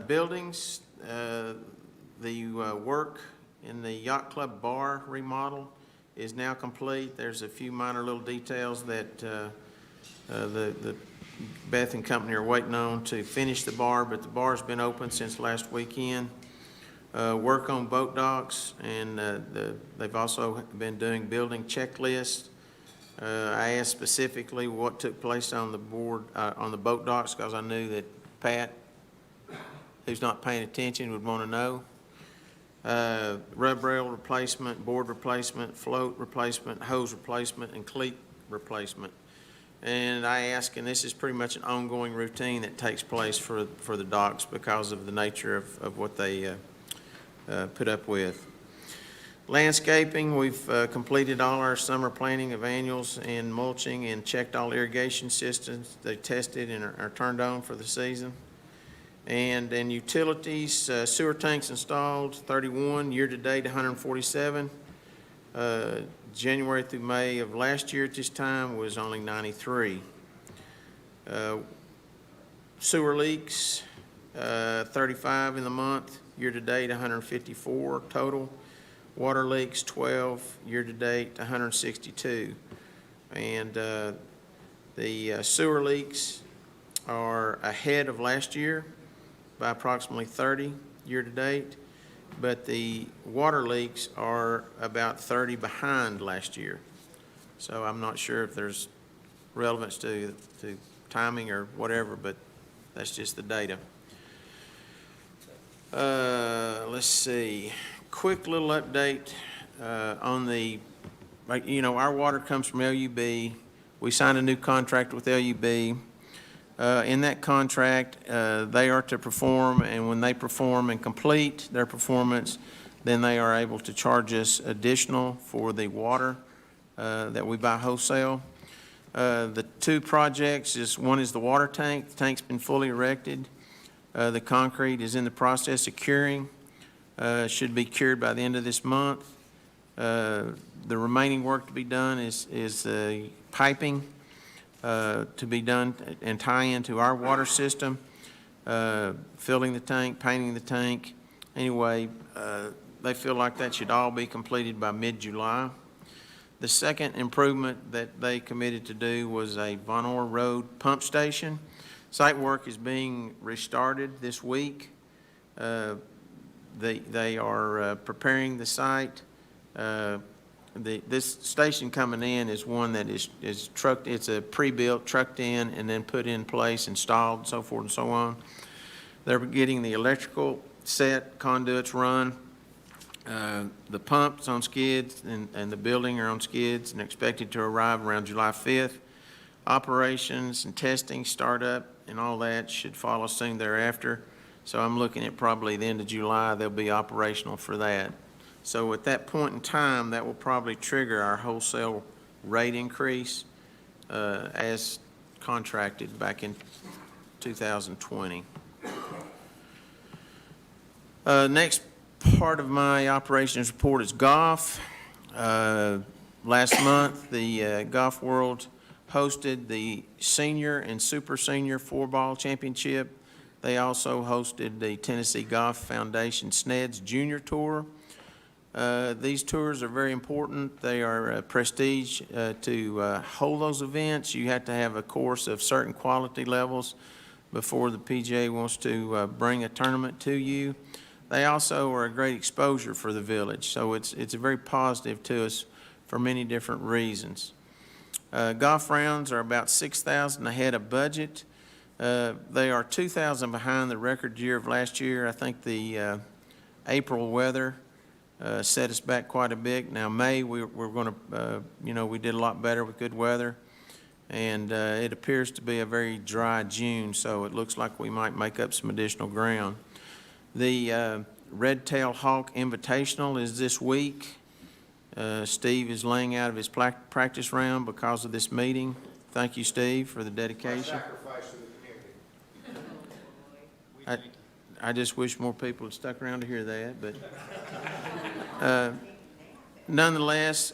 Buildings, the work in the Yacht Club bar remodel is now complete. There's a few minor little details that the Beth and company are waiting on to finish the bar, but the bar's been open since last weekend. Work on boat docks, and they've also been doing building checklists. I asked specifically what took place on the board, on the boat docks, because I knew that Pat, who's not paying attention, would want to know. Rub rail replacement, board replacement, float replacement, hose replacement, and cleat replacement. And I ask, and this is pretty much an ongoing routine that takes place for the docks because of the nature of what they put up with. Landscaping, we've completed all our summer planting of annuals and mulching and checked all irrigation systems. They tested and are turned on for the season. And then utilities, sewer tanks installed, 31, year-to-date 147. January through May of last year at this time was only 93. Sewer leaks, 35 in the month, year-to-date 154 total. Water leaks, 12, year-to-date 162. And the sewer leaks are ahead of last year by approximately 30 year-to-date, but the water leaks are about 30 behind last year. So I'm not sure if there's relevance to timing or whatever, but that's just the data. Let's see. Quick little update on the, our water comes from LUB. We signed a new contract with LUB. In that contract, they are to perform, and when they perform and complete their performance, then they are able to charge us additional for the water that we buy wholesale. The two projects one is the water tank. The tank's been fully erected. The concrete is in the process of curing. Should be cured by the end of this month. The remaining work to be done is piping to be done and tie into our water system, filling the tank, painting the tank. Anyway, they feel like that should all be completed by mid-July. The second improvement that they committed to do was a Von Orr Road pump station. Site work is being restarted this week. They are preparing the site. This station coming in is one that is trucked. It's a pre-built, trucked in, and then put in place, installed, so forth and so on. They're getting the electrical set, conduits run. The pump's on skids, and the building are on skids, and expected to arrive around July 5th. Operations and testing, startup, and all that should follow soon thereafter. So I'm looking at probably the end of July, they'll be operational for that. So at that point in time, that will probably trigger our wholesale rate increase as contracted back in 2020. Next part of my operations report is golf. Last month, the Golf World hosted the Senior and Super Senior 4-Ball Championship. They also hosted the Tennessee Golf Foundation SNEDS Junior Tour. These tours are very important. They are prestige. To hold those events, you have to have a course of certain quality levels before the PGA wants to bring a tournament to you. They also are a great exposure for the village, so it's very positive to us for many different reasons. Golf rounds are about 6,000 ahead of budget. They are 2,000 behind the record year of last year. I think the April weather set us back quite a bit. Now May, we're going to, we did a lot better with good weather, and it appears to be a very dry June, so it looks like we might make up some additional ground. The Red-Tailed Hawk Invitational is this week. Steve is laying out of his practice round because of this meeting. Thank you, Steve, for the dedication. I just wish more people had stuck around to hear that, but nonetheless,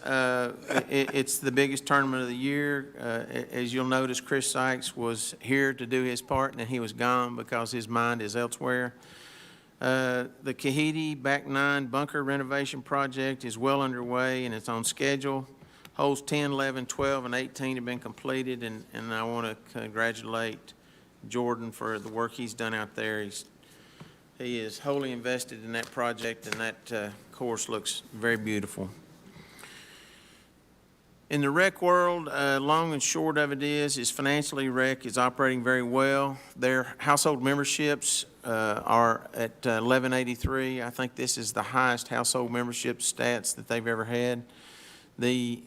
it's the biggest tournament of the year. As you'll notice, Chris Sykes was here to do his part, and he was gone because his mind is elsewhere. The Kahidi Back 9 bunker renovation project is well underway, and it's on schedule. Holes 10, 11, 12, and 18 have been completed, and I want to congratulate Jordan for the work he's done out there. He is wholly invested in that project, and that course looks very beautiful. In the rec world, long and short of it is financially rec is operating very well. Their household memberships are at 1183. I think this is the highest household membership stats that they've ever had. The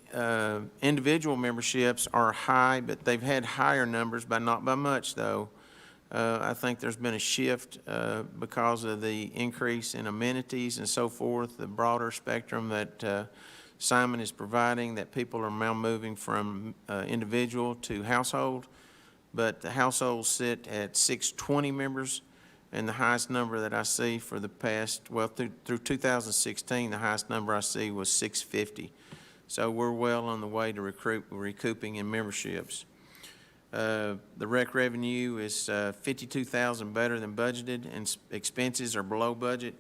individual memberships are high, but they've had higher numbers, but not by much though. I think there's been a shift because of the increase in amenities and so forth, the broader spectrum that Simon is providing, that people are now moving from individual to household. But the households sit at 620 members, and the highest number that I see for the past, well, through 2016, the highest number I see was 650. So we're well on the way to recouping in memberships. The rec revenue is $52,000 better than budgeted, and expenses are below budget.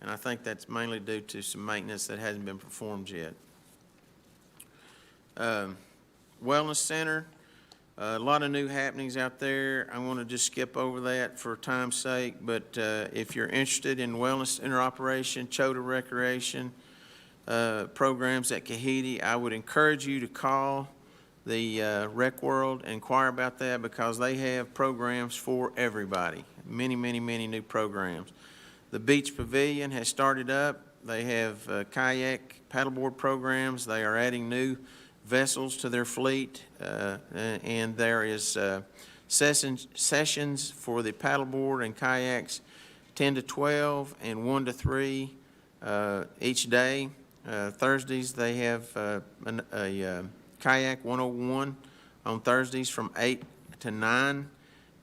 And I think that's mainly due to some maintenance that hasn't been performed yet. Wellness Center, a lot of new happenings out there. I want to just skip over that for time's sake, but if you're interested in Wellness Center operation, Chota Recreation, programs at Kahidi, I would encourage you to call the Rec World and inquire about that, because they have programs for everybody. Many, many, many new programs. The Beach Pavilion has started up. They have kayak, paddleboard programs. They are adding new vessels to their fleet, and there is sessions for the paddleboard and kayaks 10 to 12 and 1 to 3 each day. Thursdays they have a kayak 101 on Thursdays from 8 to 9,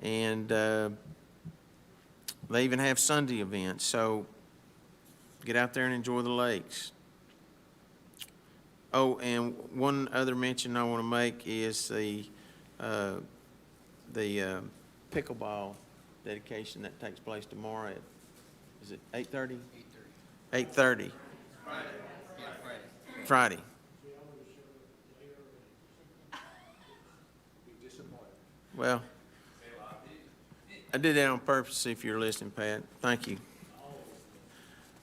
and they even have Sunday events, so get out there and enjoy the lakes. Oh, and one other mention I want to make is the pickleball dedication that takes place tomorrow at, is it 8:30? 8:30. Friday. Well, I did that on purpose, if you're listening, Pat. Thank you.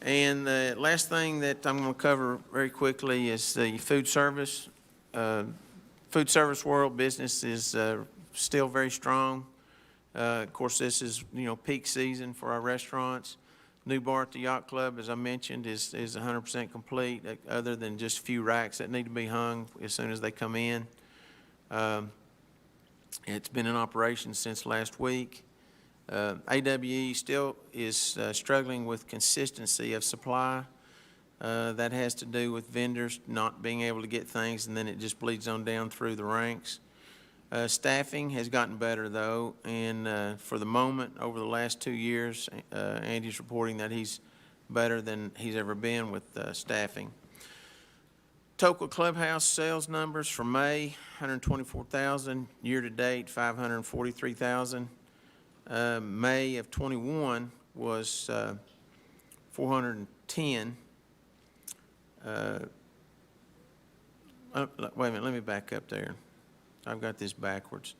And the last thing that I'm going to cover very quickly is the food service. Food service world business is still very strong. Of course, this is, peak season for our restaurants. New bar at the Yacht Club, as I mentioned, is 100% complete, other than just a few racks that need to be hung as soon as they come in. It's been in operation since last week. AWE still is struggling with consistency of supply. That has to do with vendors not being able to get things, and then it just bleeds on down through the ranks. Staffing has gotten better, though, and for the moment, over the last 2 years, Andy's reporting that he's better than he's ever been with staffing. Toqua Clubhouse sales numbers for May, 124,000. Year-to-date, 543,000. May of 21 was 410. Wait a minute, let me back up there. I've got this backwards.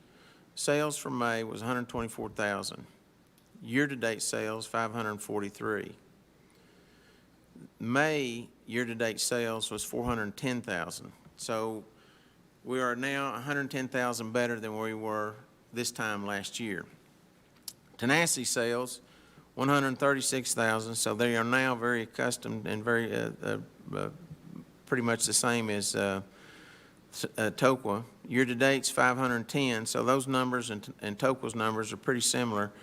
Sales for May was 124,000. Year-to-date sales, 543. May year-to-date sales was 410,000. So we are now 110,000 better than we were this time last year. Tenacity sales, 136,000. So they are now very accustomed and very pretty much the same as Toqua. Year-to-date's 510, so those numbers and Toqua's numbers are pretty similar.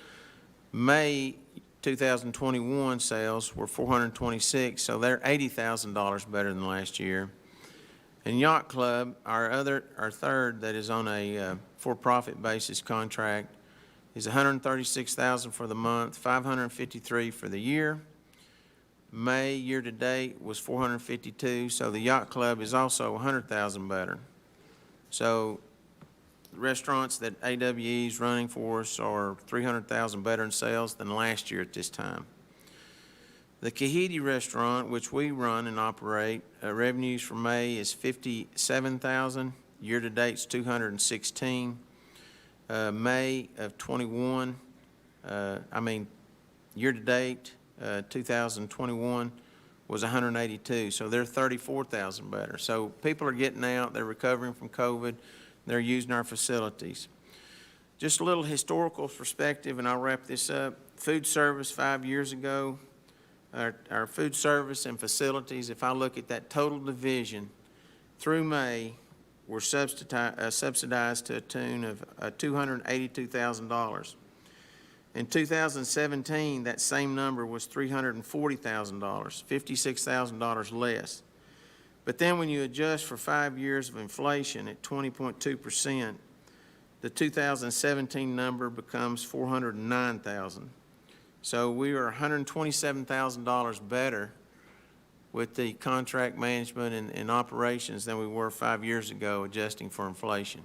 May 2021 sales were 426, so they're $80,000 better than last year. And Yacht Club, our third that is on a for-profit basis contract, is 136,000 for the month, 553 for the year. May year-to-date was 452, so the Yacht Club is also 100,000 better. So the restaurants that AWE is running for us are 300,000 better in sales than last year at this time. The Kahiti restaurant, which we run and operate, revenues for May is 57,000. Year-to-date's 216. May of 21, year-to-date, 2021 was 182, so they're 34,000 better. So people are getting out, they're recovering from COVID, they're using our facilities. Just a little historical perspective, and I'll wrap this up. Food service 5 years ago, our food service and facilities, if I look at that total division, through May, were subsidized to a tune of $282,000. In 2017, that same number was $340,000, $56,000 less. But then when you adjust for 5 years of inflation at 20.2%, the 2017 number becomes $409,000. So we are $127,000 better with the contract management and operations than we were 5 years ago, adjusting for inflation.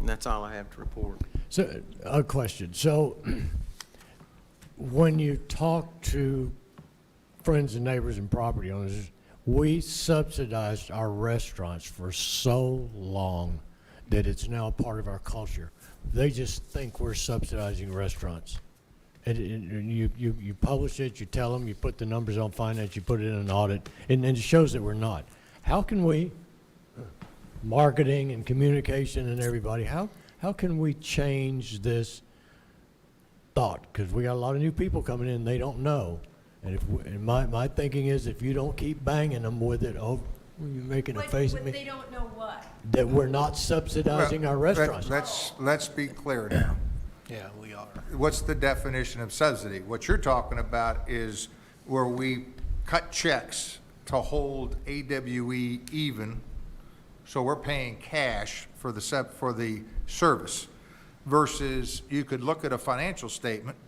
And that's all I have to report. So, a question. So, when you talk to friends and neighbors and property owners, we subsidized our restaurants for so long that it's now part of our culture. They just think we're subsidizing restaurants. And you publish it, you tell them, you put the numbers on finance, you put it in an audit, and it shows that we're not. How can we, marketing and communication and everybody, how can we change this thought? Because we got a lot of new people coming in, they don't know. And my thinking is, if you don't keep banging them with it, oh, you're making a face at me. But they don't know what? That we're not subsidizing our restaurants. Let's be clear now. Yeah, we are. What's the definition of subsidy? What you're talking about is where we cut checks to hold AWE even, so we're paying cash for the service, versus you could look at a financial statement,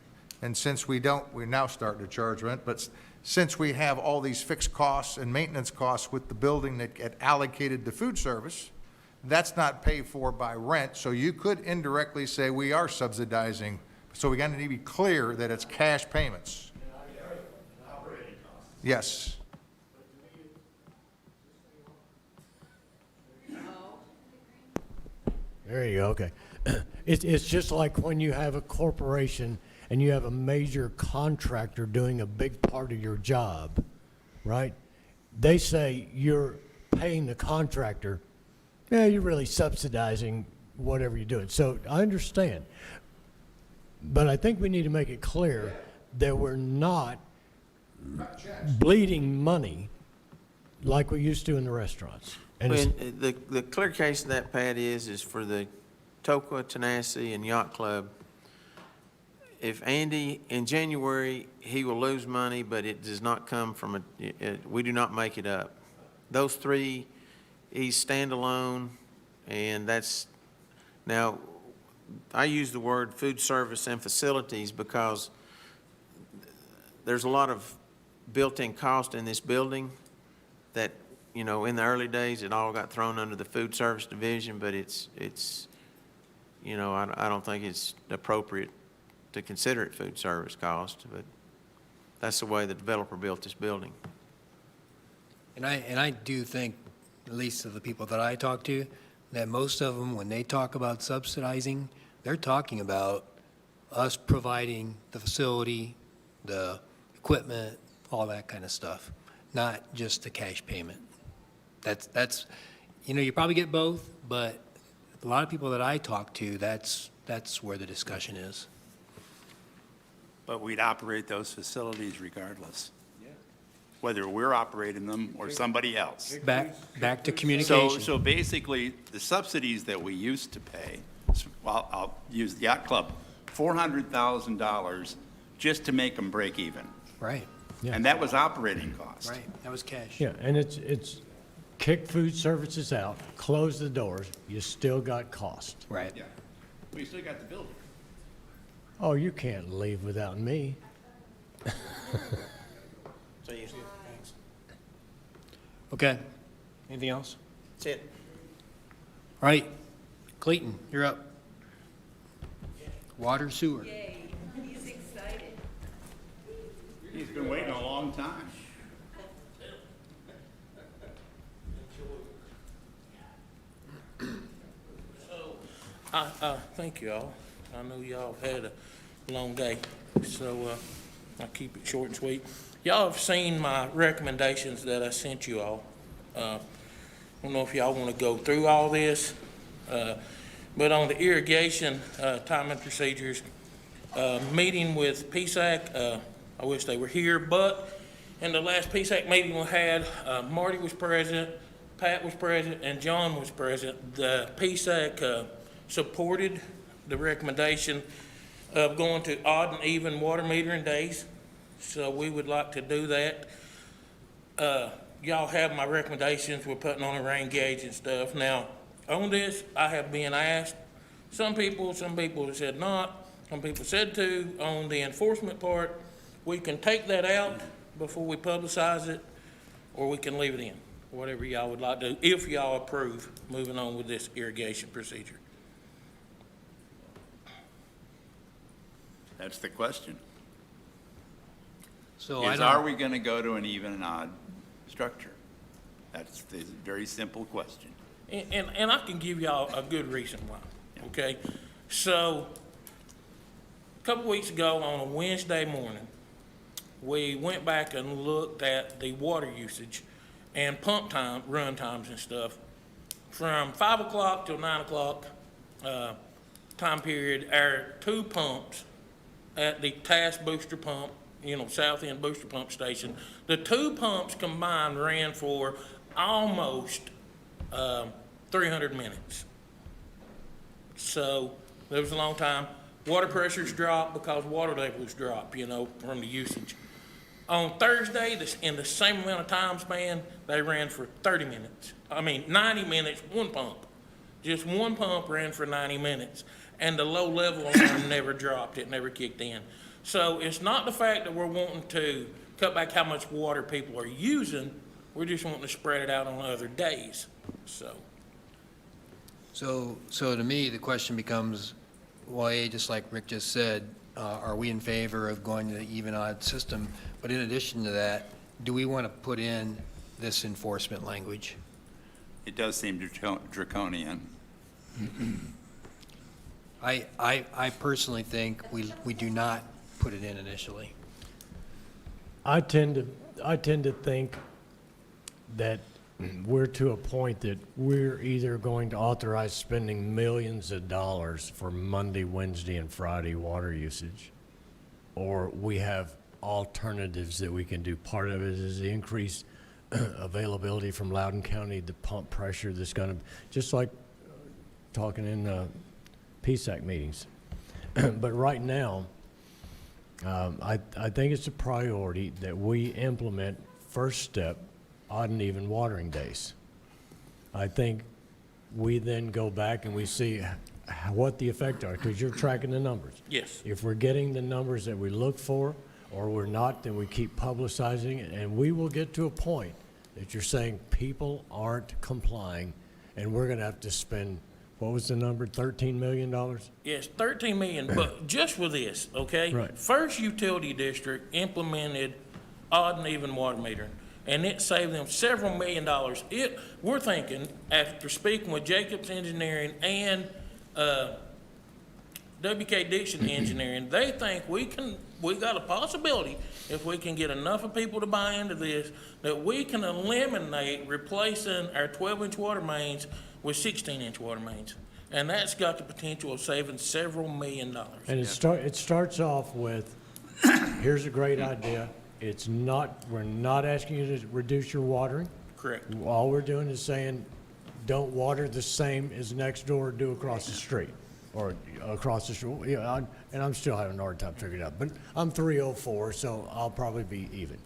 and since we're now starting to charge rent, but since we have all these fixed costs and maintenance costs with the building that get allocated to food service, that's not paid for by rent, so you could indirectly say we are subsidizing. So we got to be clear that it's cash payments. Yes. There you go, okay. It's just like when you have a corporation and you have a major contractor doing a big part of your job, right? They say you're paying the contractor, yeah, you're really subsidizing whatever you're doing. So I understand. But I think we need to make it clear that we're not bleeding money like we used to in the restaurants. And Well, the clear case of that, Pat, is for the Toqua, Tenacity, and Yacht Club, if Andy, in January, he will lose money, but it does not come from we do not make it up. Those three, he's standalone, and that's, now, I use the word food service and facilities because there's a lot of built-in cost in this building that, you know, in the early days, it all got thrown under the food service division, but it's you know, I don't think it's appropriate to consider it food service cost, but that's the way the developer built this building. And I do think, at least of the people that I talk to, that most of them, when they talk about subsidizing, they're talking about us providing the facility, the equipment, all that kind of stuff, not just the cash payment. That's, you know, you probably get both, but a lot of people that I talk to, that's where the discussion is. But we'd operate those facilities regardless, whether we're operating them or somebody else. Back to communication. So basically, the subsidies that we used to pay, well, I'll use the yacht club, $400,000 just to make them break even. Right. And that was operating cost. Right, that was cash. Yeah, and it's kick food services out, close the doors, you still got cost. Right. Yeah. We still got the building. Oh, you can't leave without me. Okay. Anything else? That's it. All right. Clayton, you're up. Water, sewer. He's excited. He's been waiting a long time. Thank you all. I know y'all have had a long day, so I'll keep it short and sweet. Y'all have seen my recommendations that I sent you all. I don't know if y'all want to go through all this, but on the irrigation time and procedures, meeting with PSAC, I wish they were here, but in the last PSAC meeting we had, Marty was present, Pat was present, and John was present. The PSAC supported the recommendation of going to odd and even water metering days, so we would like to do that. Y'all have my recommendations. We're putting on a rain gauge and stuff. Now, on this, I have been asked, some people have said not, some people said to. On the enforcement part, we can take that out before we publicize it, or we can leave it in, whatever y'all would like to do, if y'all approve moving on with this irrigation procedure. That's the question. So are we going to go to an even and odd structure? That's the very simple question. And I can give y'all a good reason why, okay? So, a couple weeks ago on a Wednesday morning, we went back and looked at the water usage and pump time, run times and stuff. From 5 o'clock till 9 o'clock time period, our two pumps at the TAS booster pump, you know, South End booster pump station, the two pumps combined ran for almost 300 minutes. So it was a long time. Water pressures dropped because water levels drop, you know, from the usage. On Thursday, in the same amount of time span, they ran for 90 minutes, one pump. Just one pump ran for 90 minutes. And the low level alarm never dropped, it never kicked in. So it's not the fact that we're wanting to cut back how much water people are using, we're just wanting to spread it out on other days, so. So to me, the question becomes, well, just like Rick just said, are we in favor of going to the even odd system? But in addition to that, do we want to put in this enforcement language? It does seem draconian. I personally think we do not put it in initially. I tend to think that we're to a point that we're either going to authorize spending millions of dollars for Monday, Wednesday, and Friday water usage, or we have alternatives that we can do. Part of it is the increased availability from Loudoun County, the pump pressure that's going to, just like talking in PSAC meetings. But right now, I think it's a priority that we implement first step odd and even watering days. I think we then go back and we see what the effect are, because you're tracking the numbers. Yes. If we're getting the numbers that we look for, or we're not, then we keep publicizing it, and we will get to a point that you're saying people aren't complying, and we're gonna have to spend, what was the number, $13 million? Yes, 13 million, but just for this, okay? Right. First utility district implemented odd and even water metering, and it saved them several $1 million. We're thinking, after speaking with Jacobs Engineering and WK Dixon Engineering, they think we got a possibility, if we can get enough of people to buy into this, that we can eliminate replacing our 12-inch water mains with 16-inch water mains. And that's got the potential of saving several $1 million. And it starts off with, here's a great idea. It's not, we're not asking you to reduce your watering. Correct. All we're doing is saying, don't water the same as next door, do across the street, or across the street. Yeah, and I'm still having a hard time figuring it out, but I'm 304, so I'll probably be even.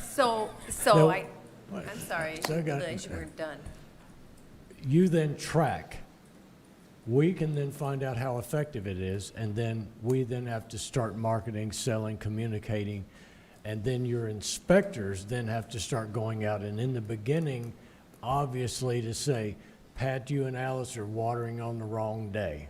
So No, I'm what? sorry, So I got- Liz, you were done. You then track. We can then find out how effective it is, and then we then have to start marketing, selling, communicating, and then your inspectors then have to start going out, and in the beginning, obviously to say, Pat, you and Alice are watering on the wrong day,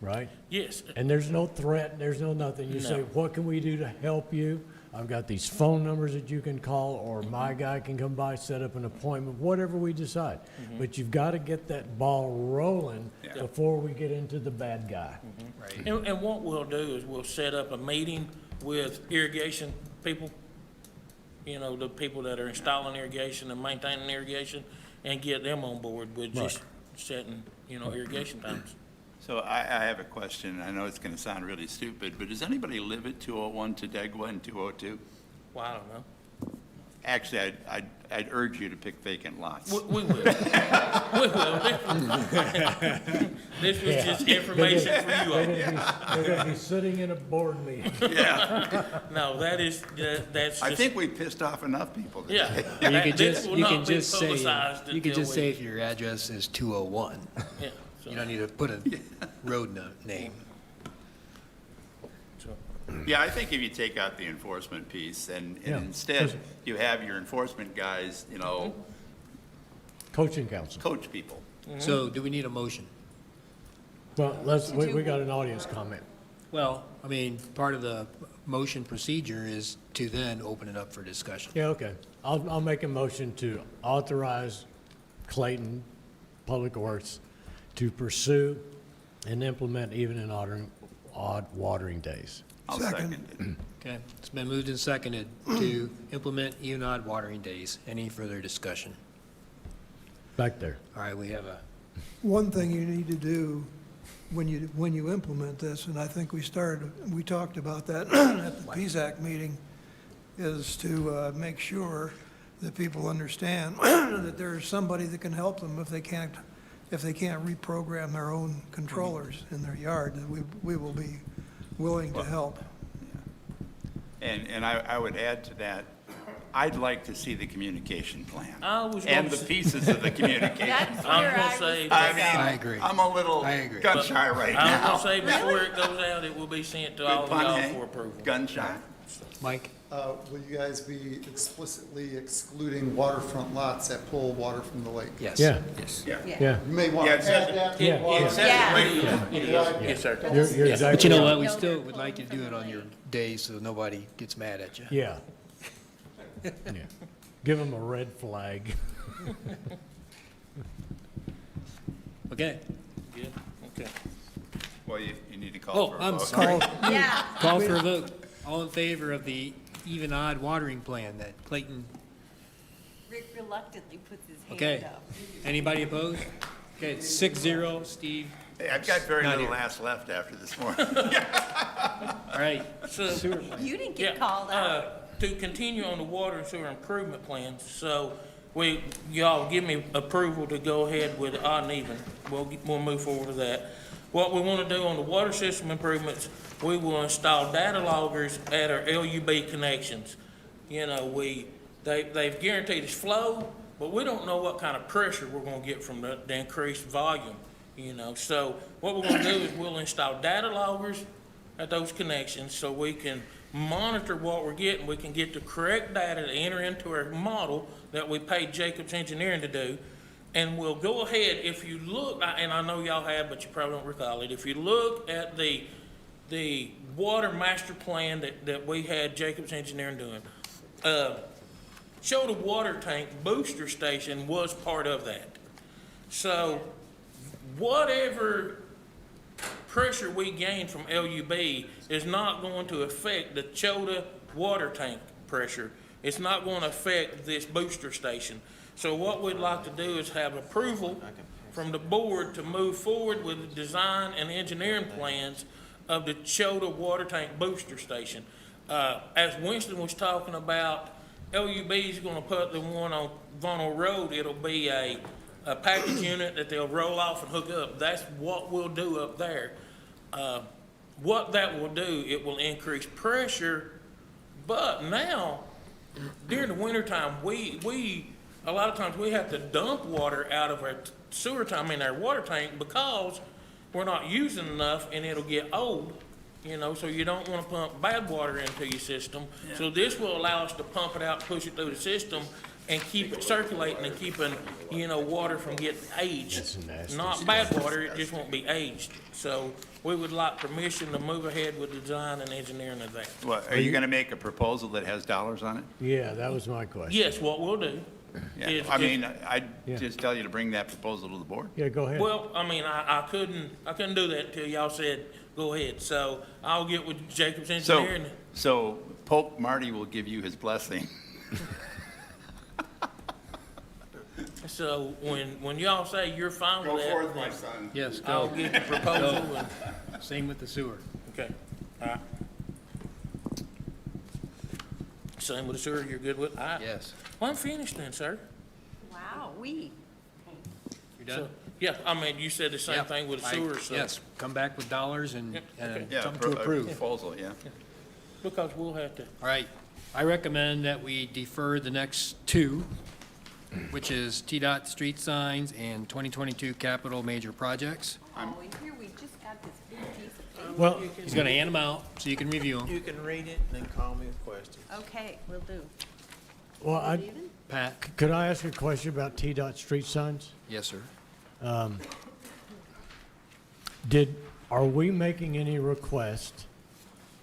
right? Yes. And there's no threat, there's no nothing. You say, No. what can we do to help you? I've got these phone numbers that you can call, or my guy can come by, set up an appointment, whatever we decide. But you've got to get that ball rolling before we get into the bad guy. And what we'll do is we'll set up a meeting with irrigation people, you know, the people that are installing irrigation and maintaining irrigation, and get them on board with just setting, you know, irrigation times. So I have a question. I know it's going to sound really stupid, but does anybody live at 201 Tadegwa and 202? Well, I don't know. Actually, I'd urge you to pick vacant lots. We will. We will. This was just information for you all. They're going to be sitting in a board meeting. Yeah. No, that's just. I think we pissed off enough people today. Yeah. You could This just, will you not can be just say, publicized you can until just we- say if your address is 201. Yeah, so- You don't need to put a road name. Yeah, I think if you take out the enforcement piece and Yeah. instead you have your enforcement guys, you know, Coaching council. coach people. So do we need a motion? Well, we got an audience comment. Well, I mean, part of the motion procedure is to then open it up for discussion. Yeah, okay. I'll make a motion to authorize Clayton Public Works to pursue and implement even and odd watering days. I'll second it. Okay, it's been moved and seconded to implement even odd watering days. Any further discussion? Back there. All right, we have a, One thing you need to do when you implement this, and I think we talked about that at the PSAC meeting, is to make sure that people understand that there's somebody that can help them if they can't reprogram their own controllers in their yard, that we will be willing to help. And I would add to that, I'd like to see the communication plan. I was And gonna the say- pieces of the communication. That's plan. where I was say- I agree. I'm a little gun shy right I now. was gonna say, before it goes out, it will be sent to all of Good pun, y'all eh? for approval. Gun shy. Mike? Will you guys be explicitly excluding waterfront lots that pull water from the lake? Yes. Yeah. Yes. Yeah. You may want Yeah, to it says add that. it. Yeah. It says it right here. Yes, sir. You're But exactly you know right. what, we still would like you to do it on your day so nobody gets mad at you. Yeah. Yeah. Give them a red flag. Okay. Good, okay. Well, you need to call Oh, for a I'm vote. sorry. Yeah. Call for a vote. All in favor of the even odd watering plan that Clayton, Rick reluctantly puts his hand okay. up. Anybody opposed? Okay, it's 6-0, Steve. Hey, I've got very Not little here. ass left after this morning. All right. So, You didn't get yeah, called out. to continue on the water and sewer improvement plans, so y'all give me approval to go ahead with odd and even. We'll move forward with that. What we want to do on the water system improvements, we will install data loggers at our LUB connections. You know, they've guaranteed us flow, but we don't know what kind of pressure we're going to get from the increased volume, you know. So what we're going to do is we'll install data loggers at those connections so we can monitor what we're getting. We can get the correct data to enter into our model that we paid Jacobs Engineering to do. And we'll go ahead, if you look, and I know y'all have, but you probably don't recall it, if you look at the water master plan that we had Jacobs Engineering doing, showed a water tank booster station was part of that. So whatever pressure we gain from LUB is not going to affect the Chota water tank pressure. It's not going to affect this booster station. So what we'd like to do is have approval from the board to move forward with the design and engineering plans of the Chota water tank booster station. As Winston was talking about, LUB is going to put the one on Vonal Road. It'll be a package unit that they'll roll off and hook up. That's what we'll do up there. What that will do, it will increase pressure, but now, during the wintertime, a lot of times we have to dump water out of our our water tank because we're not using enough and it'll get old, you know, so you don't want to pump bad water into your system. Yeah. So this will allow us to pump it out, push it through the system, and keep it circulating and keeping, you know, water from getting aged. Not bad water, it just won't be aged. So we would like permission to move ahead with design and engineering of that. Well, are you gonna make a proposal that has dollars on it? Yeah, that was my question. Yes, what we'll do. Yeah, I mean, I'd just tell you to bring that proposal to the board. Yeah, go ahead. Well, I mean, I couldn't do that until y'all said, go ahead. So I'll get with Jacobs Engineering. So Pope Marty will give you his blessing. So when y'all say you're fine with that. Go forth, my son. Yes, go. I'll get the proposal and. Same with the sewer. Okay, all right. Same with the sewer, you're good with? All right. Yes. Well, I'm finished then, sir. Wow, You done? So, yeah, I mean, you said the same thing with the sewer, so. Yes, come back with dollars and okay. Yeah, something to approve. proposal, yeah. Because we'll have to. All right, I recommend that we defer the next two, which is TDOT street signs and 2022 capital major projects. oh, and here we just got this big piece of paper. Well, He's going to hand them out so you can review them. You can read it and then call me with questions. Okay, will do. well, Pat? could I ask a question about TDOT street signs? Yes, sir. Are we making any request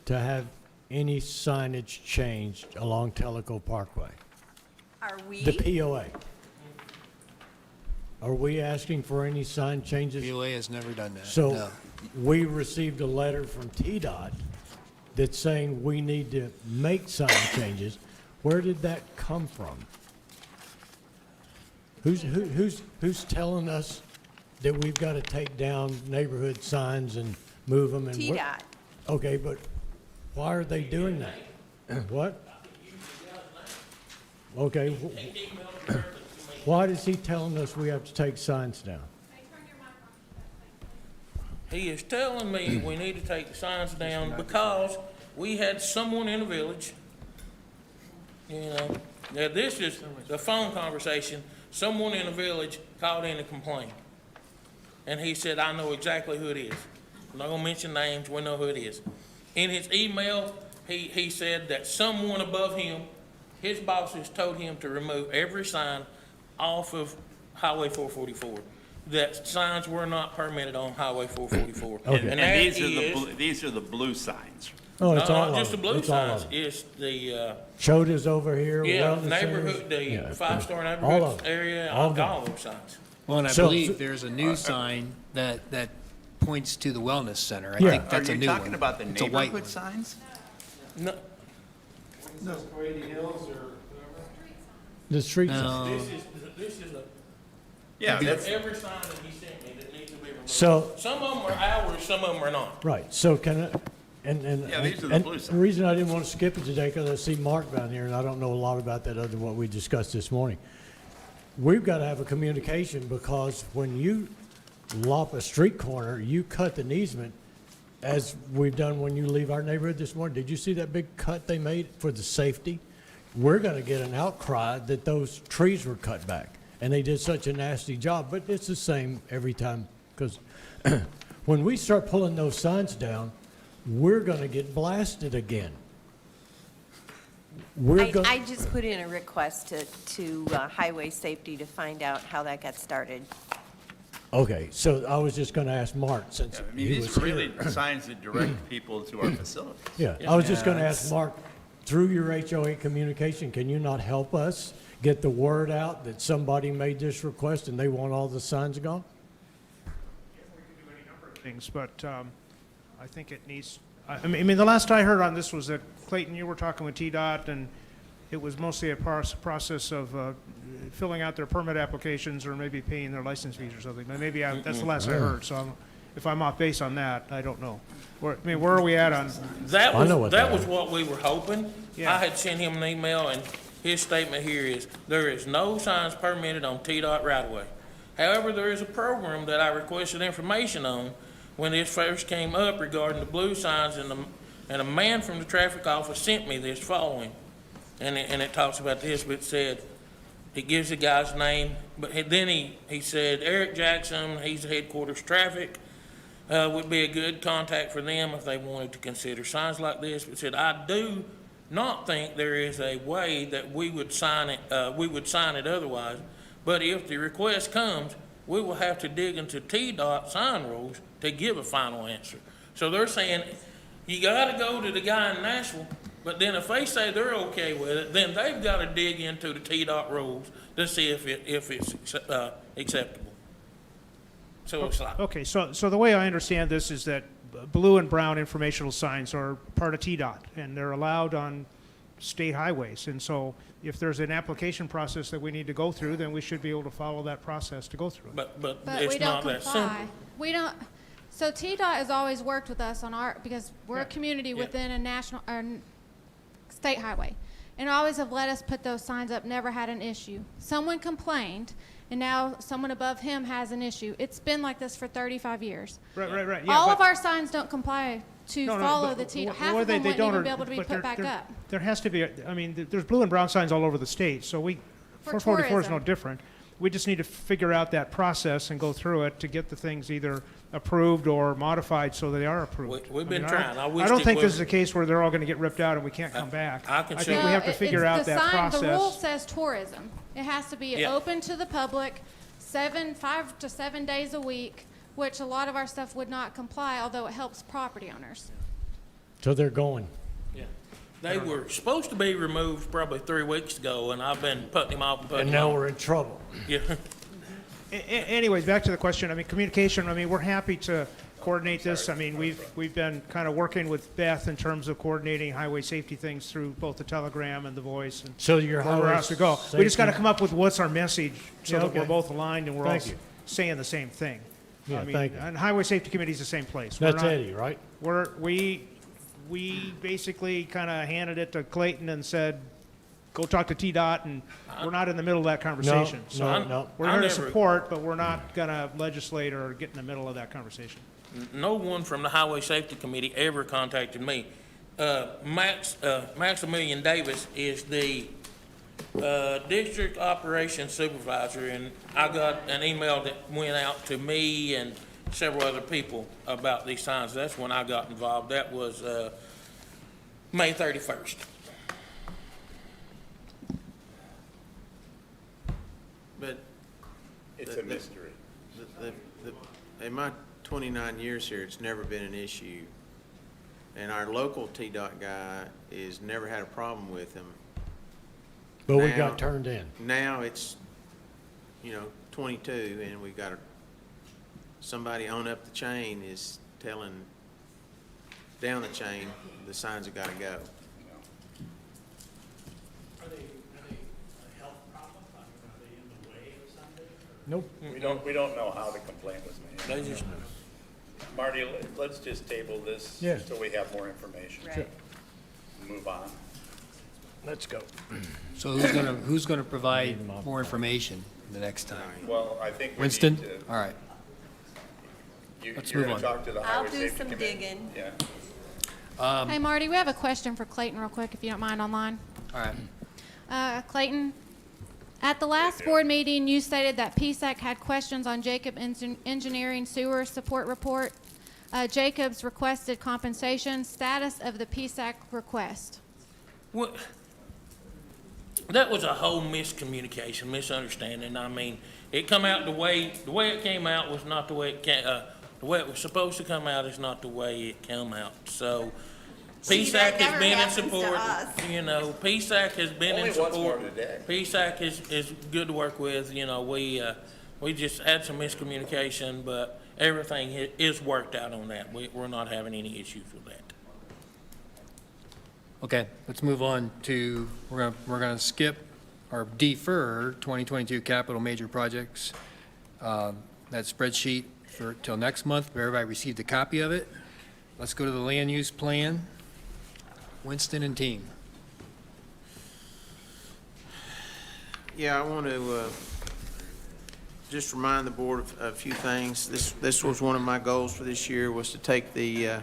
to have any signage changed along Tellico Parkway? Are we? The POA. Are we asking for any sign changes? POA has never done that. So No. we received a letter from TDOT that's saying we need to make sign changes. Where did that come from? Who's telling us that we've got to take down neighborhood signs and move them? And TDOT. Okay, but why are they doing that? What? Okay. Why is he telling us we have to take signs down? He is telling me we need to take the signs down because we had someone in the village, you know, now this is the phone conversation, someone in the village called in and complained. And he said, I know exactly who it is. I'm not gonna mention names, we know who it is. In his email, he said that someone above him, his bosses told him to remove every sign off of Highway 444. That signs were not permitted on Highway 444. Okay. And these are the blue signs. Oh, it's all not of just the them. blue It's all of signs, them. it's the, Choda's over here. yeah, wellness neighborhood, centers. the five-star all neighborhood of them. area, All of them. all those signs. Well, and I So- believe there's a new sign that points to the wellness center. I Yeah. think that's a new one. Are you talking about the It's a white neighborhood one. signs? No, The street sign. No. this is a, Yeah, that's, every sign that he sent me that needs to be removed. So, Some of them are ours, some of them are not. right, so can I, and Yeah, these are the and blue the reason I didn't want to skip it today, because I see Mark down here, and I don't know a lot about that other than what we discussed this morning. we've got to have a communication, because when you lop a street corner, you cut an easement, as we've done when you leave our neighborhood this morning. Did you see that big cut they made for the safety? We're going to get an outcry that those trees were cut back, and they did such a nasty job. But it's the same every time, because when we start pulling those signs down, we're going to get blasted again. I just put in a request to Highway Safety to find out how that got started. Okay, so I was just going to ask Mark, since I mean, he these was are really here. signs that direct people to our facilities. Yeah, I was just going to ask Mark, through your HOA communication, can you not help us get the word out that somebody made this request and they want all the signs gone? Things, but I think it needs, I mean, the last I heard on this was that, Clayton, you were talking with TDOT, and it was mostly a process of filling out their permit applications or maybe paying their license fees or something. But maybe that's the last I heard, so if I'm off base on that, I don't know. Where are we at on? That was what we were hoping. Yeah. I had sent him an email, and his statement here is, there is no signs permitted on TDOT right-of-way. However, there is a program that I requested information on when this first came up regarding the blue signs, and a man from the traffic office sent me this following. And it talks about this, but it said, he gives the guy's name, but then he said, Eric Jackson, he's the headquarters traffic, would be a good contact for them if they wanted to consider signs like this. But said, I do not think there is a way that we would sign it otherwise, but if the request comes, we will have to dig into TDOT sign rules to give a final answer. So they're saying, you gotta go to the guy in Nashville, but then if they say they're okay with it, then they've got to dig into the TDOT rules to see if it's acceptable. So it's like. Okay, so the way I understand this is that blue and brown informational signs are part of TDOT, and they're allowed on state highways. And so if there's an application process that we need to go through, then we should be able to follow that process to go through it. But we it's don't not that comply. simple. We don't, so TDOT has always worked with us on because we're a community Yeah. within a national, or state highway. And always have let us put those signs up, never had an issue. Someone complained, and now someone above him has an issue. It's been like this for 35 years. Right. Yeah, All but- of our signs don't comply to follow but the TDOT. wh- Half whether of them they wouldn't don't even or- be able to be but put back there- up. There has to be, I mean, there's blue and brown signs all over the state, so For 444 is no tourism. different. We just need to figure out that process and go through it to get the things either approved or modified so they are approved. We've been I trying. I I wished don't it think this was- is a case where they're all going to get ripped out and we can't come back. I can I see think that. we have to No, figure it's out the that sign- process. The rule says tourism. It has to be Yeah. open to the public 5 to 7 days a week, which a lot of our stuff would not comply, although it helps property owners. So they're going. Yeah. They were supposed to be removed probably 3 weeks ago, and I've been putting them off and putting And them now off. we're in trouble. Yeah. Anyways, back to the question. I mean, communication, I mean, we're happy to coordinate this. I mean, we've been kind of working with Beth in terms of coordinating highway safety things through both the telegram and the voice. And So your where we're highway asked to go. We just got to safety- come up with what's our message so Yeah, that we're okay. both aligned and we're all Thank you. saying the same thing. Yeah, I mean, thank you. And Highway Safety Committee is the same place. That's Eddie, right? We basically kind of handed it to Clayton and said, go talk to TDOT, and we're not in the middle of that conversation. So no. we're here to support, but we're not going to legislate or get in the middle of that conversation. No one from the Highway Safety Committee ever contacted me. Maximilian Davis is the district operations supervisor, and I got an email that went out to me and several other people about these signs. That's when I got involved. That was May 31st. But It's a mystery. In my 29 years here, it's never been an issue. And our local TDOT guy has never had a problem with them. But we Now- got turned in. Now it's, 22, and we got somebody on up the chain is telling down the chain the signs have got to go. Nope. We don't know how the complaint was made. They just, Marty, let's just table this Yeah. until we have more information. Right. Move on. Let's go. So who's gonna provide more information? the next time. Well, I think we need Winston? to. All right. Let's move You're on. gonna talk to the I'll Highway do Safety some Committee? digging. Yeah. Hey, Marty, we have a question for Clayton real quick, if you don't mind, online. All right. Clayton, at the last board meeting, you stated that PSAC had questions on Jacob Engineering Sewer Support Report. Jacob's requested compensation. Status of the PSAC request. Well, that was a whole miscommunication, misunderstanding. I mean, it come out the way it came out was not the way it the way it was supposed to come out is not the way it came out. So, See, that PSAC has never been in happens to support. us. You know, PSAC has been Only in once more support. today. PSAC is good to work with. You know, we just had some miscommunication, but everything is worked out on that. We're not having any issues with that. Okay, let's move on to, we're gonna skip or defer 2022 capital major projects. That spreadsheet till next month. Everybody received a copy of it. Let's go to the land use plan. Winston and team. Yeah, I want to just remind the board of a few things. This was one of my goals for this year, was to take the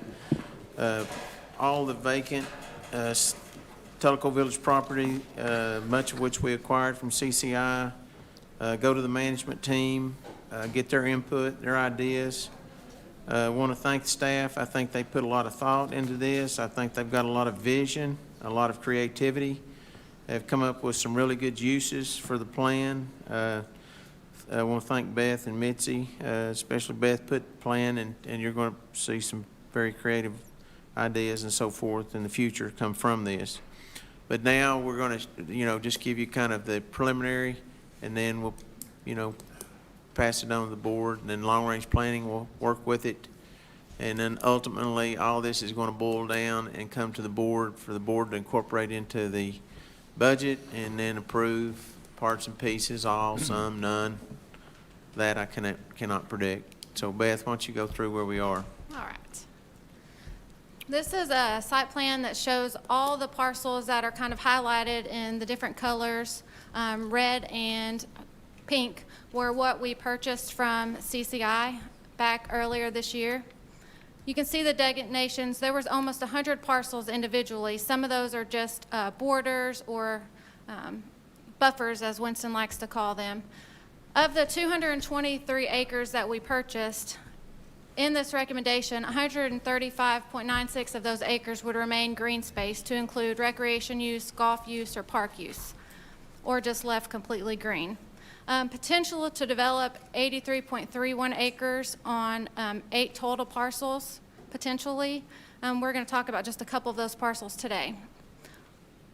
all the vacant Tellico Village property, much of which we acquired from CCI, go to the management team, get their input, their ideas. I want to thank the staff. I think they put a lot of thought into this. I think they've got a lot of vision, a lot of creativity. They've come up with some really good uses for the plan. I want to thank Beth and Mitzi, especially Beth put the plan, and you're going to see some very creative ideas and so forth in the future come from this. But now we're going to, just give you kind of the preliminary, and then we'll, pass it on to the board, and then long-range planning will work with it. And then ultimately, all this is going to boil down and come to the board for the board to incorporate into the budget and then approve parts and pieces, all, some, none. That I cannot predict. So Beth, why don't you go through where we are? All right. This is a site plan that shows all the parcels that are kind of highlighted in the different colors. Red and pink were what we purchased from CCI back earlier this year. You can see the designations. There was almost 100 parcels individually. Some of those are just borders or buffers, as Winston likes to call them. Of the 223 acres that we purchased, in this recommendation, 135.96 of those acres would remain green space to include recreation use, golf use, or park use, or just left completely green. Potential to develop 83.31 acres on 8 total parcels, potentially. We're going to talk about just a couple of those parcels today.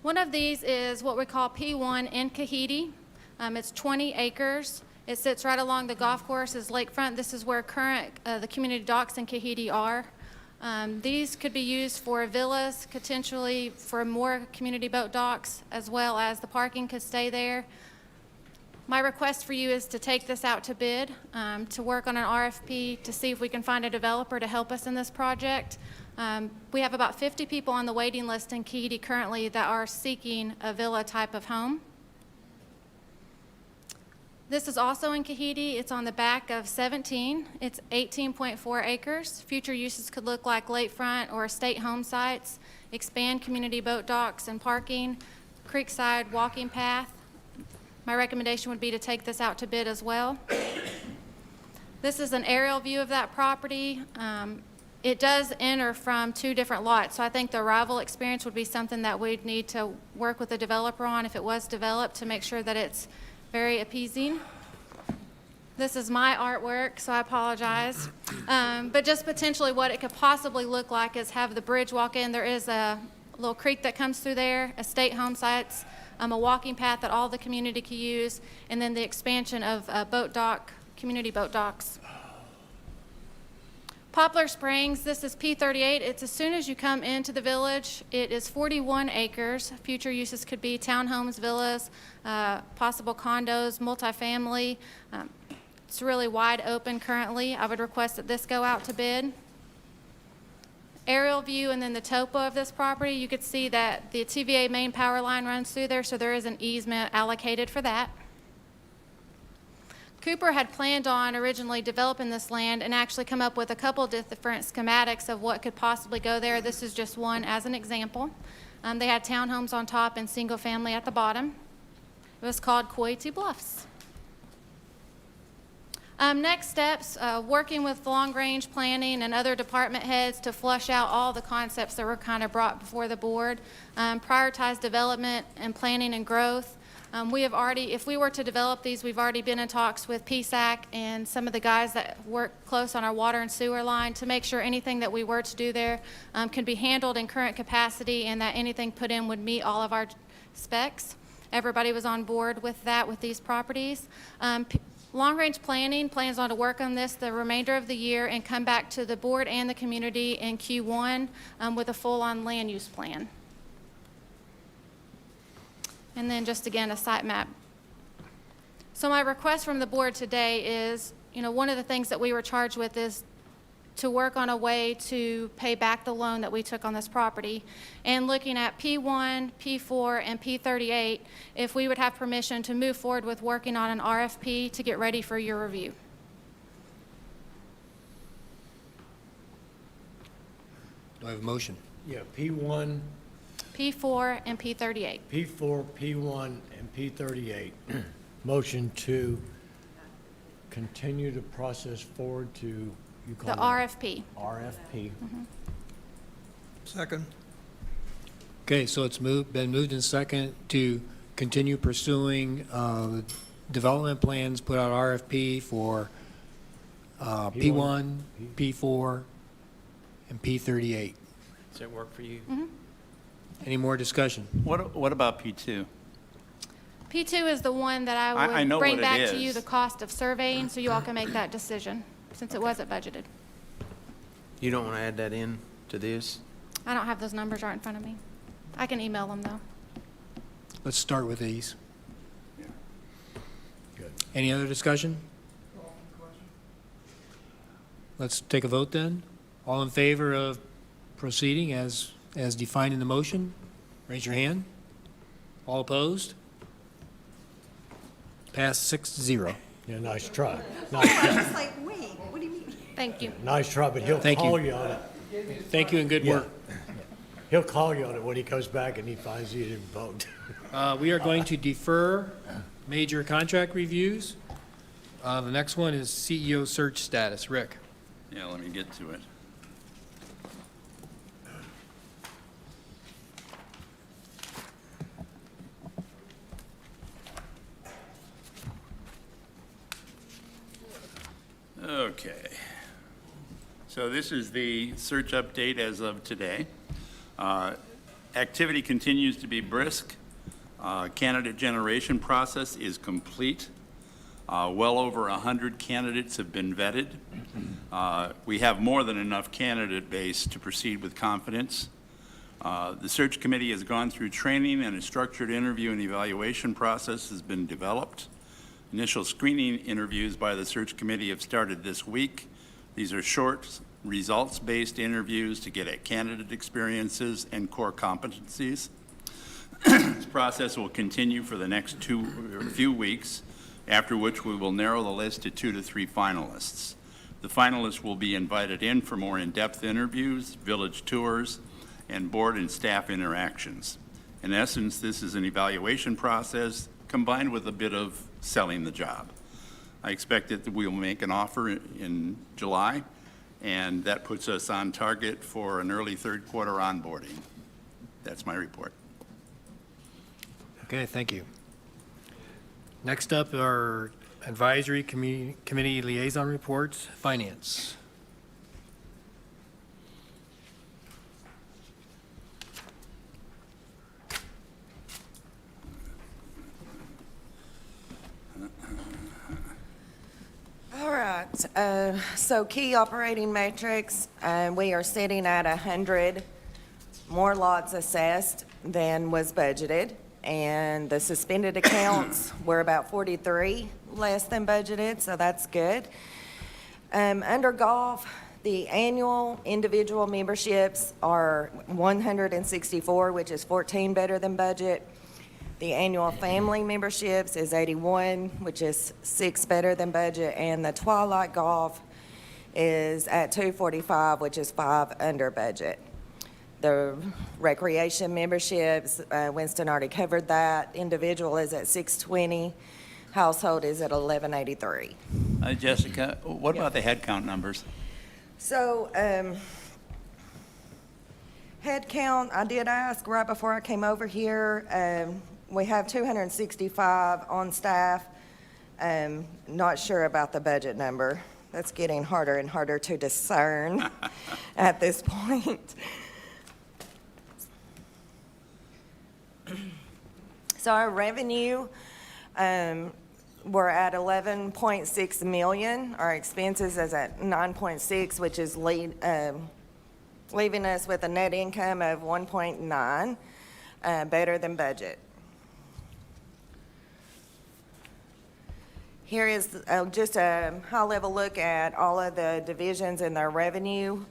One of these is what we call P1 in Kahiti. It's 20 acres. It sits right along the golf course's lakefront. This is where current the community docks in Kahiti are. These could be used for villas, potentially for more community boat docks, as well as the parking could stay there. My request for you is to take this out to bid, to work on an RFP to see if we can find a developer to help us in this project. We have about 50 people on the waiting list in Kahiti currently that are seeking a villa type of home. This is also in Kahiti. It's on the back of 17. It's 18.4 acres. Future uses could look like lakefront or estate home sites, expand community boat docks and parking, creekside walking path. My recommendation would be to take this out to bid as well. This is an aerial view of that property. It does enter from 2 different lots, so I think the arrival experience would be something that we'd need to work with the developer on if it was developed to make sure that it's very appeasing. This is my artwork, so I apologize. But just potentially what it could possibly look like is have the bridge walk in. There is a little creek that comes through there, estate home sites, a walking path that all the community can use, and then the expansion of boat dock, community boat docks. Poplar Springs, this is P38. It's as soon as you come into the village. It is 41 acres. Future uses could be townhomes, villas, possible condos, multifamily. It's really wide open currently. I would request that this go out to bid. Aerial view and then the topo of this property, you could see that the TVA main power line runs through there, so there is an easement allocated for that. Cooper had planned on originally developing this land and actually come up with a couple different schematics of what could possibly go there. This is just one as an example. They had townhomes on top and single family at the bottom. It was called Coyote Bluffs. Next steps, working with long-range planning and other department heads to flush out all the concepts that were kind of brought before the board. Prioritize development and planning and growth. We have already, if we were to develop these, we've already been in talks with PSAC and some of the guys that work close on our water and sewer line to make sure anything that we were to do there can be handled in current capacity and that anything put in would meet all of our specs. Everybody was on board with that with these properties. Long-range planning plans on to work on this the remainder of the year and come back to the board and the community in Q1 with a full-on land use plan. And then just again, a site map. So my request from the board today is, one of the things that we were charged with is to work on a way to pay back the loan that we took on this property. And looking at P1, P4, and P38, if we would have permission to move forward with working on an RFP to get ready for your review. Do I have a motion? Yeah, P1, P4, and P38. P4, P1, and P38. Motion to continue the process forward to, you call The it? RFP. RFP. Second. Okay, so it's been moved and second to continue pursuing development plans, put out RFP for P1, P4, and P38. Does that work for you? Any more discussion? What about P2? P2 is the one that I I would know bring what it back to you is. the cost of surveying, so you all can make that decision, since it wasn't budgeted. You don't want to add that in to this? I don't have those numbers right in front of me. I can email them, though. Let's start with these. Any other discussion? Let's take a vote then. All in favor of proceeding as defined in the motion, raise your hand. All opposed? Passed 6-0. Yeah, nice try. Nice try. like, wait, what do you mean? Thank you. Nice try, but he'll Thank call you. you on it. Thank you and good work. He'll call you on it when he comes back and he finds you didn't vote. We are going to defer major contract reviews. The next one is CEO search status. Rick? Yeah, let me get to it. Okay. So this is the search update as of today. Activity continues to be brisk. Candidate generation process is complete. Well over 100 candidates have been vetted. We have more than enough candidate base to proceed with confidence. The search committee has gone through training and a structured interview and evaluation process has been developed. Initial screening interviews by the search committee have started this week. These are short, results-based interviews to get at candidate experiences and core competencies. This process will continue for the next few weeks, after which we will narrow the list to 2 to 3 finalists. The finalists will be invited in for more in-depth interviews, village tours, and board and staff interactions. In essence, this is an evaluation process combined with a bit of selling the job. I expect that we will make an offer in July, and that puts us on target for an early third quarter onboarding. That's my report. Okay, thank you. Next up are advisory committee liaison reports, finance. All right, so key operating metrics, we are sitting at 100 more lots assessed than was budgeted, and the suspended accounts were about 43 less than budgeted, so that's good. Under golf, the annual individual memberships are 164, which is 14 better than budget. The annual family memberships is 81, which is 6 better than budget, and the Twilight Golf is at 245, which is 5 under budget. The recreation memberships, Winston already covered that. Individual is at 620, household is at 1183. Jessica, what about the head count numbers? So, head count, I did ask right before I came over here. We have 265 on staff. Not sure about the budget number. That's getting harder and harder to discern at this point. So our revenue, we're at 11.6 million. Our expenses is at 9.6, which is leaving us with a net income of 1.9, better than budget. Here is just a high-level look at all of the divisions and their revenue.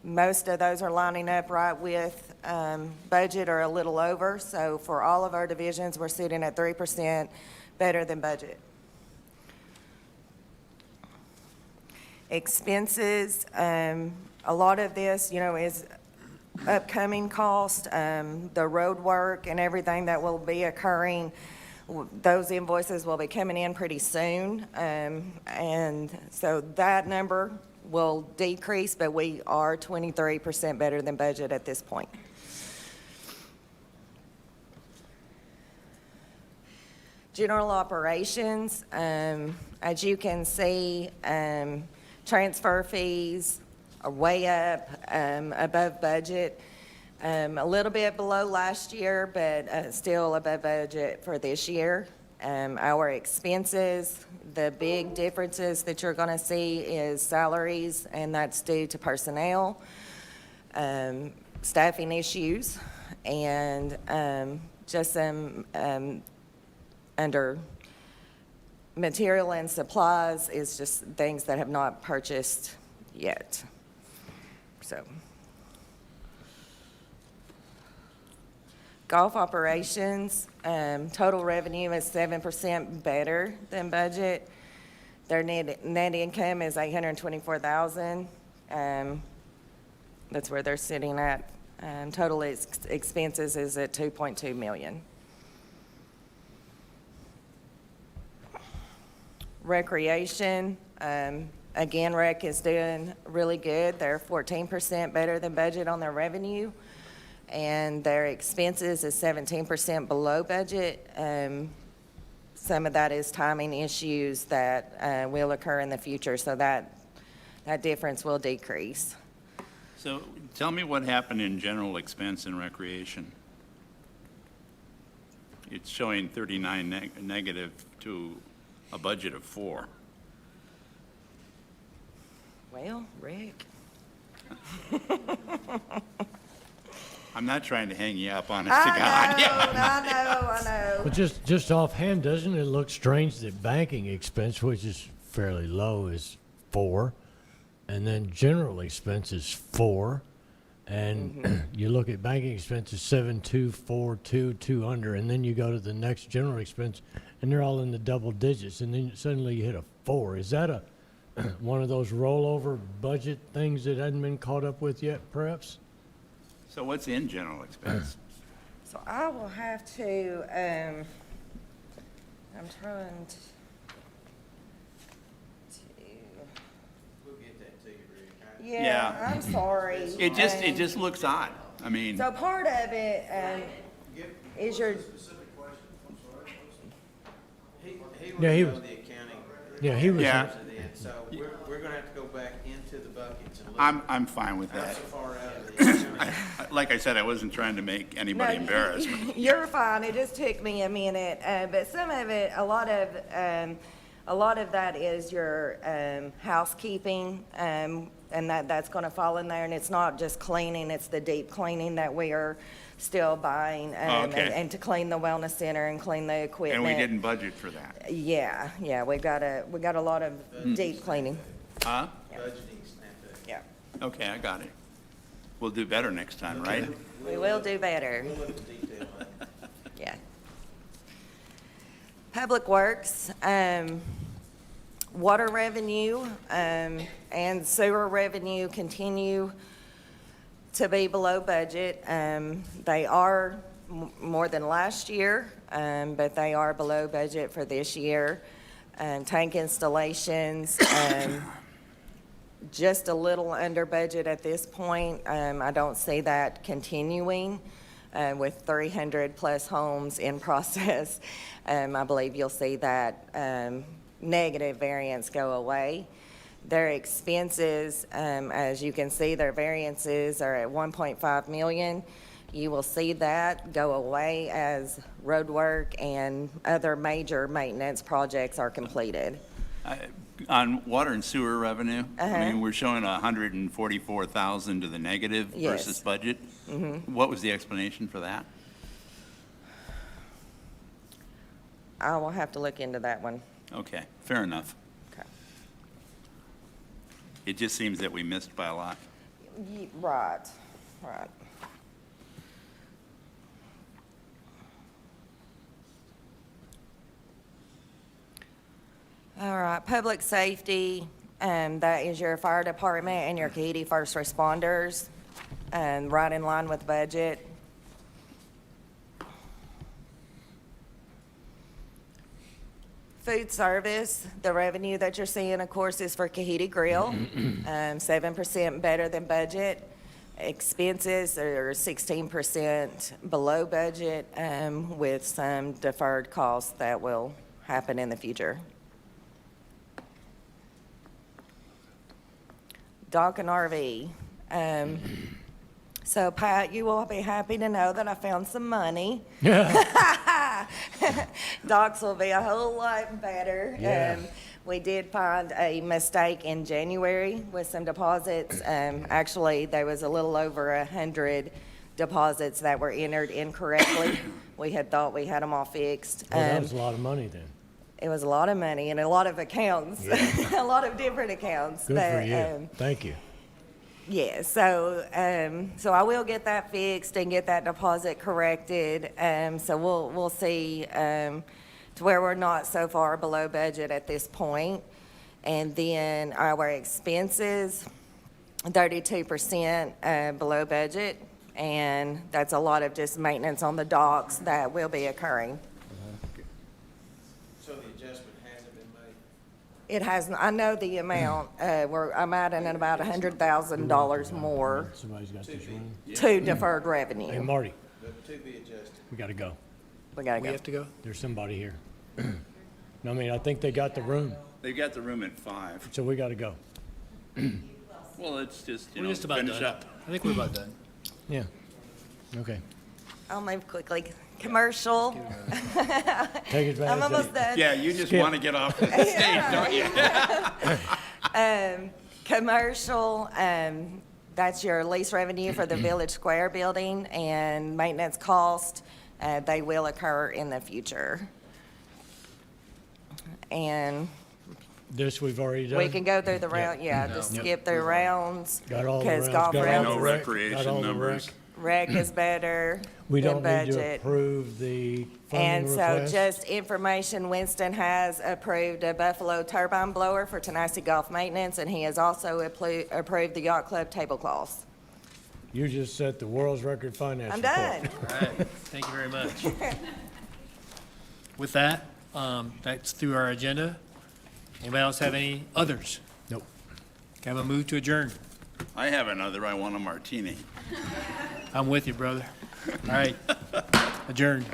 Most of those are lining up right with budget or a little over. So for all of our divisions, we're sitting at 3% better than budget. Expenses, a lot of this, is upcoming cost, the road work and everything that will be occurring. Those invoices will be coming in pretty soon, and so that number will decrease, but we are 23% better than budget at this point. General operations, as you can see, transfer fees are way up, above budget. A little bit below last year, but still above budget for this year. Our expenses, the big differences that you're going to see is salaries, and that's due to personnel, staffing issues, and just some under material and supplies is just things that have not purchased yet. So. Golf operations, total revenue is 7% better than budget. Their net income is $824,000. That's where they're sitting at. Total expenses is at $2.2 million. Recreation, again, rec is doing really good. They're 14% better than budget on their revenue, and their expenses is 17% below budget. Some of that is timing issues that will occur in the future, so that difference will decrease. So tell me what happened in general expense and recreation. It's showing 39 negative to a budget of 4. Well, Rick. I'm not trying to hang you up, honest to God. I know. But just offhand, doesn't it look strange that banking expense, which is fairly low, is 4, and then general expense is 4, and you look at banking expenses 7,242, 2 under, and then you go to the next general expense, and they're all in the double digits, and then suddenly you hit a 4. Is that one of those rollover budget things that hadn't been caught up with yet, perhaps? So what's in general expense? So I will have to, I'm trying to. We'll get that to you, Rick. Yeah, I'm sorry. It just looks odd. I mean. So part of it is your. Yeah, he was was- the accounting. Yeah, he was. Yeah. So we're gonna have to go back into the buckets and look. I'm fine with How that. so far out of the accounting. Like I said, I wasn't trying to make anybody embarrassed. You're fine. It just took me a minute, but some of it, a lot of that is your housekeeping, and that's going to fall in there. And it's not just cleaning; it's the deep cleaning that we are still buying, Okay. and to clean the wellness center and clean the equipment. And we didn't budget for that. Yeah, we got a lot of deep cleaning. Huh? Budgeting snafu. Yeah, Okay, I got it. We'll do better next time, right? we will do better. We'll look at the detail of it. Yeah. Public Works, water revenue, and sewer revenue continue to be below budget. They are more than last year, but they are below budget for this year. Tank installations, just a little under budget at this point. I don't see that continuing with 300-plus homes in process. I believe you'll see that negative variance go away. Their expenses, as you can see, their variances are at 1.5 million. You will see that go away as road work and other major maintenance projects are completed. On water and sewer revenue, I mean, we're showing 144,000 to the negative Yes. versus budget. What was the explanation for that? I will have to look into that one. Okay, fair enough. Okay. It just seems that we missed by a lot. Right, right. All right, public safety, that is your fire department and your Katy first responders, right in line with budget. Food service, the revenue that you're seeing, of course, is for Kahiti Grill, 7% better than budget. Expenses are 16% below budget, with some deferred costs that will happen in the future. Dock and RV. So Pat, you will be happy to know that I found some money. Docks will be a whole lot better. Yeah. We did find a mistake in January with some deposits. Actually, there was a little over 100 deposits that were entered incorrectly. We had thought we had them all fixed. Well, that was a lot of money then. It was a lot of money and a lot of accounts, a lot of different accounts. Good but, for you. Thank you. Yeah, so I will get that fixed and get that deposit corrected. So we'll see to where we're not so far below budget at this point. And then our expenses, 32% below budget, and that's a lot of just maintenance on the docks that will be occurring. So the adjustment hasn't been made? It has, I know the amount, I'm adding about $100,000 more Somebody's got this room. to deferred revenue. Hey, Marty, To be adjusted. we got to go. We gotta We go. have to go? There's somebody here. No, I mean, I think they got the room, They've got the room at 5. so we got to go. Well, it's just, We're just about finish done. up. I think we're about done. Yeah. Okay. I'll move quickly. Commercial. Take advantage I'm of almost it. done. Yeah, you just Skip. want to get off the stage, don't you? Commercial, that's your lease revenue for the Village Square building and maintenance cost. They will occur in the future. And This we've already done. we can go through the round, yeah, just skip through rounds. Got all the Because rounds. golf Got all rounds the No is- rec. recreation Got all the numbers. rec. Rec is better We than don't need to budget. approve the funding And so request. just information, Winston has approved a Buffalo turbine blower for Tenacity Golf Maintenance, and he has also approved the Yacht Club tablecloths. You just set the world's record finance I'm report. done. All right, thank you very much. With that, that's through our agenda. Anybody else have any others? Nope. Can I have a move to adjourn? I have another, I want a martini. I'm with you, brother. All right, adjourned.